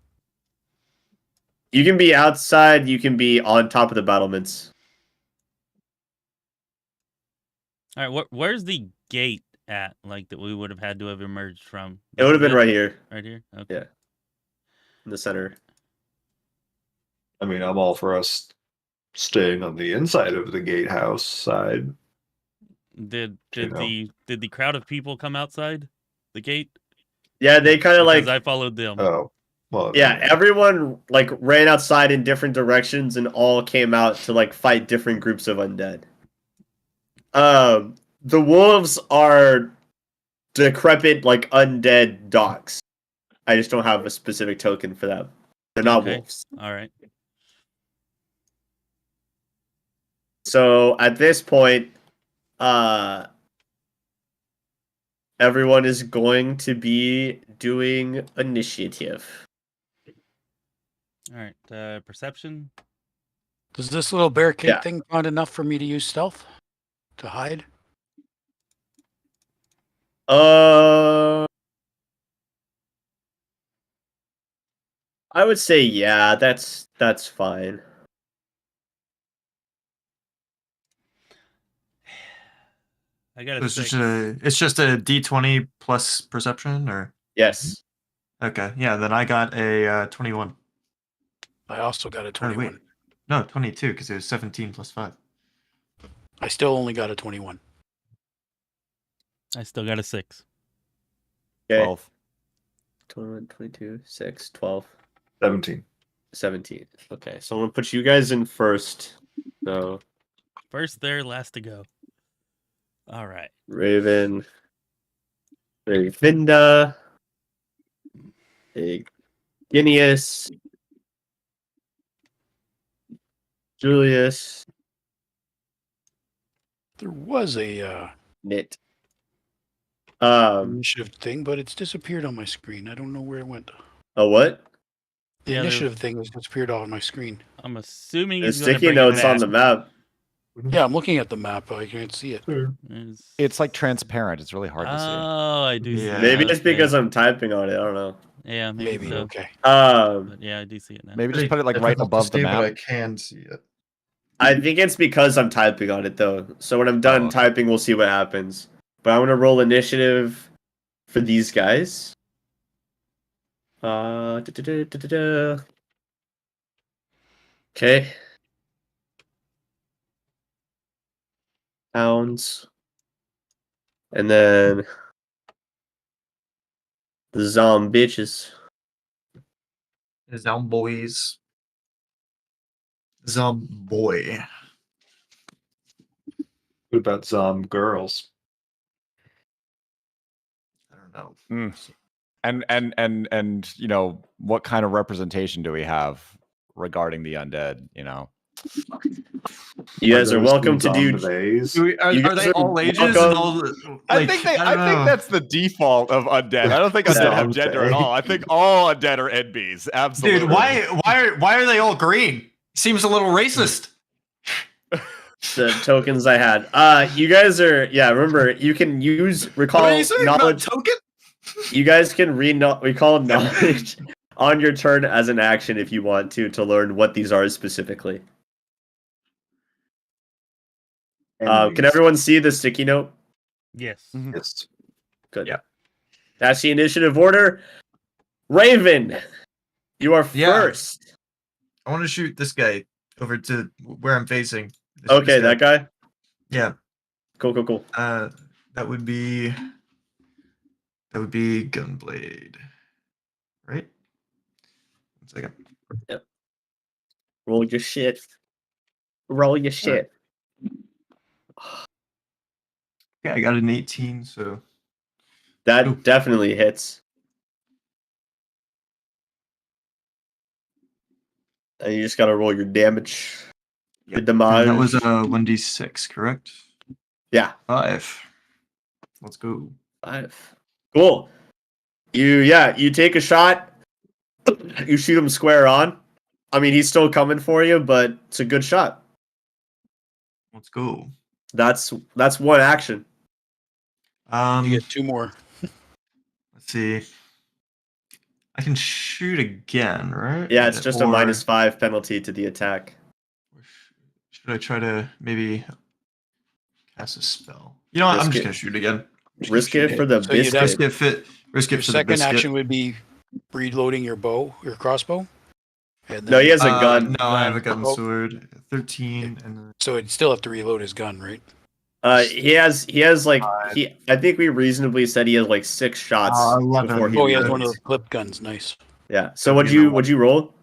You can be outside. You can be on top of the battlements. All right. Where's the gate at? Like that we would have had to have emerged from. It would have been right here Right here. Okay. Yeah. in the center. I mean, I'm all for us staying on the inside of the gatehouse side. Did You know. the crowd of people come outside the gate? Yeah, they kind of Because like I followed them. Oh, well. yeah, everyone like ran outside in different directions and all came out to like fight different groups of undead. The wolves are decrepit like undead dogs. I just don't have a specific token for that. They're not Okay. wolves. All right. So at this point, everyone is going to be doing initiative. All right. Perception. Does this little barricade Yeah. thing count enough for me to use stealth to hide? I would say yeah, that's fine. I got a It's six. just a D20 plus perception, or Yes. okay, yeah. Then I got a 21. I also got a Or 21. wait, no, 22 because it was 17 plus 5. I still only got a 21. I still got a 6. Okay. 12. 21, 22, 6, 12, 17. 17. Okay, so I'm going to put you guys in first. So, First there, last to go. All right. Rayvinda, Genius, Julius. There was a Knit. Initiative thing, but it's disappeared on my screen. I don't know where it went. A what? The Yeah, there- initiative thing has disappeared on my screen. I'm assuming The he's going to sticky bring notes it on back. the map. Yeah, I'm looking at the map, but I can't see it. It's like transparent. It's really hard to see. Oh, I do see Yeah. it. Maybe it's Okay. because I'm typing on it. I don't know. Yeah, maybe so. Okay. But yeah, I do see it now. Maybe just put it like right Difficult to above the see, but I map. can see it. I think it's because I'm typing on it though. So when I'm done Oh, okay. typing, we'll see what happens. But I'm gonna roll initiative for these guys. Okay. Pounds. And then the bitches. Zomboys. Zomboy. What about girls? I don't know. And you know, what kind of representation do we have regarding the undead? You know, You guys are those welcome to do. zombies? Are, You are guys they are all ages? welcome. And all, I think that's the default of undead. I don't think undead have gender at all. I think all undead are NBs. Absolutely. Dude, why are they all green? Seems a little racist. The tokens I had. You guys are remember you can recall What are you saying about knowledge. token? You guys can recall knowledge on your turn as an action if you want to learn what these are specifically. Can everyone see the sticky note? Yes. Yes. Good. Yeah. That's the initiative order. Raven, you are first. I want to shoot this guy over to where I'm facing. Okay, that guy. Yeah. Cool. That would be Gunblade. Right? 1 second. Roll your shit. Roll your shit. Yeah, I got an 18, so That definitely hits. And you just gotta roll your damage. yeah. The damage. That was 1d6, correct? Yeah. 5. Let's go. 5. Cool. You take a shot. You shoot him square on. I mean, he's still coming for you, but it's a good shot. Let's go. That's one action. You get 2 more. Let's see. I can shoot again, right? Yeah, it's just a Or -5 penalty to the attack. should I try to maybe cast a spell? You know what? I'm Risk just it. gonna shoot again. Risk it for the So you'd have biscuit. Risk Your it for the second biscuit. action would be reloading your crossbow. And No, he has a gun. No, I have a gun Oh. sword. 13 and then So he'd still have to reload his gun, right? He has like I think we reasonably said he has like 6 shots 11. before he Oh, he has reloads. one of those clip guns. Nice. Yeah. So what'd you roll?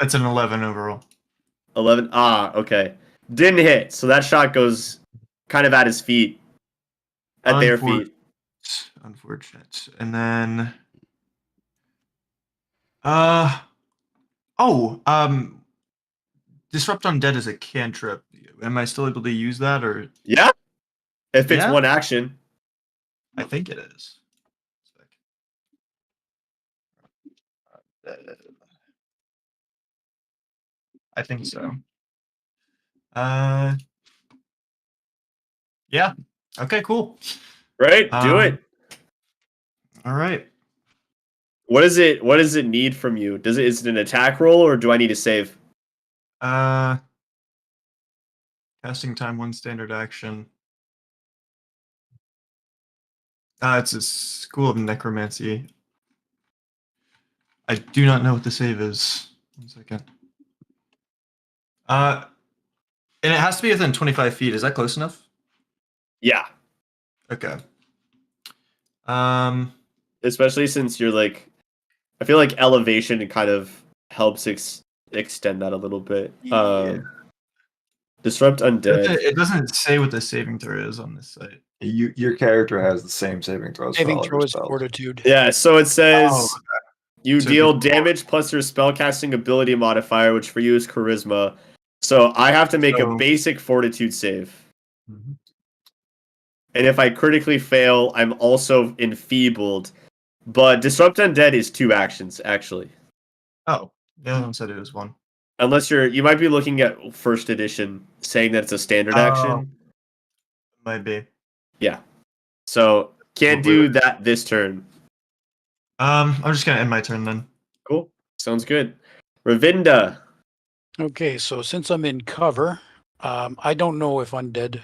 that's an 11 overall. 11. Okay. Didn't hit. So that shot goes kind of at his feet. At their feet. Unfortunate. And then Disrupt Undead is a cantrip. Am I still able to use that, or Yeah. If it's Yeah? one action. I think it is. I think so. Yeah. Okay, cool. Right? Do it. All right. What does it need from you? Is it an attack roll or do I need to save? Casting time 1 standard action. It's a School of Necromancy. I do not know what the save is. 1 second. And it has to be within 25 feet. Is that close enough? Yeah. Okay. Especially since you're like I feel like elevation kind of helps extend that a little bit. Yeah. Disrupt Undead. It doesn't say what the saving throw is on this site. Your character has the same saving throws. for Saving all of throw your is spells. fortitude. Yeah, so it says Oh, you So deal before- damage plus your spellcasting ability modifier, which for you is charisma. So I have to make a So- basic fortitude save. Mhm. and if I critically fail, I'm also enfeebled. But Disrupt Undead is 2 actions, actually. Oh, the other one said it was 1. Unless you might be looking at first edition, saying that it's a standard action. Might be. Yeah. So can't do that this turn. I'm just gonna end my turn then. Cool. Sounds good. Rayvinda. Okay, so since I'm in cover, I don't know if undead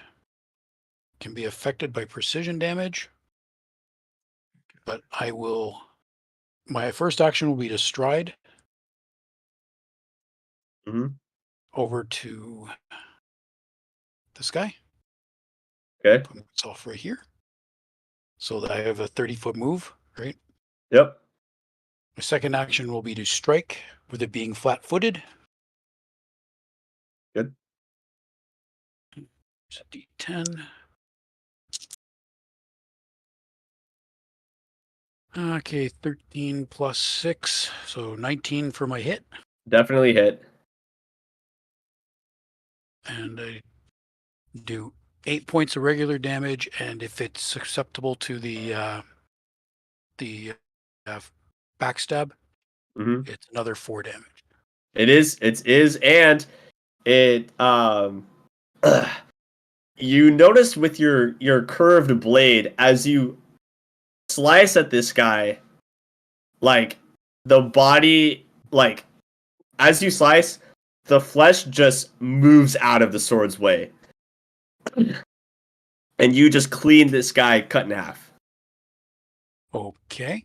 can be affected by precision damage, but I will. My first action will be to stride Mhm. over to this guy. Okay. Put myself right here, so that I have a 30-foot move. Right. Yep. My second action will be to strike, with it being flat-footed. Good. It's a D10. Okay, 13 plus 6, so 19 for my hit. Definitely hit. And I do 8 points of regular damage, and if it's susceptible to the backstab, Hmm. it's another 4 damage. It is, and it you notice with your curved blade as you slice at this guy, like the body, like as you slice, the flesh just moves out of the sword's way, and you just clean this guy cut in half. Okay.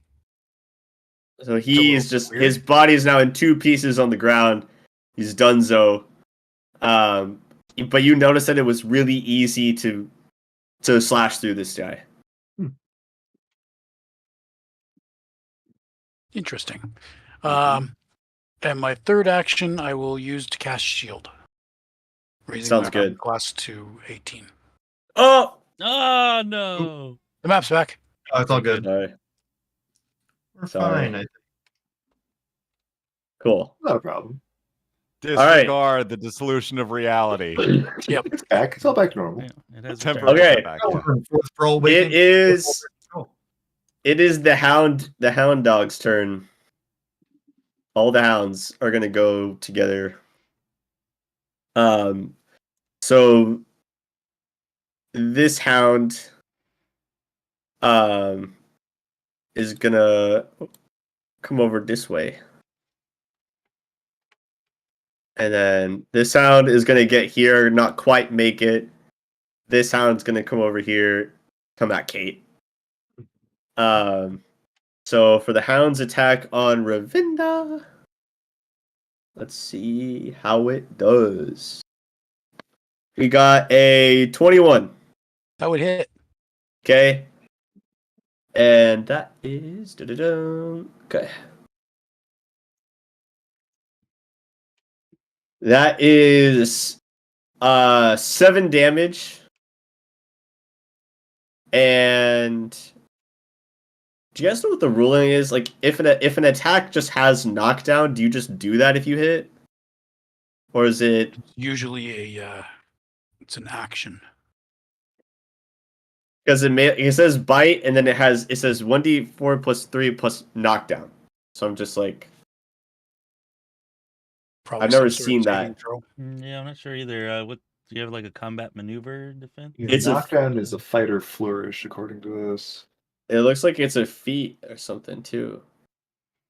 So he It's is a little just weird. his body is now in 2 pieces on the ground. He's donezo. But you notice that it was really easy to slash through this guy. Interesting. And my third action, I will use to cast shield, raising Sounds my good. class to 18. Oh, Oh no! The map's back. Oh, it's all good. sorry. We're Sorry. fine. Cool. Not a problem. Disregard the dissolution of reality. Yep. It's back. It's all back to normal. Yeah, it has Temporary returned. Okay. setback, Oh, yeah. we're in fourth roll. It is the hound dog's turn. All the hounds are gonna go together. So this hound is gonna come over this way. And then this hound is gonna get here, not quite make it. This hound's gonna come over here, come at Kate. So for the hound's attack on Rayvinda, let's see how it does. We got a 21. That would hit. Okay. And that is okay. That is 7 damage. And do you guys know what the ruling is? Like if an attack just has knockdown, do you just do that if you hit? Or is it Usually it's an action. because it says bite and then it says 1d4 plus 3 plus knockdown. So I'm just like Probably I've never some sort of seen saving that. throw. Yeah, I'm not sure either. What do you have like a combat maneuver defense? It's a- Knockdown is a fighter flourish, according to this. It looks like it's a feat or something too.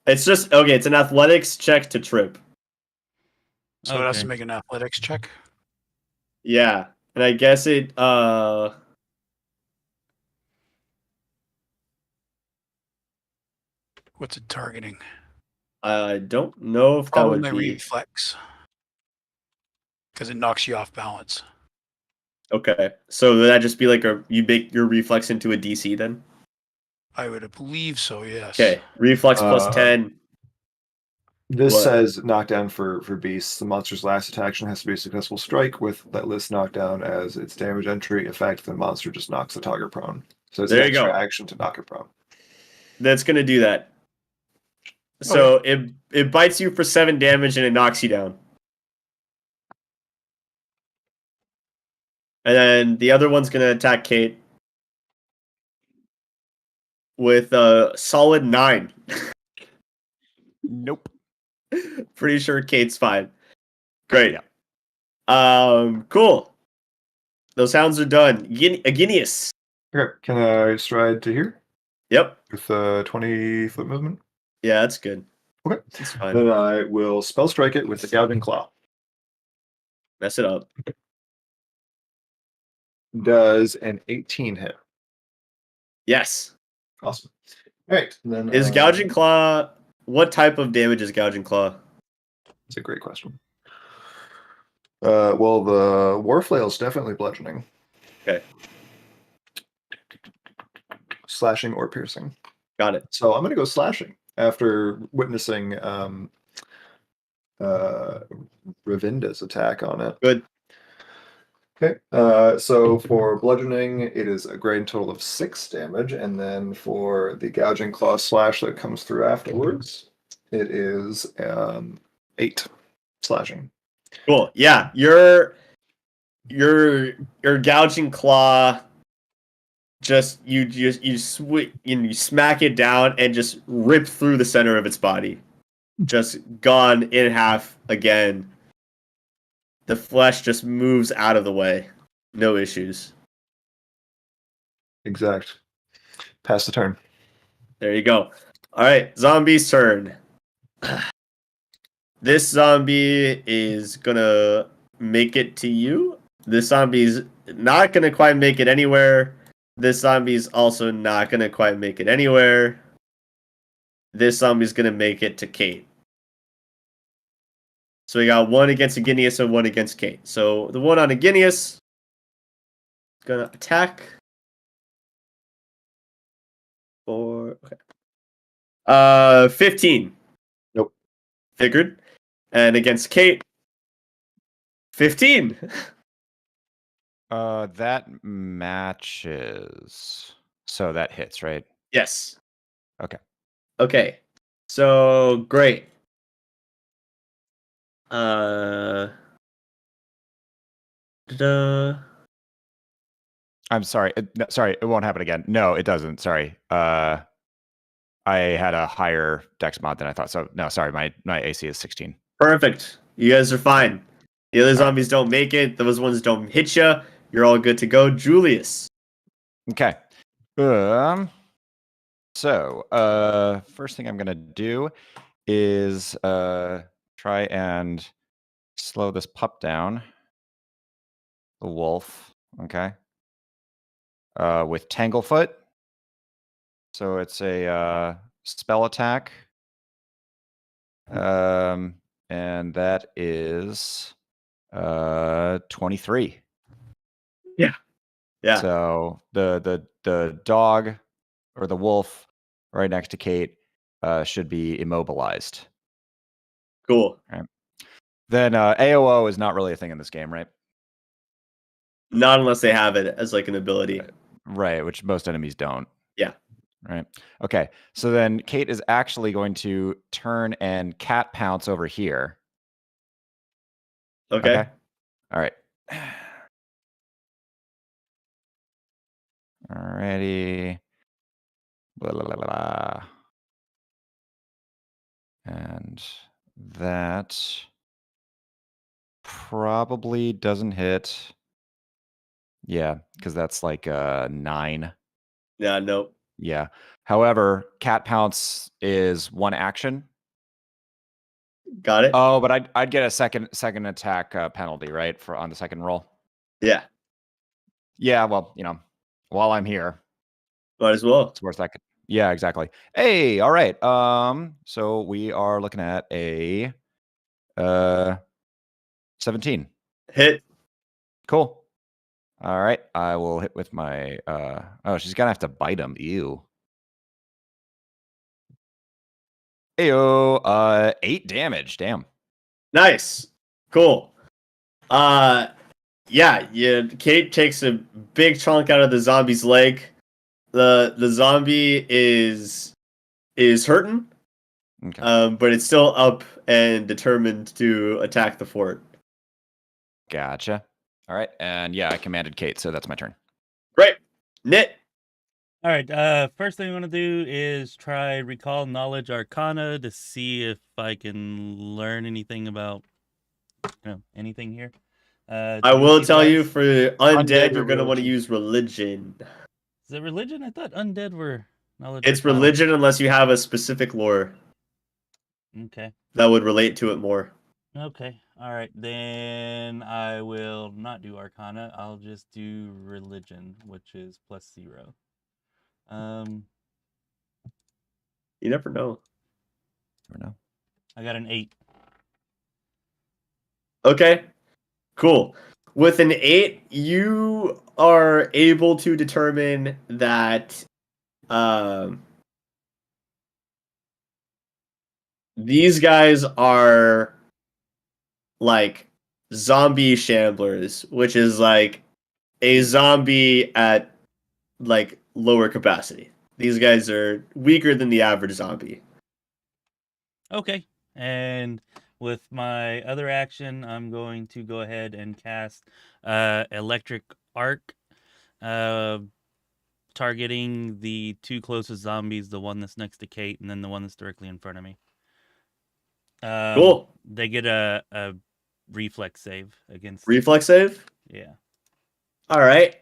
It's just okay, it's an athletics check to trip. So it has Okay. to make an athletics check. Yeah. And I guess it What's it targeting? I don't know if that Probably would my be reflex. Because it knocks you off balance. okay. So would that just be like you make your reflex into a DC then? I would believe so, yes. Okay. Reflex plus 10. This What? says knockdown for beasts. The monster's last attack has to be a successful strike with that list knockdown as its damage entry effect. The monster just knocks the target prone. So it's There an you go. extra action to knock it prone. That's gonna do that. So it bites you for 7 damage and it knocks you down. And then the other one's gonna attack Kate. with a solid 9. Nope. Pretty sure Kate's fine. Great. Yeah. Cool. Those hounds are done. Aginius. Okay, can I stride to here Yep. with a 20-foot movement? Yeah, that's good. Okay. That's fine. Then I will spell strike it with the Gouging Claw. Mess it up. Does an 18 hit? Yes. Awesome. All right. Then Is Gouging Claw... What type of damage is Gouging Claw? That's a great question. Well, the Warflail is definitely bludgeoning. Okay. Slashing or piercing. Got it. So I'm going to go slashing after witnessing Rayvinda's attack on it. Good. Okay. So for bludgeoning, it is a grand total of 6 damage, and then for the Gouging Claw slash that comes through afterwards, it is 8 slashing. Cool. Yeah, your Gouging Claw you smack it down and just rip through the center of its body. Just gone in half again. The flesh just moves out of the way. No issues. Exact. Pass the turn. There you go. All right, zombie's turn. This zombie is gonna make it to you. This zombie's not gonna quite make it anywhere. This zombie's also not gonna quite make it anywhere. This zombie's gonna make it to Kate. So we got one against Aginius and one against Kate. So the one on Aginius is gonna attack. Okay. 15. Nope. Figured. And against Kate, 15. That matches. So that hits, right? Yes. Okay. Okay. So great. Da-da. I'm sorry. No, sorry, it won't happen again. No, it doesn't. Sorry. I had a higher dex mod than I thought. So no, sorry. My AC is 16. Perfect. You guys are fine. The other zombies don't make it. Those ones don't hit you. You're all good to go. Julius. Okay. So, first thing I'm gonna do is try and slow this pup down. The wolf. Okay. With Tanglefoot. So it's a spell attack. And that is 23. Yeah. So the dog or the wolf right next to Kate should be immobilized. Cool. Right. Then AOO is not really a thing in this game, right? Not unless they have it as like an ability. Right, which most enemies don't. Yeah. Right. Okay. So then Kate is actually going to turn and cat pounce over here. Okay. All right. Alrighty. Blah, blah, blah, blah. And that probably doesn't hit. Yeah, because that's like 9. Yeah, nope. Yeah. However, cat pounce is 1 action. Got it? Oh, but I'd get a second attack penalty, right, for on the second roll. Yeah. Yeah, well, while I'm here, Might as well. it's worth that. Yeah, exactly. Hey, all right. So we are looking at a 17. Hit. Cool. All right. I will hit with my oh, she's gonna have to bite him. Ew. Ayo, 8 damage. Damn. Nice. Cool. Yeah, Kate takes a big chunk out of the zombie's leg. The zombie is hurting. Okay. But it's still up and determined to attack the fort. Gotcha. All right. And yeah, I commanded Kate, so that's my turn. Great. Knit. All right. First thing I want to do is try recall knowledge arcana to see if I can learn anything about anything here. I to use will these tell you dice. for undead, Undead you're or gonna want to religion? use religion. Is it religion? I thought undead were knowledge. It's arcana. religion unless you have a specific lore Okay. that would relate to it more. Okay. All right. Then I will not do arcana. I'll just do religion, which is +0. You never know. Never know. I got an 8. Okay, cool. With an 8, you are able to determine that these guys are like zombie shamblers, which is like a zombie at like lower capacity. These guys are weaker than the average zombie. Okay. And with my other action, I'm going to go ahead and cast Electric Arc, targeting the 2 closest zombies, the one that's next to Kate and then the one that's directly in front of me. Cool. They get a reflex save against it. Reflex save? Yeah. All right.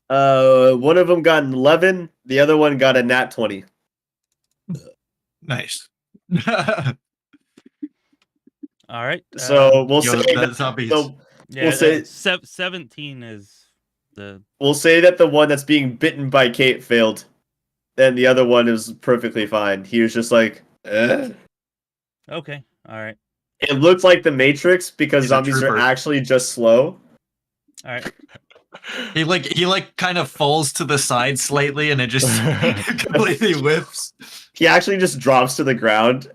One of them got an 11, the other one got a nat 20. Nice. All right. So we'll Yo, say that's not beats. yeah, we'll say 17 is the we'll say that the one that's being bitten by Kate failed, and the other one is perfectly fine. He was just like, eh. Okay. All right. It looked like the Matrix because He's a zombies are trooper. actually just slow. All right. He kind of falls to the side slightly, and it just completely whips. He actually just drops to the ground.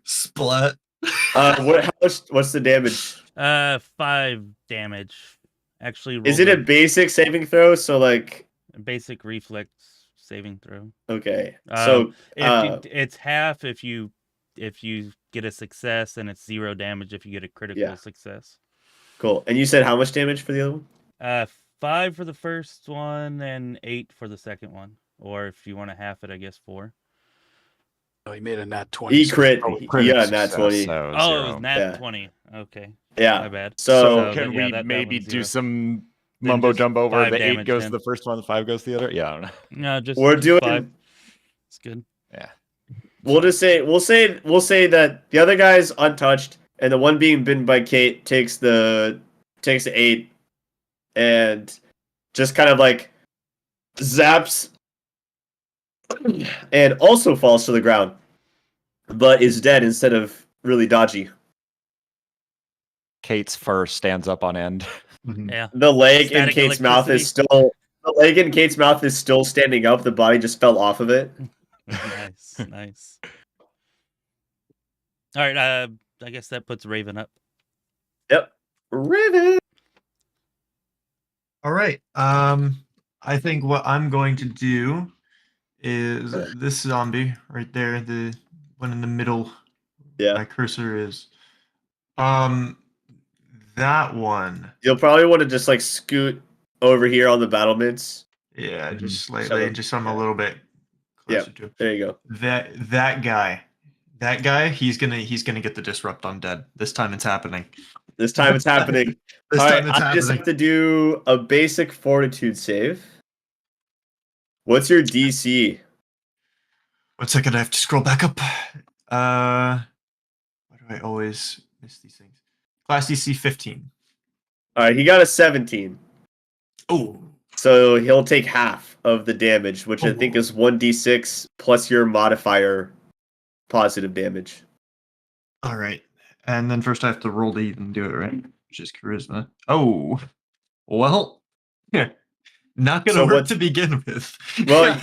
Splat. What's the damage? 5 damage. Actually, Is it a basic saving throw? So like, basic reflex saving throw? okay, so It's half if you get a success, and it's 0 damage if you get a critical success. cool. And you said how much damage for the other one? 5 for the first one and 8 for the second one. Or if you want to half it, I guess 4. Oh, he made a nat 20. He so crit. Critical Yeah, success, nat 20. so Oh, it zero. was nat Yeah. 20. Okay. Yeah. My bad. So Can yeah, we that maybe one's do 0. some Then mumbo just jumbo where 5 the 8 damage goes then. to the first one, the 5 goes to the other? Yeah, I don't know. No, just we're just doing. 5. It's good. Yeah. We'll say that the other guy's untouched, and the one being bitten by Kate takes the 8, and just kind of like zaps, and also falls to the ground, but is dead instead of really dodgy. Kate's fur stands up on end. Yeah. The leg in Static Kate's mouth is electricity. still standing up. The body just fell off of it. Nice. All right. I guess that puts Raven up. Yep. Rivet. All right. I think what I'm going to do is this zombie right there, the one in the middle. Yeah. My cursor is. That one. You'll probably want to just like scoot over here on the battlements. Yeah, Mhm. just slightly, just I'm a little bit closer to. There you go. That guy, he's gonna get the disrupt undead. This time it's happening. This time it's happening. This All time right, it's I just happening. have to do a basic fortitude save. What's your DC? 1 second, I have to scroll back up. Why do I always miss these things? Class DC 15. All right, he got a 17. Oh, So he'll take half of the damage, which I think Oh. is 1d6 plus your modifier positive damage. all right. And then first I have to roll to even do it, right? Which is charisma. Oh, well, yeah, not gonna So work what's- to begin with. Well,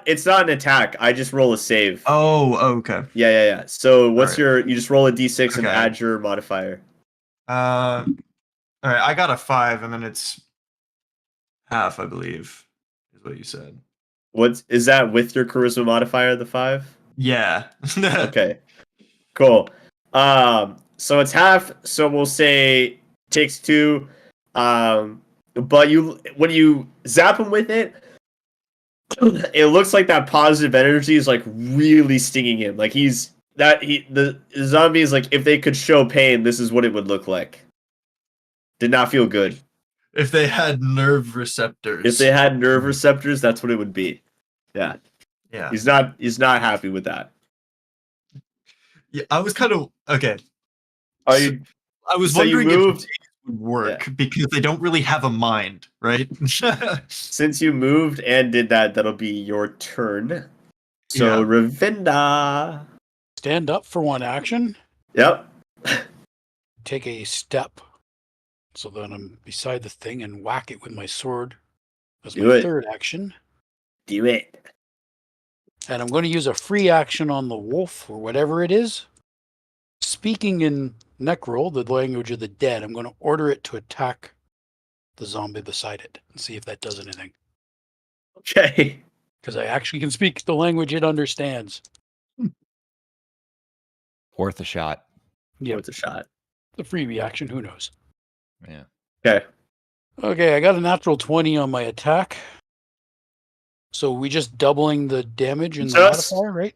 it's not an attack. I just roll a save. Oh, okay. Yeah. So what's Alright. you just roll a d6 and Okay. add your modifier. All right. I got a 5, and then it's half, I believe, is what you said. What is that with your charisma modifier, the 5? Yeah. Okay. Cool. So it's half, so we'll say takes 2. but when you zap him with it, it looks like that positive energy is like really stinging him. Like the zombie is like, if they could show pain, this is what it would look like. Did not feel good. If they had nerve receptors. If they had nerve receptors, that's what it would be. Yeah. Yeah. He's not happy with that. Yeah, I was kind of okay. Are you I was so you wondering if moved- it would work because they don't really have a mind, right? Since you moved and did that, that'll be your turn. So Yeah. Rayvinda. Stand up for one action. Yep. Take a step. So then I'm beside the thing and whack it with my sword as Do my it. third action. Do it. And I'm going to use a free action on the wolf or whatever it is. Speaking in Necrol, the language of the dead, I'm going to order it to attack the zombie beside it and see if that does anything. Okay. Because I actually can speak the language it understands. Worth a shot. Yeah, What's a shot? the freebie action, who knows? Yeah. Okay. Okay, I got a natural 20 on my attack. So we just doubling the damage in the Just- modifier, right?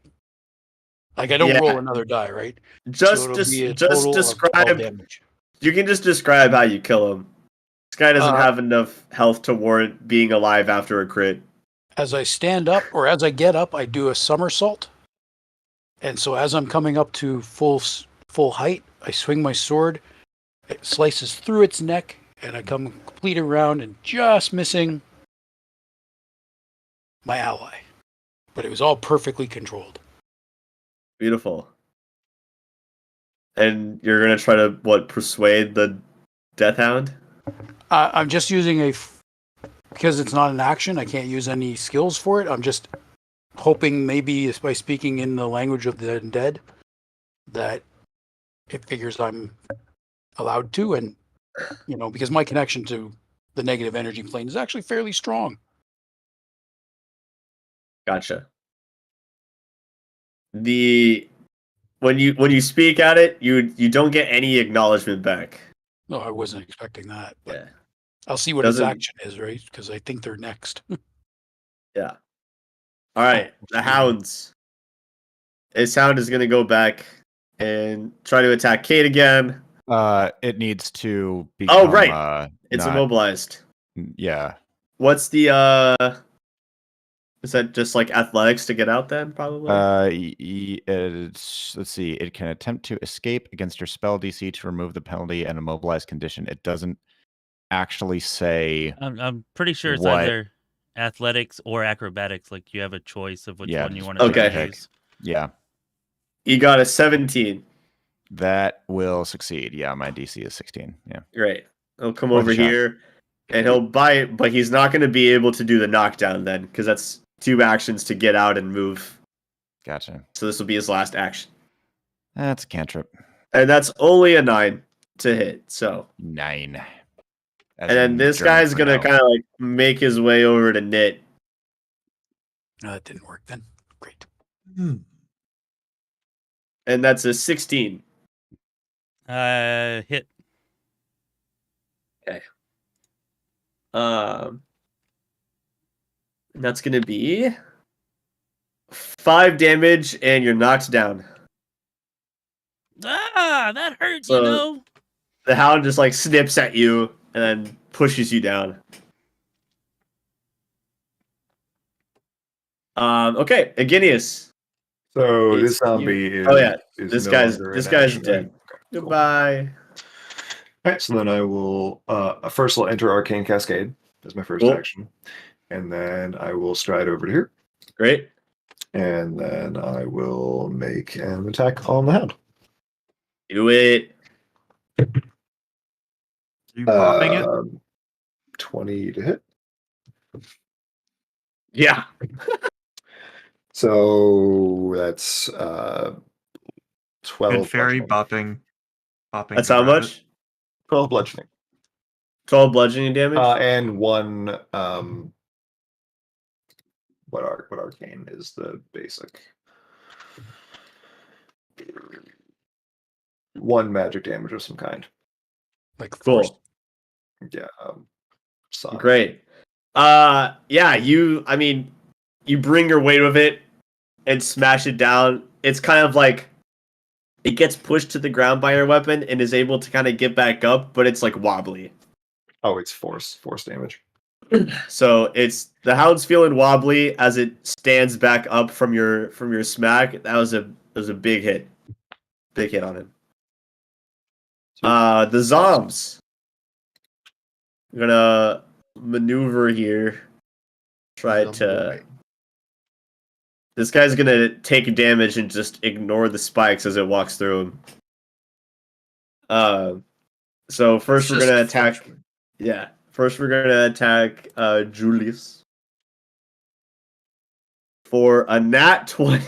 Like I don't Yeah. roll another die, right? Just so it'll be a just total of 12 describe. damage. You can just describe how you kill him. This guy doesn't Uh, have enough health to warrant being alive after a crit. As I stand up or as I get up, I do a somersault. And so as I'm coming up to full height, I swing my sword. It slices through its neck, and I come complete around and just missing my ally. But it was all perfectly controlled. Beautiful. And you're gonna try to persuade the Death Hound? I'm just using because it's not an action, I can't use any skills for it. I'm just hoping maybe by speaking in the language of the undead that it figures I'm allowed to, and because my connection to the negative energy plane is actually fairly strong. Gotcha. When you speak at it, you don't get any acknowledgement back. No, I wasn't expecting that, but Yeah. I'll see what its Doesn't- action is, right? Because I think they're next. Yeah. All right, the hounds. His hound is gonna go back and try to attack Kate again. It needs to be. Right. It's not- immobilized. Yeah. What's the is that just like athletics to get out then, probably? Let's see. It can attempt to escape against your spell DC to remove the penalty and immobilize condition. It doesn't actually say. I'm pretty sure it's What? either athletics or acrobatics. Like you have a choice of which Yeah, one you just want to Okay. try to use. Yeah, You got a 17. that will succeed. Yeah, my DC is 16. Yeah. Great. He'll come Worth a over shot. here and he'll bite, but he's not going to be able to do the knockdown then, because that's 2 actions to get out and move. Gotcha. So this will be his last action. That's a cantrip. And that's only a 9 to hit. So, 9. and then this guy's going to kind of like make his way over to Knit. No, that didn't work then. Great. And that's a 16. Hit. And that's going to be 5 damage and you're knocked down. Ah, that hurts, So- The hound just like snips at you and then pushes you down. Okay, Aginius. So It's this zombie is. Oh yeah, is this no guy's longer this in guy's action, dead. right? Okay, cool. Goodbye. All right, so then I will first I'll enter Arcane Cascade as my first Cool. action, and then I will stride over to here, Great. and then I will make an attack on the hound. Do it. You popping it? 20 to hit. Yeah. So that's 12. Good fairy bludgeoning. bopping. That's the how rabbit. much? 12 bludgeoning. 12 bludgeoning damage. And 1 what arcane is the basic? 1 magic damage of some kind. Like Cool. force. Yeah. side. Great. Yeah, you bring your weight with it and smash it down. It's kind of like it gets pushed to the ground by your weapon and is able to kind of get back up, but it's like wobbly. Oh, it's force damage. So it's the hound's feeling wobbly as it stands back up from your smack. That was a big hit. Big hit on him. The Zombs. I'm gonna maneuver here. Try to. This guy's gonna take damage and just ignore the spikes as it walks through him. So first we're gonna attack. Yeah. First we're gonna attack Julius for a nat 20.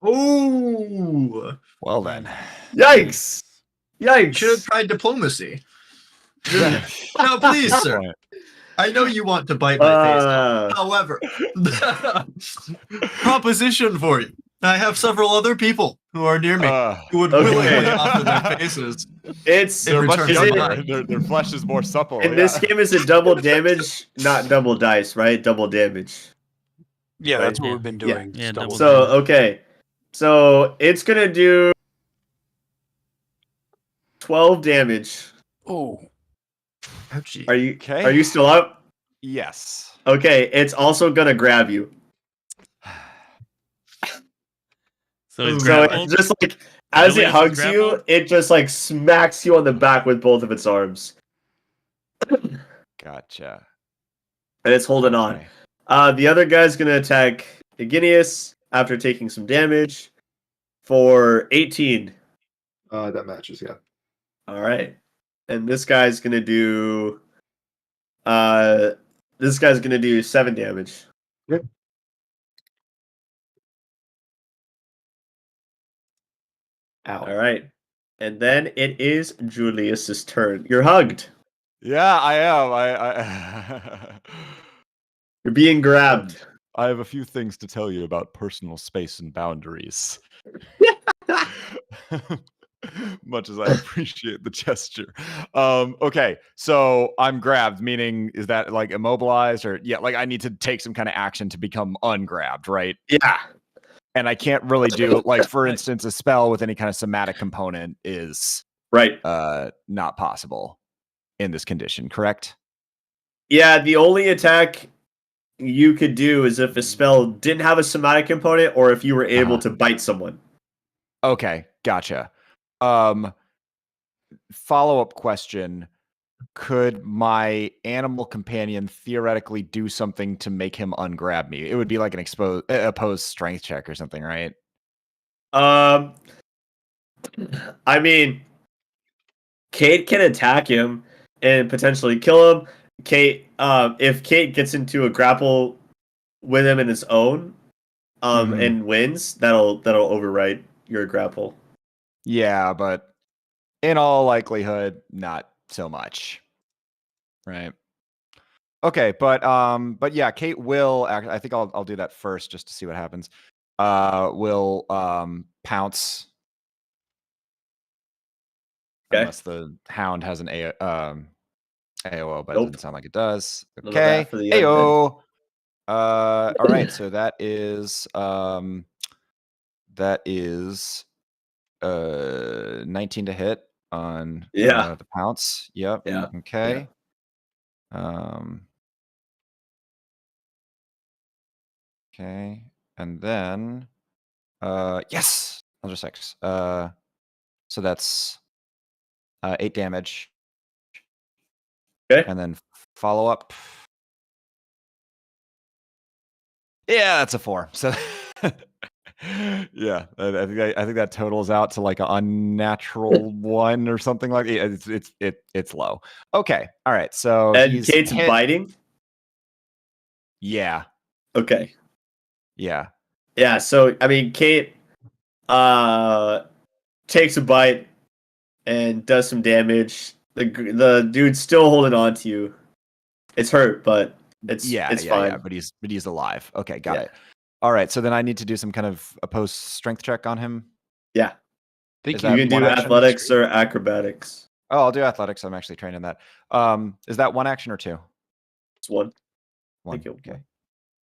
Oh, Well then. Yikes! Yikes! should have tried diplomacy. No, please, sir. I know you want to bite my face off. However, proposition for you. I have several other people who are near me who would willingly offer their faces. It's In Much return, younger. Their flesh is more supple. in this game is it double damage, not double dice, right? Double damage. Yeah, that's what Yeah. we've been doing. Yeah, Double double So damage. okay, so it's gonna do 12 damage. Oh, Ouchie. Are you Okay. Are you still up? Yes. Okay, it's also gonna grab you. So it's So So grappled. it's just like as Really? it hugs you, Grappled? it just like smacks you on the back with both of its arms, Gotcha. and it's holding on. Okay. The other guy's gonna attack Iginius after taking some damage for 18. That matches, yeah. All right, and this guy's gonna do 7 damage. Yep. Ow. All right, and then it is Julius's turn. You're hugged. Yeah, I am. I You're being grabbed. I have a few things to tell you about personal space and boundaries. Much as I appreciate the gesture. Okay, so I'm grabbed, meaning is that like immobilized or like I need to take some kind of action to become ungrabbed, right? Yeah. And I can't really do like, for instance, a spell with any kind of somatic component is Right. not possible in this condition, correct? Yeah, the only attack you could do is if a spell didn't have a somatic component or if you were able to bite someone. Okay, gotcha. Follow-up question. Could my animal companion theoretically do something to make him ungrab me? It would be like an opposed strength check or something, right? I mean, Kate can attack him and potentially kill him. If Kate gets into a grapple with him in his own, and wins, that'll overwrite your grapple. Yeah, but in all likelihood, not so much. Right. Okay, but yeah, Kate will I think I'll do that first just to see what happens. Will pounce. Okay. Unless the hound has an AOO, but Nope. it doesn't sound like it does. None of that Okay. for the AO. All right, so that is 19 to hit on the pounce. Yep. Yeah. Okay. Okay. And then yes, another 6. So that's 8 damage. Okay. And then follow up. Yeah, that's a 4. So yeah, I think that totals out to like an unnatural 1 or something like it. It's low. Okay, all right. So And Kate's biting. Yeah. Okay. Yeah. Yeah. So I mean, Kate takes a bite and does some damage. The dude's still holding on to you. It's hurt, but it's fine. Yeah, but he's alive. Okay, got it. All right, so then I need to do some kind of opposed strength check on him. Yeah. Is You that can do one action? athletics or acrobatics. Oh, I'll do athletics. I'm actually trained in that. Is that 1 action or 2? It's one. One. Thank you. Okay.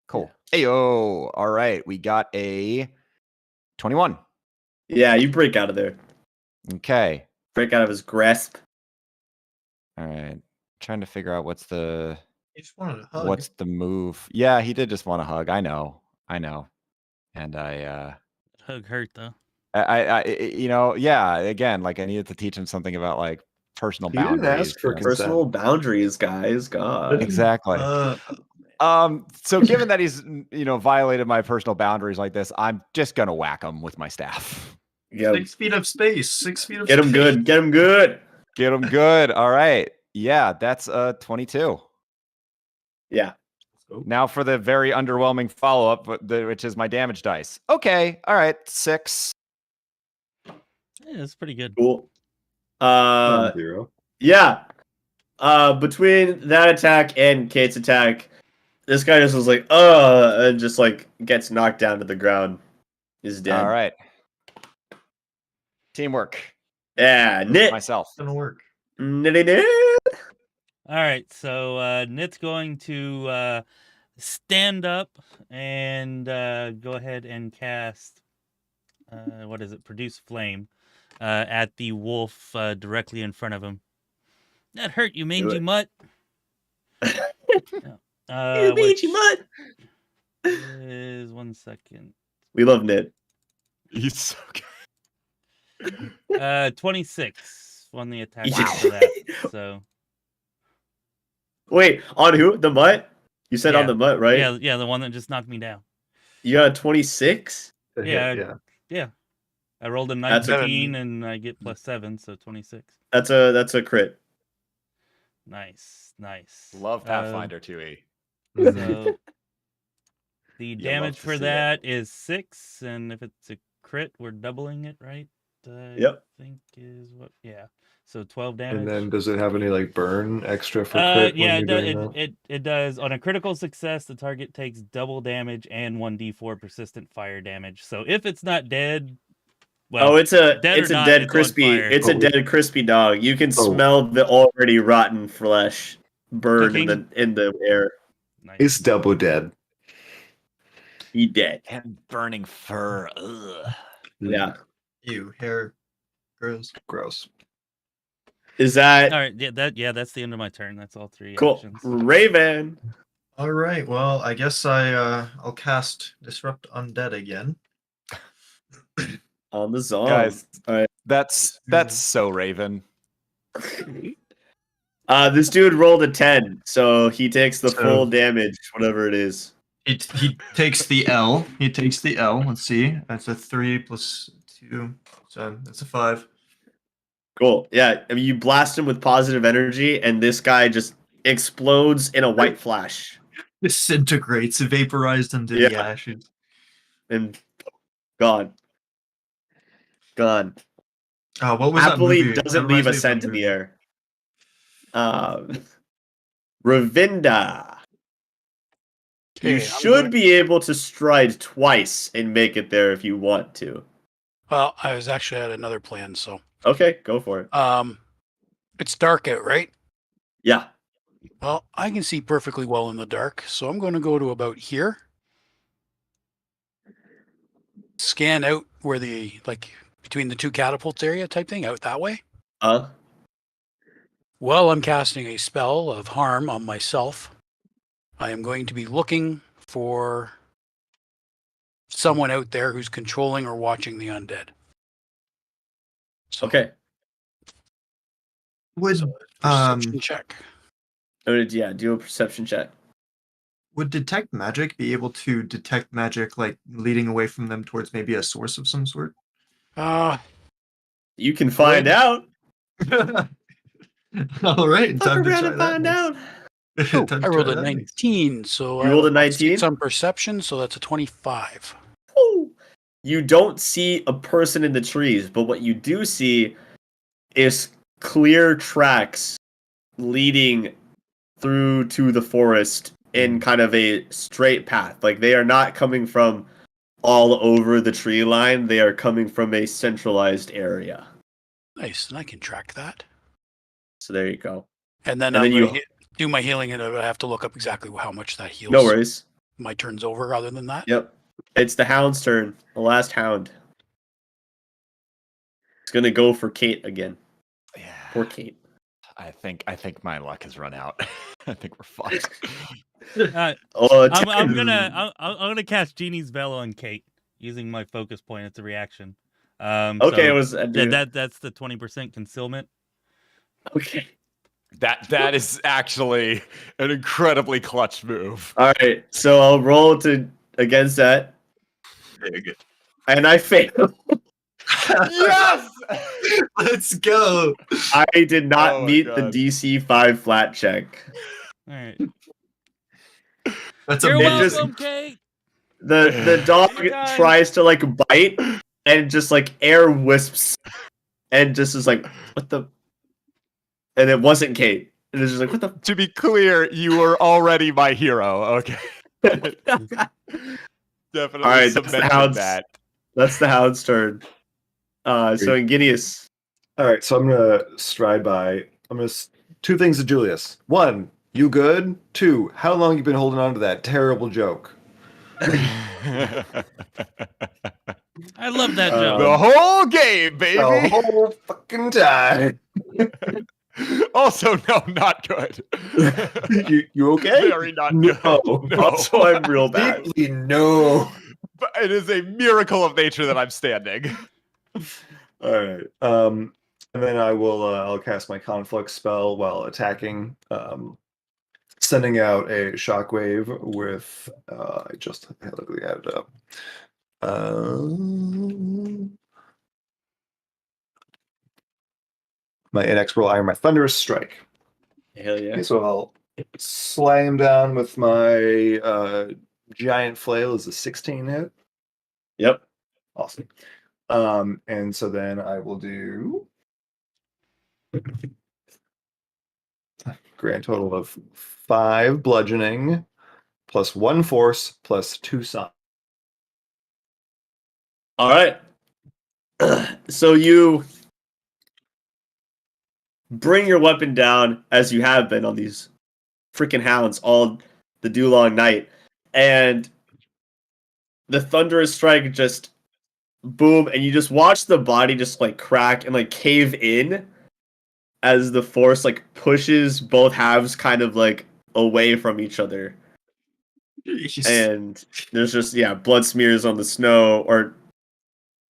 Cool. Ayo. All right. We got a 21. Yeah, you break out of there. Okay. Break out of his grasp. All right. Trying to figure out what's the He just wanted a hug. what's the move. Yeah, he did just want a hug. I know. And Hug hurt though. yeah, again, like I needed to teach him something about like personal He didn't boundaries. ask for you know? consent. Personal boundaries, guys. God. Exactly. So given that he's violated my personal boundaries like this, I'm just gonna whack him with my staff. Yeah. 6 feet of space. 6 feet of Get him space. good. Get him good. Get him good. All right. Yeah, that's 22. Yeah. Now for the very underwhelming follow-up, which is my damage dice. Okay. All right. 6. Yeah, it's pretty good. Cool. 0. Yeah. Between that attack and Kate's attack, this guy just was like, and just like gets knocked down to the ground. Is dead. All right. Teamwork. Yeah, Nit. Myself. It's gonna work. Nit. All right, so Nit's going to stand up and go ahead and cast, what is it, Produce Flame at the wolf directly in front of him. That hurt, you mangy it. mutt. You mangy mutt. Is 1 second. We love Nit. He's so good. 26 on the attack Wow. for that. So Wait, on who? The mutt? You said on Yeah. the mutt, right? yeah, the one that just knocked me down. You got a 26? Yeah. I rolled a That's a- 19 and I get +7, so 26. That's a crit. Nice. Love Pathfinder 2e. So the You love damage to for see it. that is 6, and if it's a crit, we're doubling it, right? Yep. I think is what. Yeah. So 12 damage. And then does it have any like burn extra for crit? Yeah, when you're doing that? it does. On a critical success, the target takes double damage and 1d4 persistent fire damage. So if it's not dead, well, it's a dead or not, dead it's on crispy. fire. It's a dead crispy dog. You can Oh. smell the already rotten flesh burn Cooking. in the air. Nice. It's double dead. He dead. And burning fur. Ugh. Yeah. Ew, hair. Gross. Gross. Is that All right, that's the end of my turn. That's all 3 cool? actions. Raven. All right. Well, I guess I'll cast Disrupt Undead again. On the zone. Guys, All right. that's so Raven. This dude rolled a 10, so he takes the So- full damage, whatever it is. He takes the L. He takes the L. Let's see. That's a 3 plus 2. So that's a 5. Cool. Yeah. I mean, you blast him with positive energy, and this guy just explodes in a white flash. Disintegrates, vaporized into the Yeah. ashes. And gone. Gone. What was Happily that movie? doesn't That leave reminds a me of scent that in the movie. air. Ravinda. You Okay, I'm should going- be able to stride twice and make it there if you want to. Well, I was actually at another plan, so Okay, go for it. it's dark out, right? Yeah. Well, I can see perfectly well in the dark, so I'm going to go to about here. Scan out where between the two catapults area type thing, out that way. While I'm casting a spell of harm on myself, I am going to be looking for someone out there who's controlling or watching the undead. So, Okay. Would perception check. Yeah, do a perception check. would detect magic be able to detect magic like leading away from them towards maybe a source of some sort? You can find out. All right, Fuck time to around try and find that out. next. Oh, Time to I rolled try a that next. 19, so You rolled a I'll see 19? some perception, so that's a 25. Woo. You don't see a person in the trees, but what you do see is clear tracks leading through to the forest in kind of a straight path. Like they are not coming from all over the tree line. They are coming from a centralized area. Nice, and I can track that. So there you go. And then And I'm then going to do my healing, and I have to look up exactly how much that heals. No worries. My turn's over. Other than that, Yep. It's the hound's turn. The last hound. It's gonna go for Kate again. Yeah. Poor Kate. I think my luck has run out. I think we're fucked. Oh, I'm gonna cast Djinni's Veil on Kate using my focus point. It's a reaction. okay, so it was that's the 20% concealment. okay. That is actually an incredibly clutch move. All right, so I'll roll to against that, Big. and I fail. Yes! Let's go. I did not Oh my meet the God. DC 5 flat check. All right. That's You're amazing. welcome, Kate. The dog Anytime. tries to like bite and just like air wisps and just is like, what the? And it wasn't Kate. And it's just like, what the? To be clear, you were already my hero. Okay. Definitely All right, that's the cemented hound's- that. That's the hound's turn. So Ingenious. All right, so I'm gonna stride by. Two things to Julius. One, you good? Two, how long you been holding on to that terrible joke? I love that Uh, joke. The whole game, baby. The whole fucking time. Also, no, not good. You okay? Very not No. good. No. Also, I'm real bad. Deeply no. But it is a miracle of nature that I'm standing. All right. And then I'll cast my conflict spell while attacking, sending out a shockwave with I just had to add it up. My inexorable iron, my thunderous strike. Hell yeah. Okay, so I'll slam down with my giant flail as a 16 hit. Yep. Awesome. And so then I will do grand total of 5 bludgeoning plus 1 force plus 2 song. All right. So you bring your weapon down as you have been on these freaking hounds all the long night, and the thunderous strike just boom, and you just watch the body just like crack and like cave in as the force like pushes both halves kind of like away from each other. And there's just blood smears on the snow, or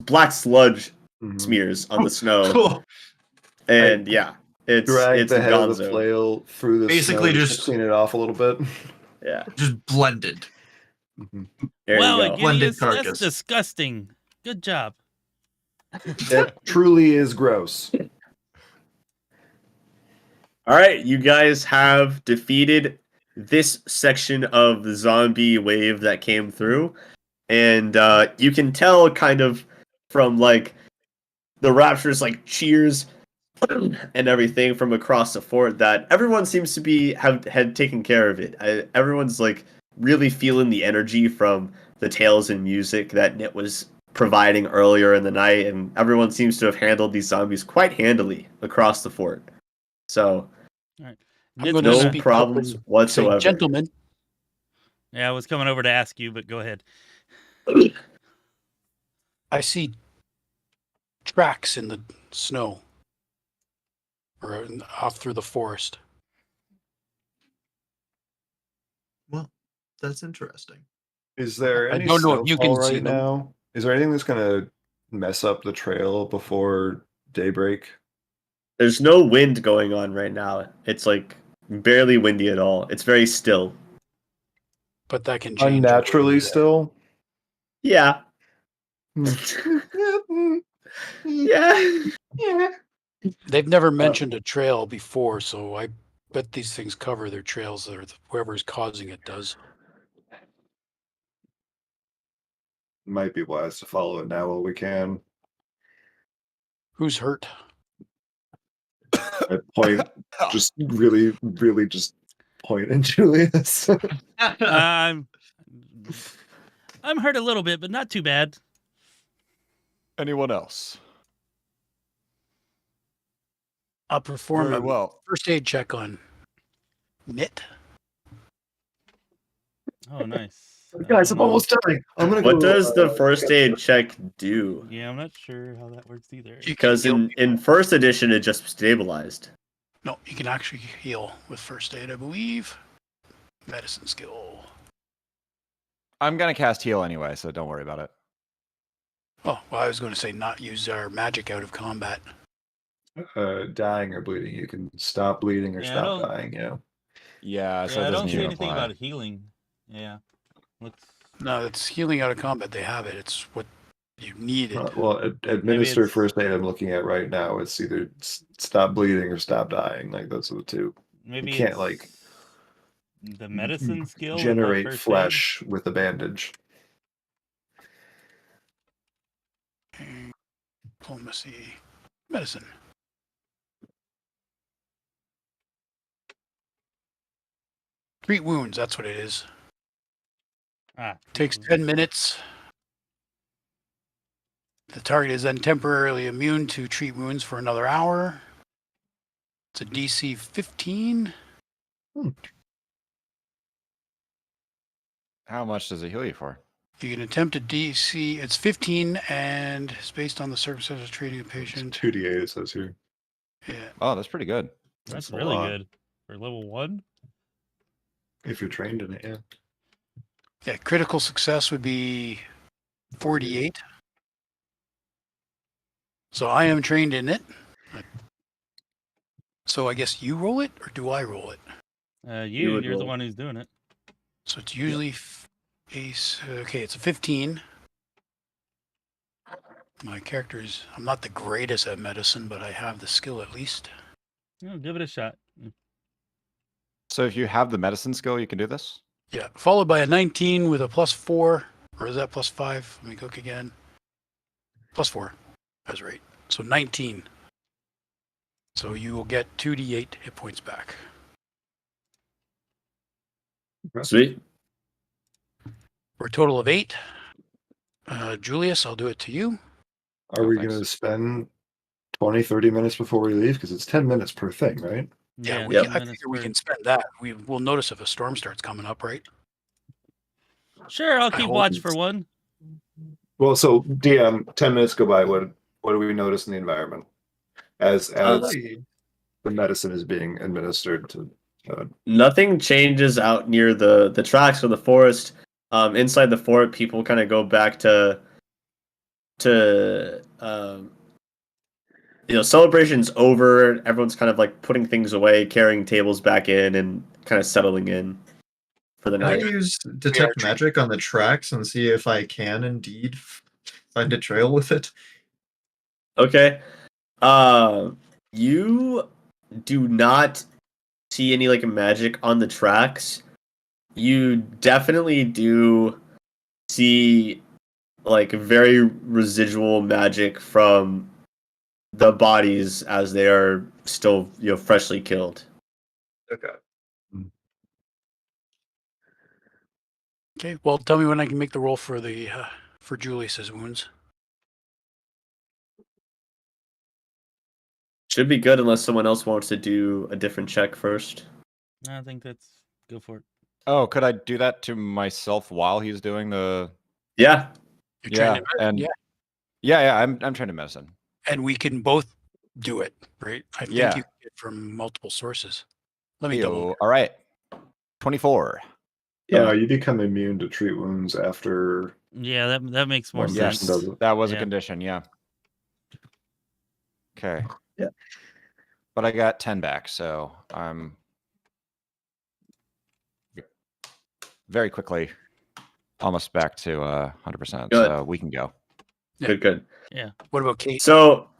black sludge smears on the snow. Cool. And it's Drag the head of the gonzo. flail through the Basically snow, just- clean it off a little bit. Yeah. Just blended. There Wow, you go. Blended Iginius, carcass. that's disgusting. Good job. It truly is gross. All right, you guys have defeated this section of the zombie wave that came through, and you can tell kind of from like the raptures like cheers and everything from across the fort that everyone seems to be had taken care of it. Everyone's like really feeling the energy from the tales and music that Nit was providing earlier in the night, and everyone seems to have handled these zombies quite handily across the fort. So I'm Nit's gonna no gonna- speak up problems and say, whatsoever. gentlemen, Yeah, I was coming over to ask you, but go ahead. I see tracks in the snow or off through the forest. Well, that's interesting. Is there I any don't know if you snowfall can see right them. now? Is there anything that's gonna mess up the trail before daybreak? There's no wind going on right now. It's like barely windy at all. It's very still. But that can change. Unnaturally still? Yeah. Hmm. Yeah. They've never mentioned a trail before, so I bet these things cover their trails, or whoever's causing it does. Might be wise to follow it now while we can. Who's hurt? At point, just really, really just point at Julius. I'm hurt a little bit, but not too bad. Anyone else? I'll perform Very a well. first aid check on Knit. Oh, nice. Guys, I I'm don't know. almost dying. I'm gonna What go. does the first aid check do? Yeah, I'm not sure how that works either. You can Because heal in first edition it just stabilized. No, you can actually heal with first aid, I believe. Medicine skill. I'm gonna cast heal anyway, so don't worry about it. Oh, well, I was going to say not use our magic out of combat. Dying or bleeding. You can stop bleeding or Yeah, I stop don't- dying. Yeah. Yeah, so Yeah, it I doesn't don't see even anything apply. about healing. Yeah. Let's. No, it's healing out of combat. They have it. It's what you needed. Well, administer it's- first aid. I'm looking at right now. It's either stop bleeding or stop dying. Like those are the two. Maybe You can't it's like the medicine skill and not generate first aid? flesh with a bandage. Diplomacy. Medicine. Treat wounds. That's what it is. Ah, Takes 10 minutes. The target is then temporarily immune to treat wounds for another hour. It's a DC 15. How much does it heal you for? You can attempt a DC. It's 15 and it's based on the circumstances of treating a patient. 2d8 it says here. Yeah. Oh, that's pretty good. That's a really lot. good for level 1. If you're trained in it, yeah. Yeah. Critical success would be 48. So I am trained in it. So I guess you roll it or do I roll it? You're would the roll. one who's doing it. So it's usually ace. Okay, it's a 15. My character is. I'm not the greatest at medicine, but I have the skill at least. Oh, give it a shot. So if you have the medicine skill, you can do this? Yeah. Followed by a 19 with a +4. Or is that +5? Let me look again. +4. That's right. So 19. So you will get 2d8 hit points back. Sweet. For a total of 8. Julius, I'll do it to you. Are we thanks. going to spend 20, 30 minutes before we leave? Because it's 10 minutes per thing, right? Yeah, Yeah, I figure we can spend that. We'll notice if a storm starts coming up, right? Sure, I'll I keep hope watch it's- for one. Well, so DM, 10 minutes go by. What do we notice in the environment as the medicine is being administered to? Nothing changes out near the tracks or the forest. Inside the fort, people kind of go back to celebration's over. Everyone's kind of like putting things away, carrying tables back in, and kind of settling in for the Can I night. use detect magic on the tracks and see if I can indeed find a trail with it? Okay. You do not see any like magic on the tracks. You definitely do see like very residual magic from the bodies as they are still, freshly killed. Okay. Okay. Well, tell me when I can make the roll for the for Julius's wounds. Should be good unless someone else wants to do a different check first. I think that's go for it. Oh, could I do that to myself while he's doing the? Yeah. You're Yeah, trained in medicine, and yeah, yeah, I'm trained in medicine. and we can both do it, right? I think Yeah. you can get from multiple sources. Let me double. Ew. All right, 24. Yeah. You become immune to treat wounds after Yeah, that makes more One Yes, person sense. does it. that was a Yeah. condition. Yeah. Okay. Yeah. But I got 10 back, so I'm very quickly almost back to 100%. Good. So we can go. Yeah. Good. What about Kate? So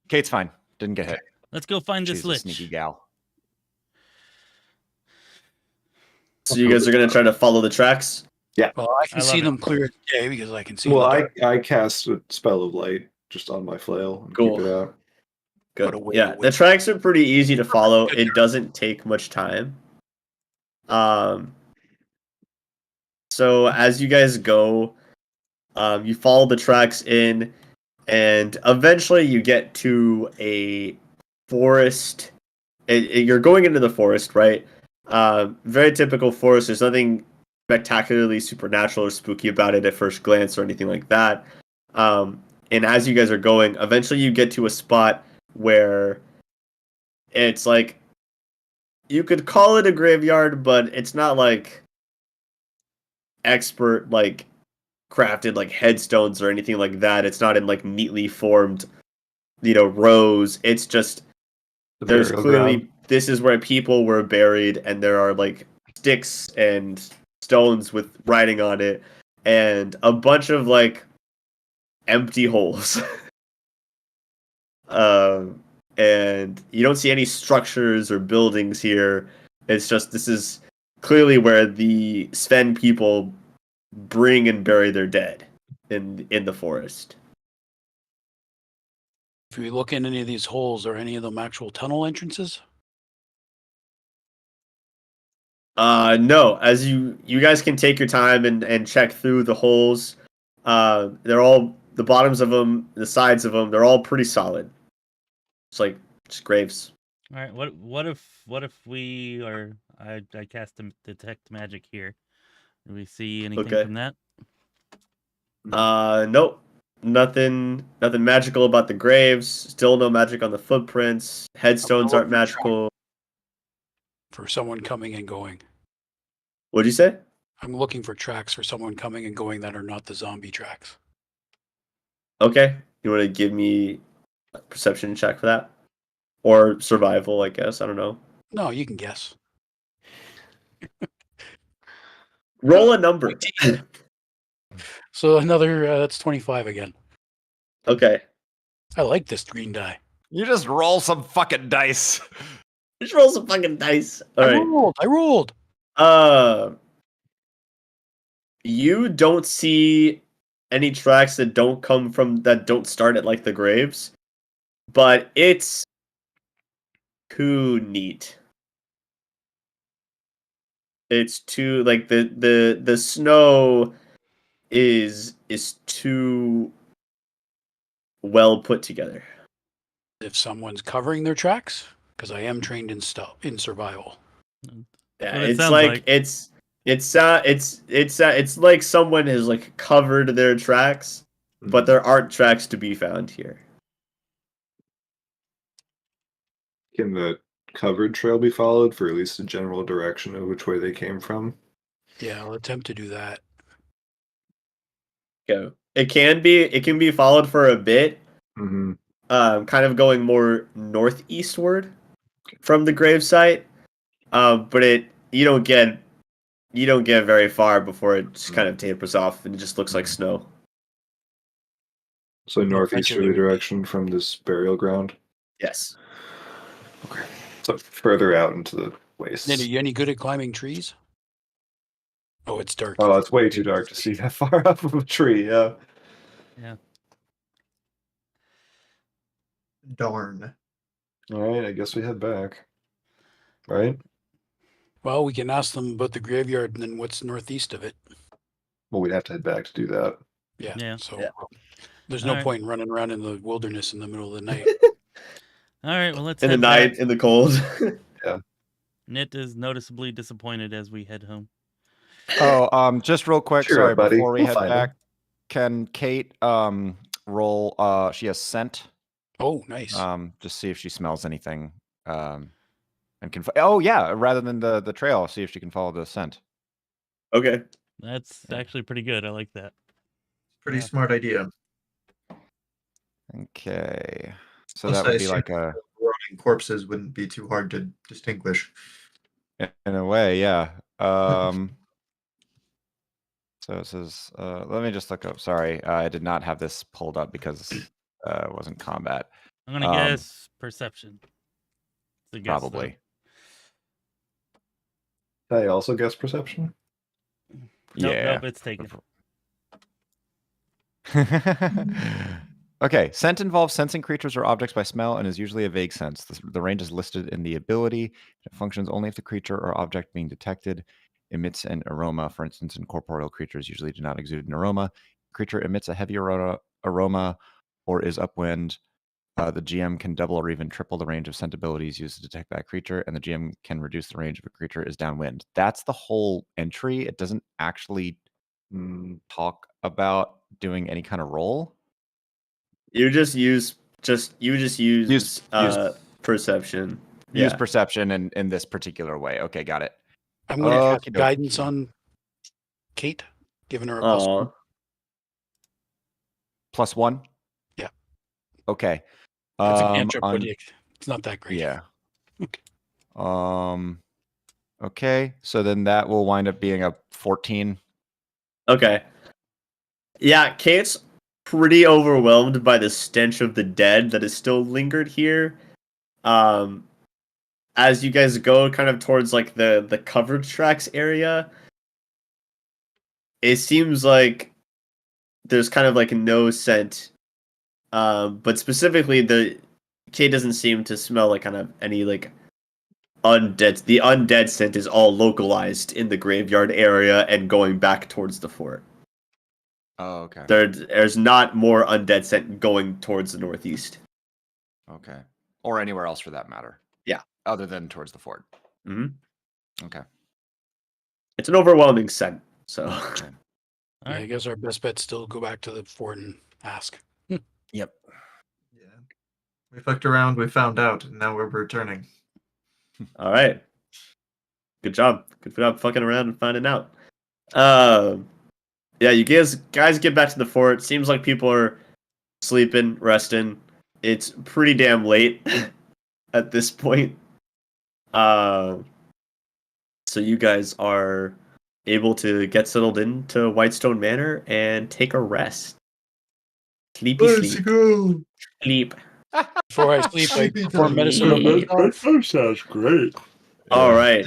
Kate's fine. Didn't get hit. Let's go find this She's a lich. sneaky gal. you guys are gonna try to follow the tracks? Well, I can I see love them clear as day because I can see. Well, in the dark. I cast a spell of light just on my flail and Cool. keep it out. Good. What a way Yeah, to the win. tracks are pretty easy to follow. Good It job. doesn't take much time. So as you guys go, you follow the tracks in, and eventually you get to a forest. You're going into the forest, right? Very typical forest. There's nothing spectacularly supernatural or spooky about it at first glance or anything like that. And as you guys are going, eventually you get to a spot where it's like you could call it a graveyard, but it's not like expert like crafted like headstones or anything like that. It's not in like neatly formed, rows. It's just there's clearly this is where people were buried, and there are like sticks and stones with writing on it, and a bunch of like empty holes. And you don't see any structures or buildings here. It's just this is clearly where the Sven people bring and bury their dead in the forest. If we look in any of these holes, are any of them actual tunnel entrances? No. As you guys can take your time and check through the holes. They're all the bottoms of them, the sides of them. They're all pretty solid. It's like just graves. All right. What if we are? I cast detect magic here. Do we see anything Okay. from that? Nope. Nothing magical about the graves. Still no magic on the footprints. Headstones aren't magical. For someone coming and going. What'd you say? I'm looking for tracks for someone coming and going that are not the zombie tracks. Okay. You want to give me a perception check for that? Or survival, I guess. I don't know. No, you can guess. Roll a number. So another, that's 25 again. Okay. I like this green die. You just roll some fucking dice. Just roll some fucking dice. All right. I rolled. You don't see any tracks that don't start at like the graves, but it's too neat. It's too like the snow is too well put together. If someone's covering their tracks, because I am trained in survival. Yeah, Well, it it's sounds like like- it's like someone has like covered their tracks, but there aren't tracks to be found here. Can the covered trail be followed for at least a general direction of which way they came from? Yeah, I'll attempt to do that. Go. It can be followed for a bit, Mm-hmm. kind of going more northeastward from the gravesite. But you don't get very far before it just kind of tapers off and it just looks like snow. So northeasterly would be- direction from this burial ground. Yes. Okay. So further out into the wastes. Nate, are you any good at climbing trees? Oh, it's dark. Oh, it's way too dark to see that far up of a tree. Yeah. Yeah. Darn. All right. I guess we head back. Right. Well, we can ask them about the graveyard and then what's northeast of it. Well, we'd have to head back to do that. Yeah. Yeah. So Yeah. there's no All right. point in running around in the wilderness in the middle of the night. All right. Well, let's In the head night, back. in the cold. Knit is noticeably disappointed as we head home. Oh, just real quick, Cheer sorry, up, buddy. before we We'll head find him. back, can Kate roll she has scent. Oh, nice. Just see if she smells anything. And can oh yeah, rather than the trail, see if she can follow the scent. Okay. That's actually pretty good. I like that. Pretty Yeah. smart idea. Okay. So Plus, that I would be assume like a rotting corpses wouldn't be too hard to distinguish. in a way, yeah. So it says, let me just look up. Sorry, I did not have this pulled up because it wasn't combat. I'm gonna guess perception. It's a guess, though. Probably. I also guess perception. Nope, Yeah. nope, it's taken. Okay, scent involves sensing creatures or objects by smell and is usually a vague sense. The range is listed in the ability. It functions only if the creature or object being detected emits an aroma. For instance, incorporeal creatures usually do not exude an aroma. The creature emits a heavy aroma or is upwind The GM can double or even triple the range of scent abilities used to detect that creature, and the GM can reduce the range of a creature is downwind. That's the whole entry. It doesn't actually talk about doing any kind of roll. You just use perception. Use Yeah. perception in this particular way. Okay, got it. I'm going to cast Okey-dokey. guidance on Kate, giving her a plus one. +1? Yeah. Okay. It's a cantrip, but it's not that great. Yeah. Okay. Okay. So then that will wind up being a 14. Okay. Yeah, Kate's pretty overwhelmed by the stench of the dead that is still lingered here. As you guys go kind of towards like the covered tracks area, it seems like there's kind of like no scent. But specifically Kate doesn't seem to smell like kind of any like undead. The undead scent is all localized in the graveyard area and going back towards the fort. Oh, okay. There's not more undead scent going towards the northeast. Okay. Or anywhere else for that matter. Yeah. Other than towards the fort. Mm-hmm. Okay. It's an overwhelming scent. So. Okay. Yeah, I guess our best bet still go back to the fort and ask. Yep. Yeah. We fucked around, we found out, and now we're returning. All right. Good job. Good job fucking around and finding out. Yeah, you guys get back to the fort. Seems like people are sleeping, resting. It's pretty damn late at this point. So you guys are able to get settled into Whitestone Manor and take a rest. Sleepy sleep. Go. Sleep. Before I sleep, I perform medicine on myself. That sounds great. All right.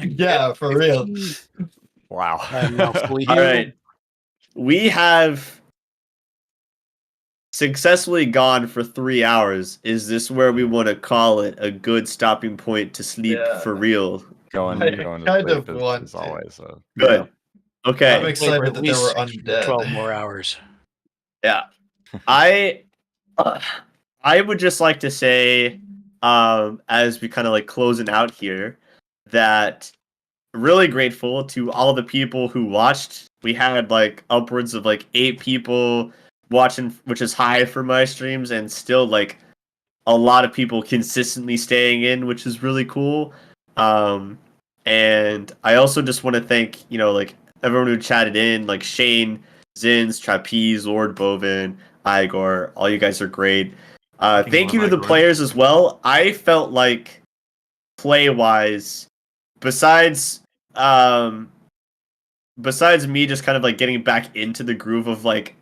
Yeah, for real. Wow. I'm now fully All healed. right. We have successfully gone for 3 hours. Is this where we want to call it a good stopping point to sleep for real? Going I to kind sleep of want as to. always. So. Good. I'm Okay. excited At that there were least undead. 12 more hours. Yeah. I would just like to say, as we kind of like closing out here, that really grateful to all the people who watched. We had like upwards of like 8 people watching, which is high for my streams, and still like a lot of people consistently staying in, which is really cool. And I also just want to thank, like everyone who chatted in, like Shane, Zins, Trapeze, Lord Bovin, Igor, all you guys are great. Thank you to the players as well. I felt like play-wise, besides me just kind of like getting back into the groove of like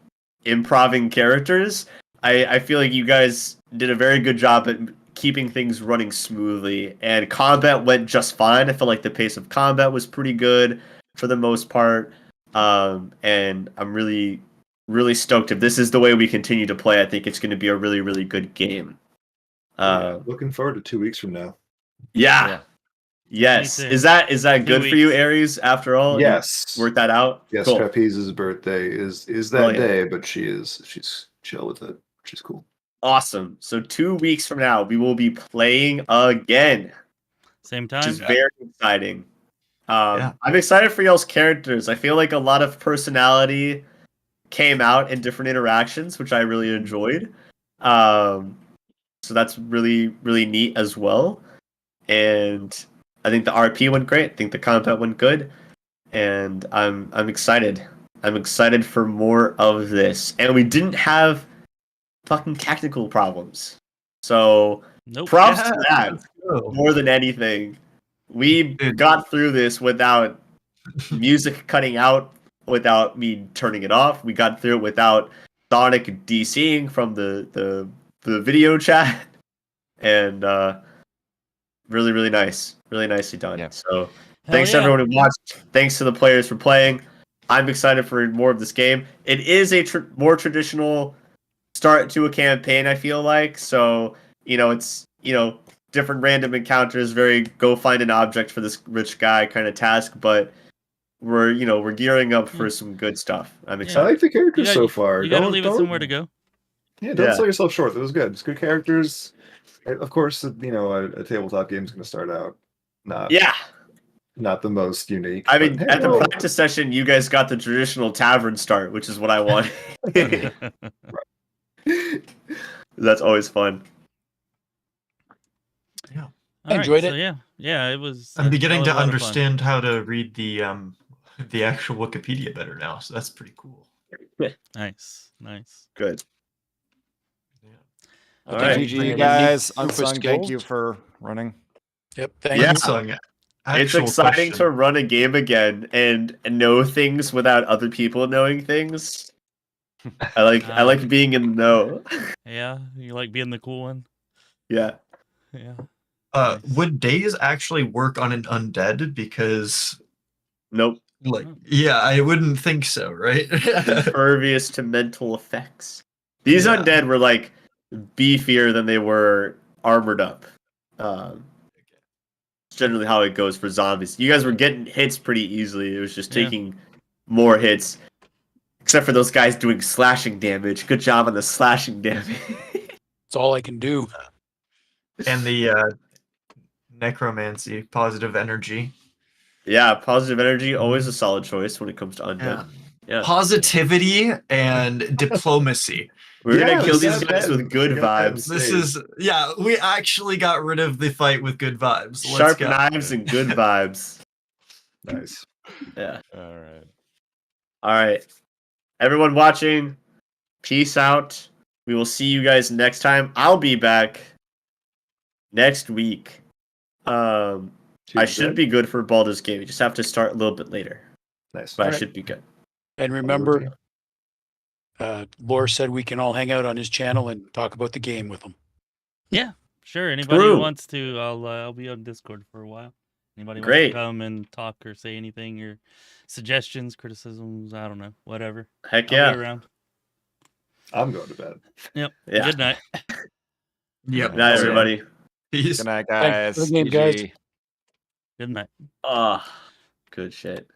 improving characters, I feel like you guys did a very good job at keeping things running smoothly, and combat went just fine. I felt like the pace of combat was pretty good for the most part. And I'm really, really stoked. If this is the way we continue to play, I think it's going to be a really, really good game. Looking forward to 2 weeks from now. Yeah. Yes. Me too. Is that good for you, weeks. Aries, after all? Yes. You work that out? Yes, Cool. Trapeze's birthday is that Brilliant. day, but she's chill with it, which is cool. Awesome. So 2 weeks from now, we will be playing again, Same which time. is very exciting. I'm excited for y'all's characters. I feel like a lot of personality came out in different interactions, which I really enjoyed. So that's really, really neat as well. And I think the RP went great. I think the combat went good. And I'm excited. I'm excited for more of this. And we didn't have fucking technical problems. So Nope. props to that Go. more than anything. We got through this without music cutting out, without me turning it off. We got through it without Sonic DCing from the video chat. And really, really nice. Really nicely done. Yeah. So thanks to everyone who watched. Thanks to the players for playing. I'm excited for more of this game. It is a more traditional start to a campaign, I feel like. So, it's, different random encounters, very go find an object for this rich guy kind of task, but we're gearing up for some good stuff. I'm I excited. like the characters so far. You gotta leave it somewhere to go. Yeah, don't Yeah. sell yourself short. That was good. It's good characters. Of course, you know, a tabletop game is going to start out Yeah. not the most unique. I but mean, hey, at the well, practice session, you guys got the traditional tavern start, which is what I want. That's always fun. All right, enjoyed so it. yeah, it was. I'm beginning that was to a lot of fun. understand how to read the actual Wikipedia better now, so that's pretty cool. Nice. Good. Yeah. All Thank right. you. GG, Unique guys. group of Unsung, thank you skills. for running. Yep. Thank Yeah. you. Unsung, It's actual exciting question. to run a game again and know things without other people knowing things. I like being in the know. Yeah, you like being the cool one. Yeah. Yeah. Nice. Would days actually work on an undead? Because, Nope. like, Oh. yeah, I wouldn't think so, right? Impervious to mental effects. These Yeah. undead were like beefier than they were armored up. It's generally how it goes for zombies. You guys were getting hits pretty easily. It was just Yeah. taking more hits. Except for those guys doing slashing damage. Good job on the slashing damage. That's all I can do. And the necromancy, positive energy. Yeah, positive energy, always a solid choice when it comes to undead. Yeah. Yeah. Positivity and diplomacy. We're Yeah, gonna kill we these got guys that. with good We got that. vibes. This is, yeah, we actually got rid of the fight with good vibes. Let's Sharp go. knives and good vibes. Nice. Yeah. All right. All right. Everyone watching, peace out. We will see you guys next time. I'll be back next week. I should be good for Baldur's Gate. We just have to start a little bit later. Nice. But I Alright. should be good. And remember, Lore said we can all hang out on his channel and talk about the game with him. Sure. Anybody who True. wants to, I'll be on Discord for a while. Anybody wants Great. to come and talk or say anything or suggestions, criticisms, I don't know, whatever. Heck I'll yeah. be around. I'm going to bed. Yep. Yeah. Good night. Yep. Good night, Okay. everybody. Peace. Good night, Thanks guys. for the game, guys. GG. Good night. Ah, good shit.